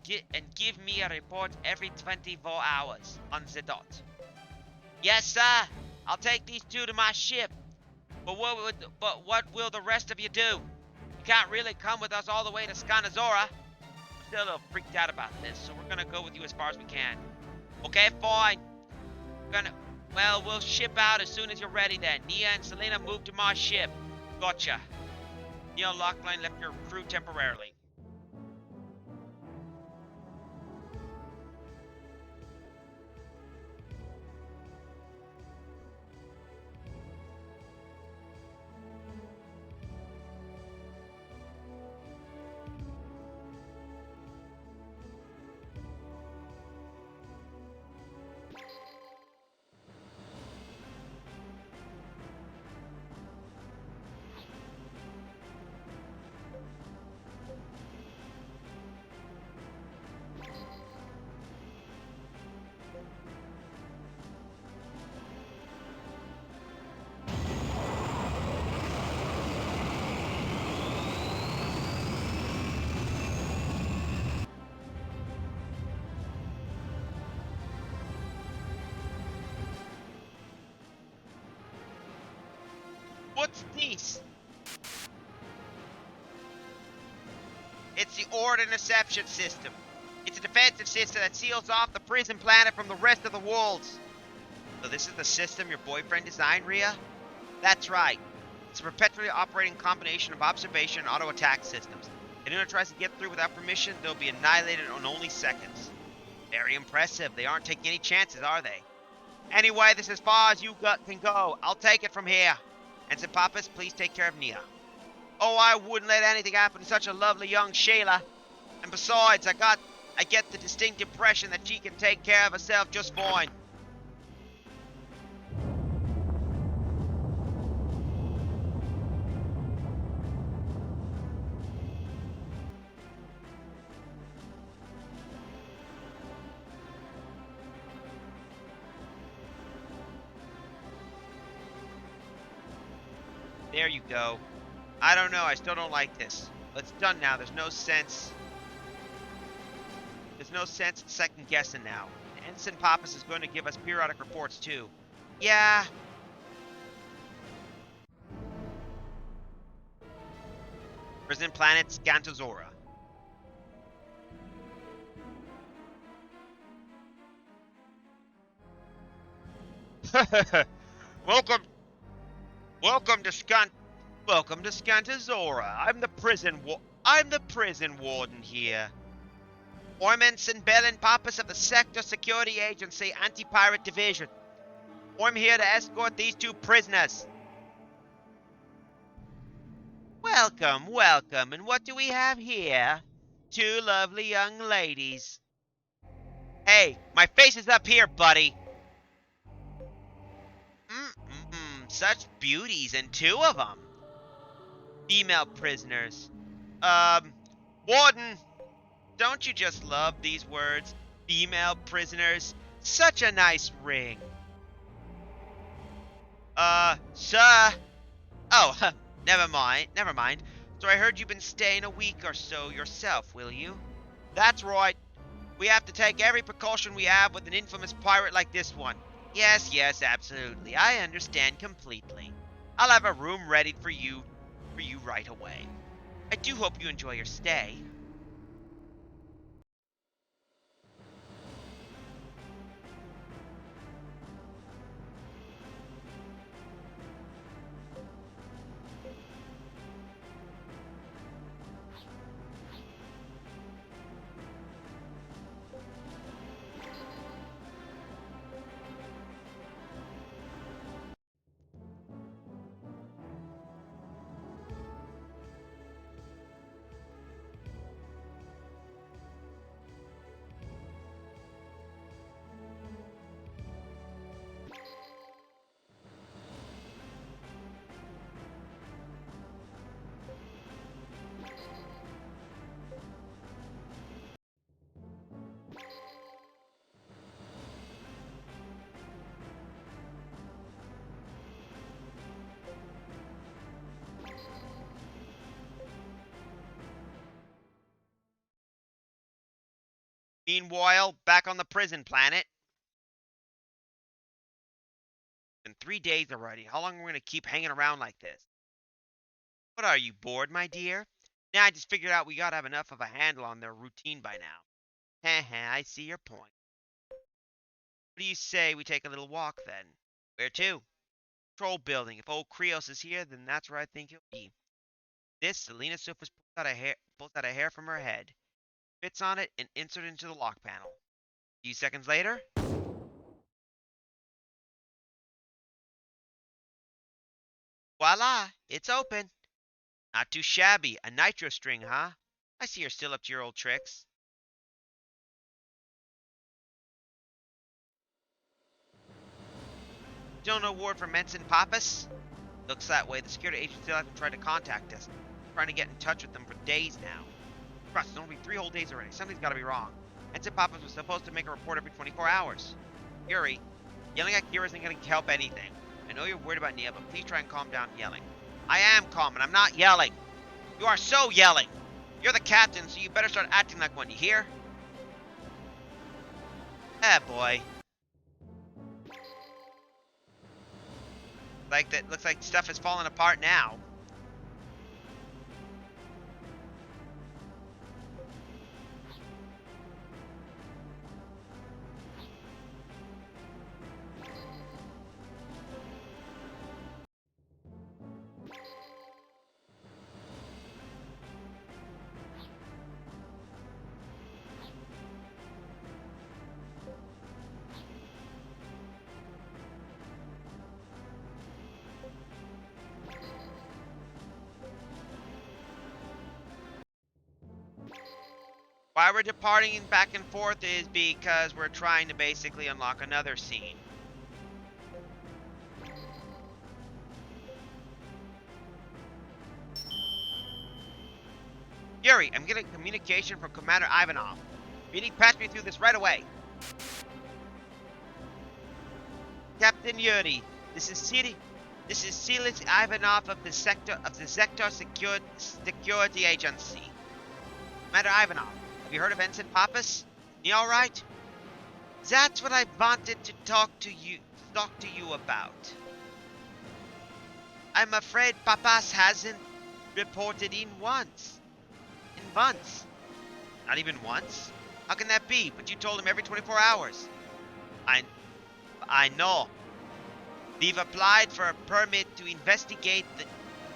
give me a report every 24 hours on the dot. Yes, sir. I'll take these two to my ship. But what will the rest of you do? You can't really come with us all the way to Skanazora. I'm still a little freaked out about this, so we're gonna go with you as far as we can. Okay, fine. We'll ship out as soon as you're ready then. Nia and Selena move to my ship. Gotcha. Neil Lockline left your crew temporarily. What's this? It's the Ord Interception System. It's a defensive system that seals off the prison planet from the rest of the worlds. So this is the system your boyfriend designed, Rhea? That's right. It's a perpetually operating combination of observation and auto-attack systems. If anyone tries to get through without permission, they'll be annihilated in only seconds. Very impressive. They aren't taking any chances, are they? Anyway, this is as far as you can go. I'll take it from here. Ensign Pappas, please take care of Nia. Oh, I wouldn't let anything happen to such a lovely young Shayla. And besides, I get the distinct impression that she can take care of herself just fine. There you go. I don't know, I still don't like this. But it's done now, there's no sense in second guessing now. Ensign Pappas is going to give us periodic reports too. Yeah. Prison planet Scantazora. welcome welcome to Scantazora. I'm the prison warden here. I'm Ensign Bellin Pappas of the Sector Security Agency Anti-Pirate Division. I'm here to escort these two prisoners. Welcome, welcome. And what do we have here? Two lovely young ladies. Hey, my face is up here, buddy. Such beauties, and two of them. Female prisoners. Warden, don't you just love these words? Female prisoners. Such a nice ring. Sir. Oh, never mind. So I heard you've been staying a week or so yourself, will you? That's right. We have to take every precaution we have with an infamous pirate like this one. Yes, absolutely. I understand completely. I'll have a room ready for you right away. I do hope you enjoy your stay. Meanwhile, back on the prison planet. In 3 days already. How long are we going to keep hanging around like this? What are you, bored, my dear? Now I just figured out we gotta have enough of a handle on their routine by now. Heh heh, I see your point. What do you say we take a little walk then? Where to? Control building. If old Krios is here, then that's where I think he'll be. This, Selena Sophus pulls out a hair from her head, fits on it, and inserts it into the lock panel. A few seconds later, voila! It's open. Not too shabby. A nitro string, huh? I see you're still up to your old tricks. Still no word from Ensign Pappas? Looks that way. The security agent still hasn't tried to contact us. I'm trying to get in touch with them for days now. Trust, it's only 3 whole days already. Something's gotta be wrong. Ensign Pappas was supposed to make a report every 24 hours. Yuri, yelling at Kira isn't gonna help anything. I know you're worried about Nia, but please try and calm down yelling. I am calm, and I'm not yelling. You are so yelling. You're the captain, so you better start acting like one, you hear? Eh, boy. Looks like stuff is falling apart now. Why we're departing back and forth is because we're trying to basically unlock another scene. Yuri, I'm getting communication from Commander Ivanov. Reading, patch me through this right away. Captain Yuri, this is Silas Ivanov of the Sector Security Agency. Commander Ivanov, have you heard of Ensign Pappas? You all right? That's what I wanted to talk to you about. I'm afraid Pappas hasn't reported in once. In months. Not even once? How can that be? But you told him every 24 hours. I know. We've applied for a permit to investigate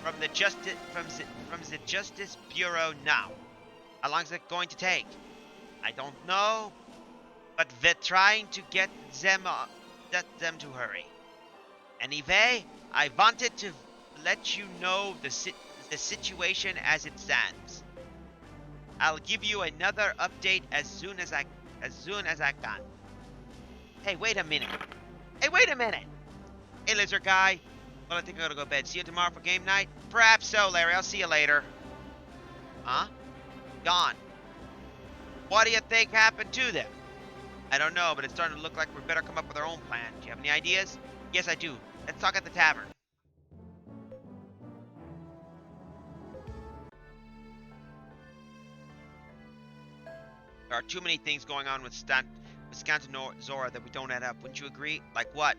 from the Justice Bureau now. How long is it going to take? I don't know, but we're trying to get them to hurry. Anyway, I wanted to let you know the situation as it stands. I'll give you another update as soon as I can. Hey, wait a minute. Hey, lizard guy. Well, I think I gotta go to bed. See you tomorrow for game night? Perhaps so, Larry. I'll see you later. Huh? Gone. What do you think happened to them? I don't know, but it's starting to look like we better come up with our own plan. Do you have any ideas? Yes, I do. Let's talk at the tavern. There are too many things going on with Scantanzora that we don't add up. Wouldn't you agree? Like what?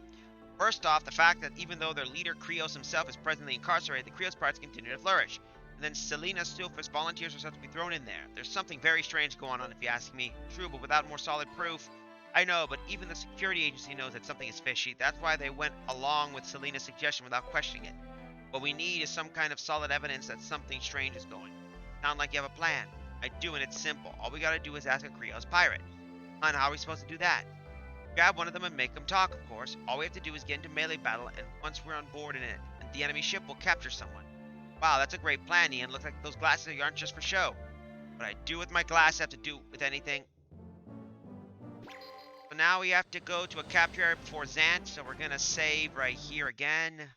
First off, the fact that even though their leader Krios himself is presently incarcerated, the Krios parts continue to flourish. And then Selena Sophus volunteers herself to be thrown in there. There's something very strange going on if you ask me. True, but without more solid proof. I know, but even the security agency knows that something is fishy. That's why they went along with Selena's suggestion without questioning it. What we need is some kind of solid evidence that something strange is going. Sound like you have a plan. I do, and it's simple. All we gotta do is ask a Krios pirate. And how are we supposed to do that? Grab one of them and make them talk, of course. All we have to do is get into melee battle, and once we're on board in it, and the enemy ship will capture someone. Wow, that's a great plan, Ian. Looks like those glasses aren't just for show. What I do with my glass have to do with anything. So now we have to go to a capture area before Zant, so we're gonna save right here again.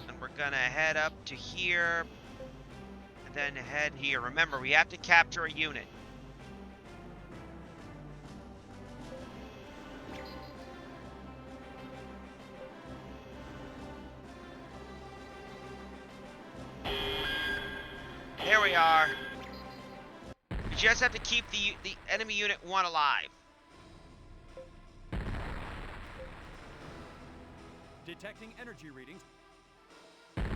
And we're gonna head up to here, and then head here. Remember, we have to capture a unit. There we are. just have to keep the enemy unit 1 alive. Detecting energy readings. Target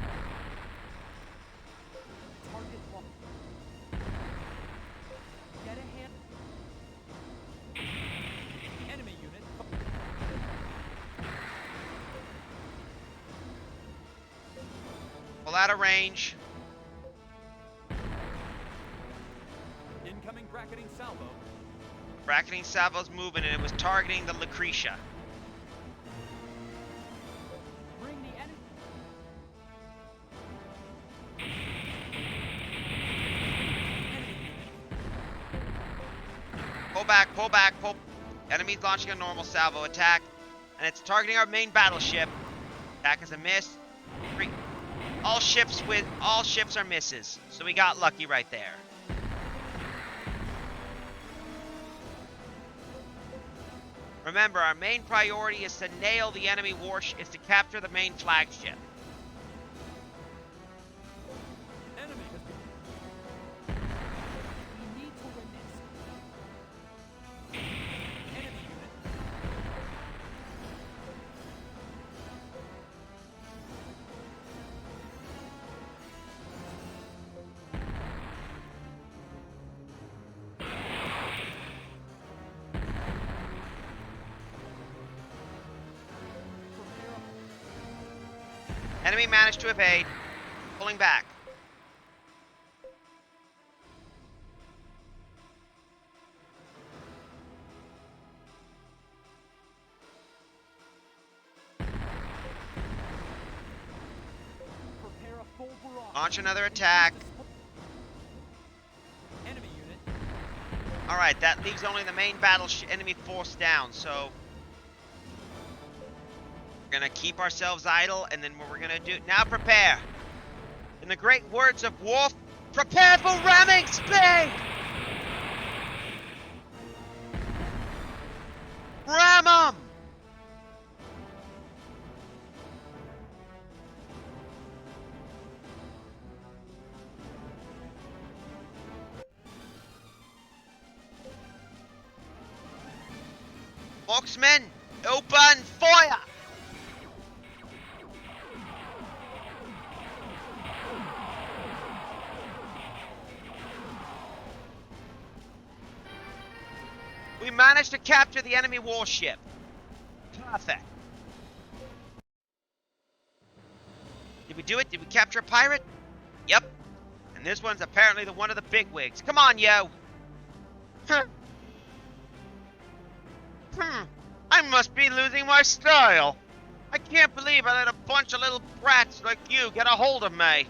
locked. Get a hand. Enemy unit. Pull out of range. Incoming bracketing salvo. Bracketing salvo's moving, and it was targeting the Lucretia. Bring the enemy. Pull back, pull back, pull. Enemy's launching a normal salvo attack, and it's targeting our main battleship. Attack is a miss. All ships are misses, so we got lucky right there. Remember, our main priority is to nail the enemy warship, is to capture the main flagship. Enemy has been. We need to win this. Enemy unit. Enemy managed to evade. Pulling back. Prepare a full barrage. Launch another attack. Enemy unit. Alright, that leaves only the main enemy force down, so we're gonna keep ourselves idle, and then what we're gonna do now, prepare. In the great words of Wolf, prepare for ramming speed! Ram 'em! Marksmen, open fire! We managed to capture the enemy warship. Perfect. Did we do it? Did we capture a pirate? Yep. And this one's apparently one of the bigwigs. Come on, yo! I must be losing my style. I can't believe I let a bunch of little brats like you get a hold of me.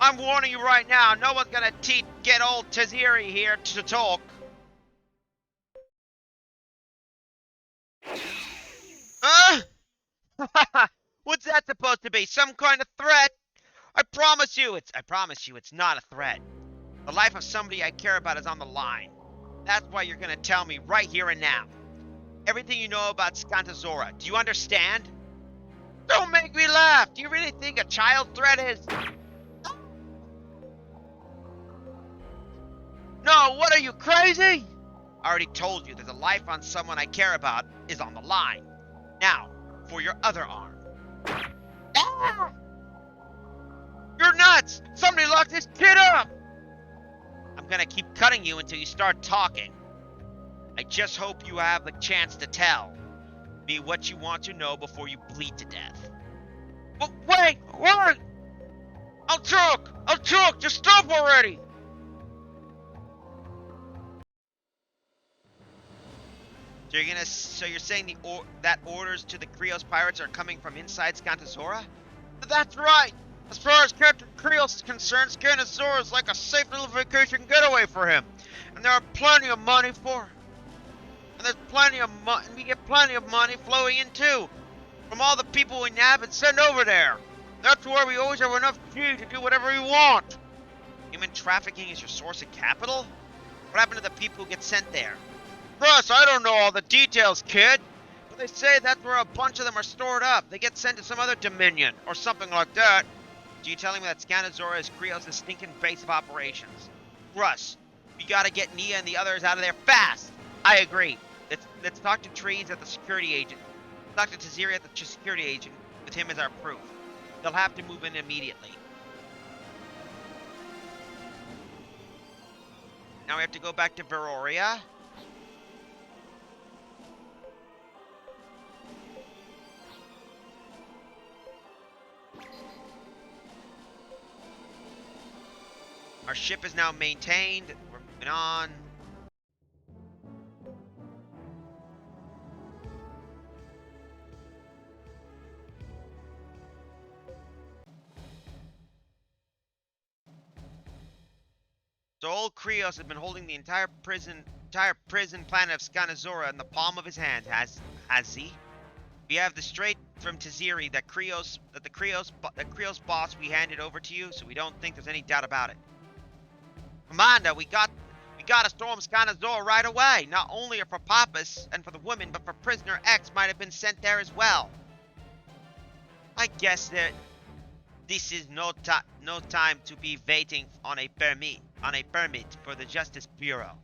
I'm warning you right now, no one's gonna get old Taziri here to talk. Huh? What's that supposed to be? Some kind of threat? I promise you it's not a threat. The life of somebody I care about is on the line. That's why you're gonna tell me right here and now. Everything you know about Scantazora. Do you understand? Don't make me laugh! Do you really think a child threat is... No, what are you, crazy? I already told you that the life on someone I care about is on the line. Now, for your other arm. Ah! You're nuts! Somebody lock this kid up! I'm gonna keep cutting you until you start talking. I just hope you have the chance to tell me what you want to know before you bleed to death. But wait! I'll talk! Just stop already! So you're saying that orders to the Krios pirates are coming from inside Scantazora? That's right! As far as Captain Krios is concerned, Scantazora is like a safe little vacation getaway for him. And there are plenty of money for... And there's plenty of money, and we get plenty of money flowing in too. From all the people we nab and send over there. That's where we always have enough G to do whatever we want. Human trafficking is your source of capital? What happened to the people who get sent there? Russ, I don't know all the details, kid. But they say that's where a bunch of them are stored up. They get sent to some other dominion, or something like that. So you telling me that Scantazora is Krios' stinking base of operations? Russ, We gotta get Nia and the others out of there fast. I agree. Let's talk to Trees at the security agent. Talk to Taziri at the security agent with him as our proof. They'll have to move in immediately. Now we have to go back to Veroria. Our ship is now maintained. We're moving on. So old Krios has been holding the entire prison planet of Scanazora in the palm of his hand, has he? We have the straight from Taziri that the Krios boss we handed over to you, so we don't think there's any doubt about it. Commander, we gotta storm Scanazora right away. Not only for Pappas and for the woman, but for prisoner X might have been sent there as well. I guess that this is no time to be waiting on a permit for the Justice Bureau.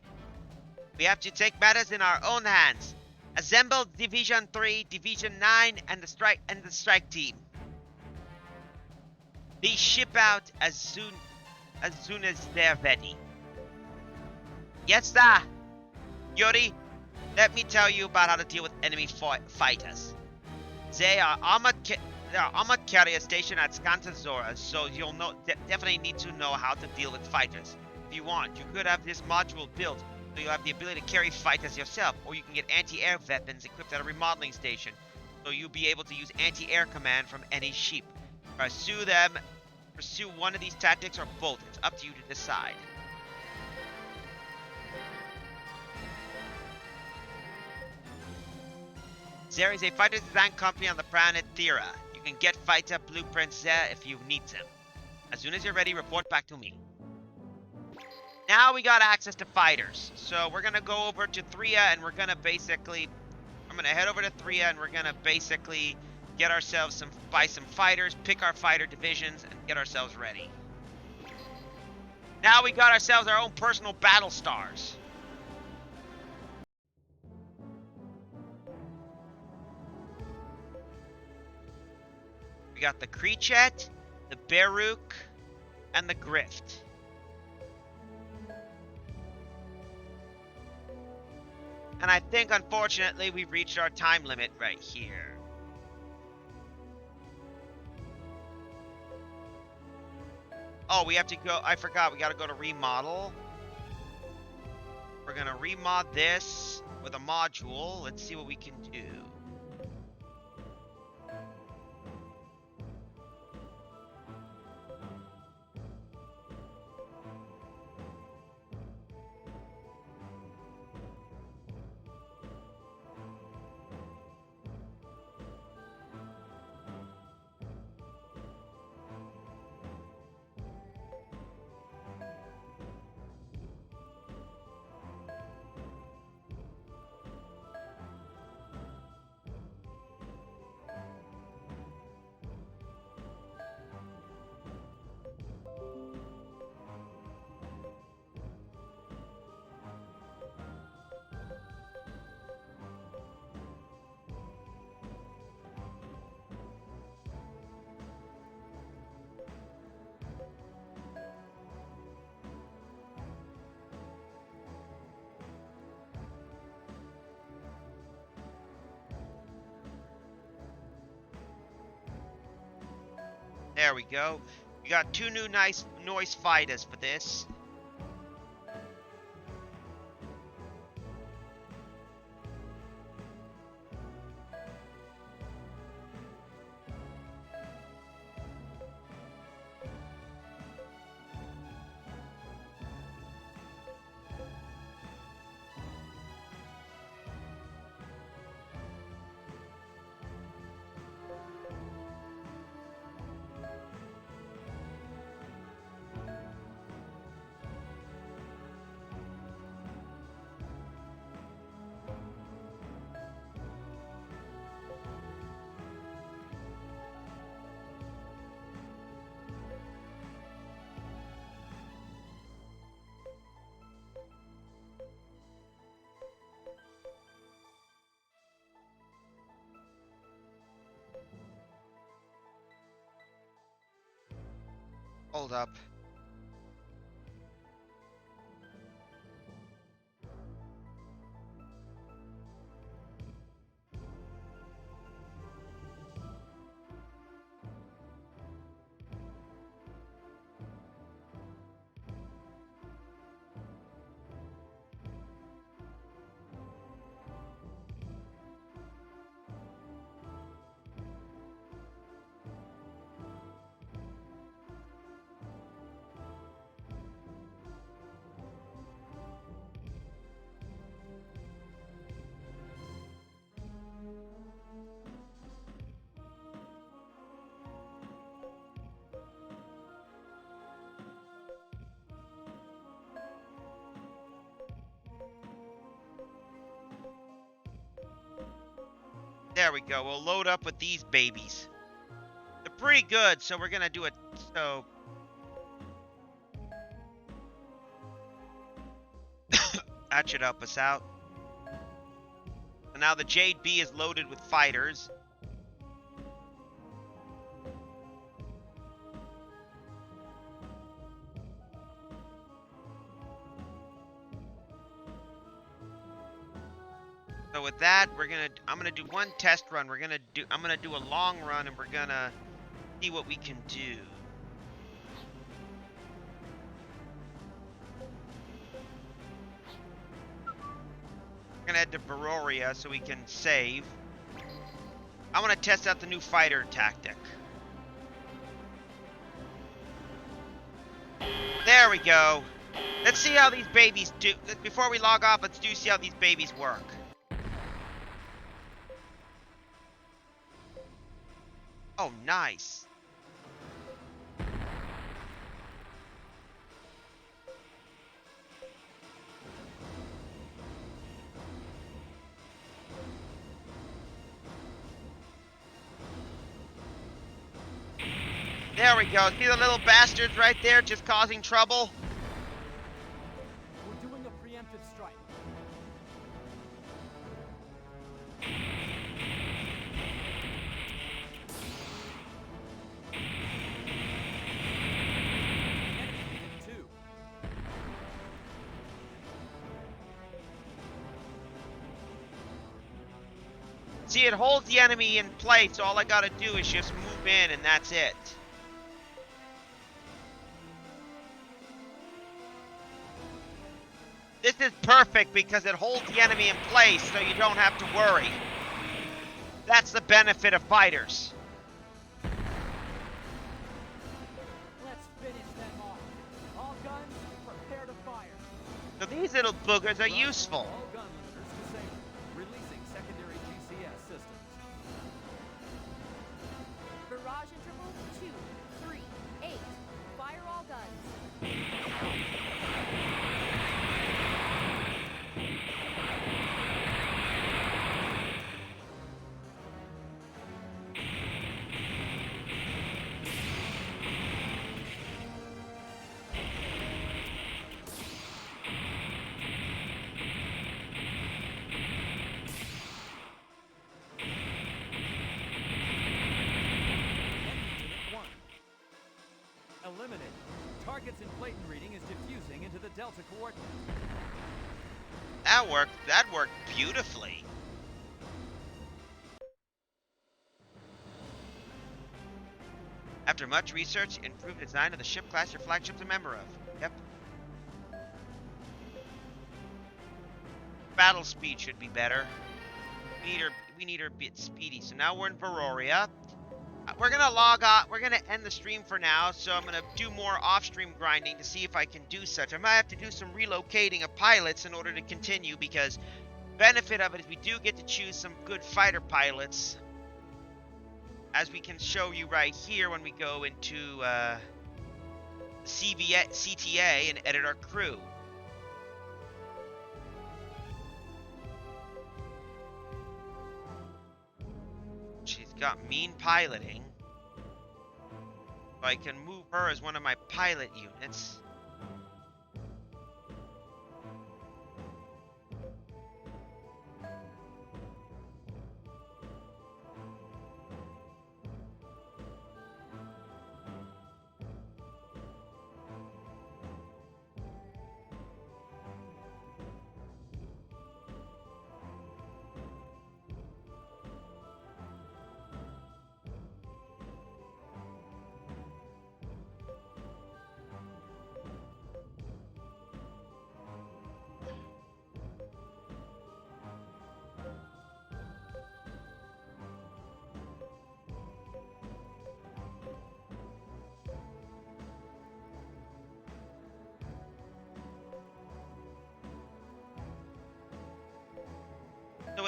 We have to take matters in our own hands. Assemble Division 3, Division 9, and the strike team. They ship out as soon as they're ready. Yes, sir. Yuri, let me tell you about how to deal with enemy fighters. They are armored carrier stationed at Scanazora, so you'll definitely need to know how to deal with fighters. If you want, you could have this module built so you'll have the ability to carry fighters yourself, or you can get anti-air weapons equipped at a remodeling station, so you'll be able to use anti-air command from any ship. Pursue one of these tactics or both. It's up to you to decide. There is a fighter design company on the planet Thera. You can get fighter blueprints there if you need them. As soon as you're ready, report back to me. Now we got access to fighters. So we're gonna go over to Threa and I'm gonna head over to Threa and we're gonna basically get ourselves buy some fighters, pick our fighter divisions, and get ourselves ready. Now we got ourselves our own personal battle stars. We got the Kreechet, the Beruk, and the Grift. And I think, unfortunately, we've reached our time limit right here. Oh, we have to go. I forgot. We got to go to remodel. We're going to remod this with a module. Let's see what we can do. There we go. We got two new nice noise fighters for this. Hold up. There we go. We'll load up with these babies. They're pretty good, so we're gonna do it. So that should help us out. So now the Jade B is loaded with fighters. So with that, I'm gonna do one test run. I'm gonna do a long run, and we're gonna see what we can do. We're gonna head to Baroria so we can save. I want to test out the new fighter tactic. There we go. Let's see how these babies do. Before we log off, let's see how these babies work. Oh, nice. There we go. See the little bastards right there just causing trouble? We're doing a preemptive strike. Two. See, it holds the enemy in place, so all I gotta do is just move in and that's it. This is perfect because it holds the enemy in place so you don't have to worry. That's the benefit of fighters. Let's finish them off. All guns, prepare to fire. So these little boogers are useful. All gun loaders disabled. Releasing secondary GCS systems. Barrage interval 2, 3, 8. Fire all guns. Unit 1. Eliminated. Target's inflaton reading is diffusing into the Delta coordinate. That worked beautifully. After much research, improved design of the ship class your flagship's a member of. Yep. Battle speed should be better. We need her a bit speedy. So now we're in Baroria. We're gonna log off. We're gonna end the stream for now. So I'm gonna do more off-stream grinding to see if I can do such. I might have to do some relocating of pilots in order to continue, because benefit of it is we do get to choose some good fighter pilots, as we can show you right here when we go into CTA and edit our crew. She's got mean piloting, so I can move her as one of my pilot units.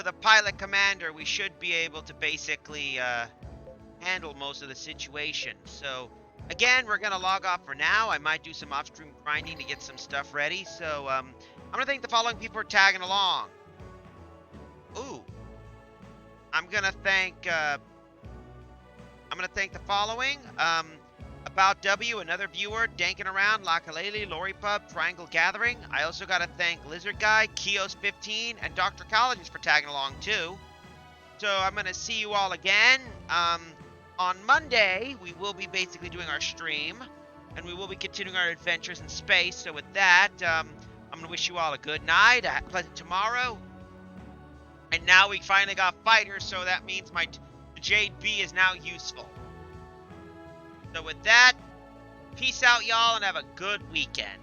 with a pilot commander, we should be able to basically handle most of the situation. So, again, we're going to log off for now. I might do some off-stream grinding to get some stuff ready. So, I'm going to thank the following people for tagging along. Ooh. I'm going to thank the following. About W, another viewer, Dankin' Around, Lakalele, Lori Pub, Triangle Gathering. I also got to thank Lizard Guy, Kios15, and Dr. Colleges for tagging along too. So I'm going to see you all again. On Monday, we will be basically doing our stream, and we will be continuing our adventures in space. So with that, I'm going to wish you all a good night, a pleasant tomorrow. And now we finally got fighters, so that means the Jade B is now useful. So with that, peace out, y'all, and have a good weekend.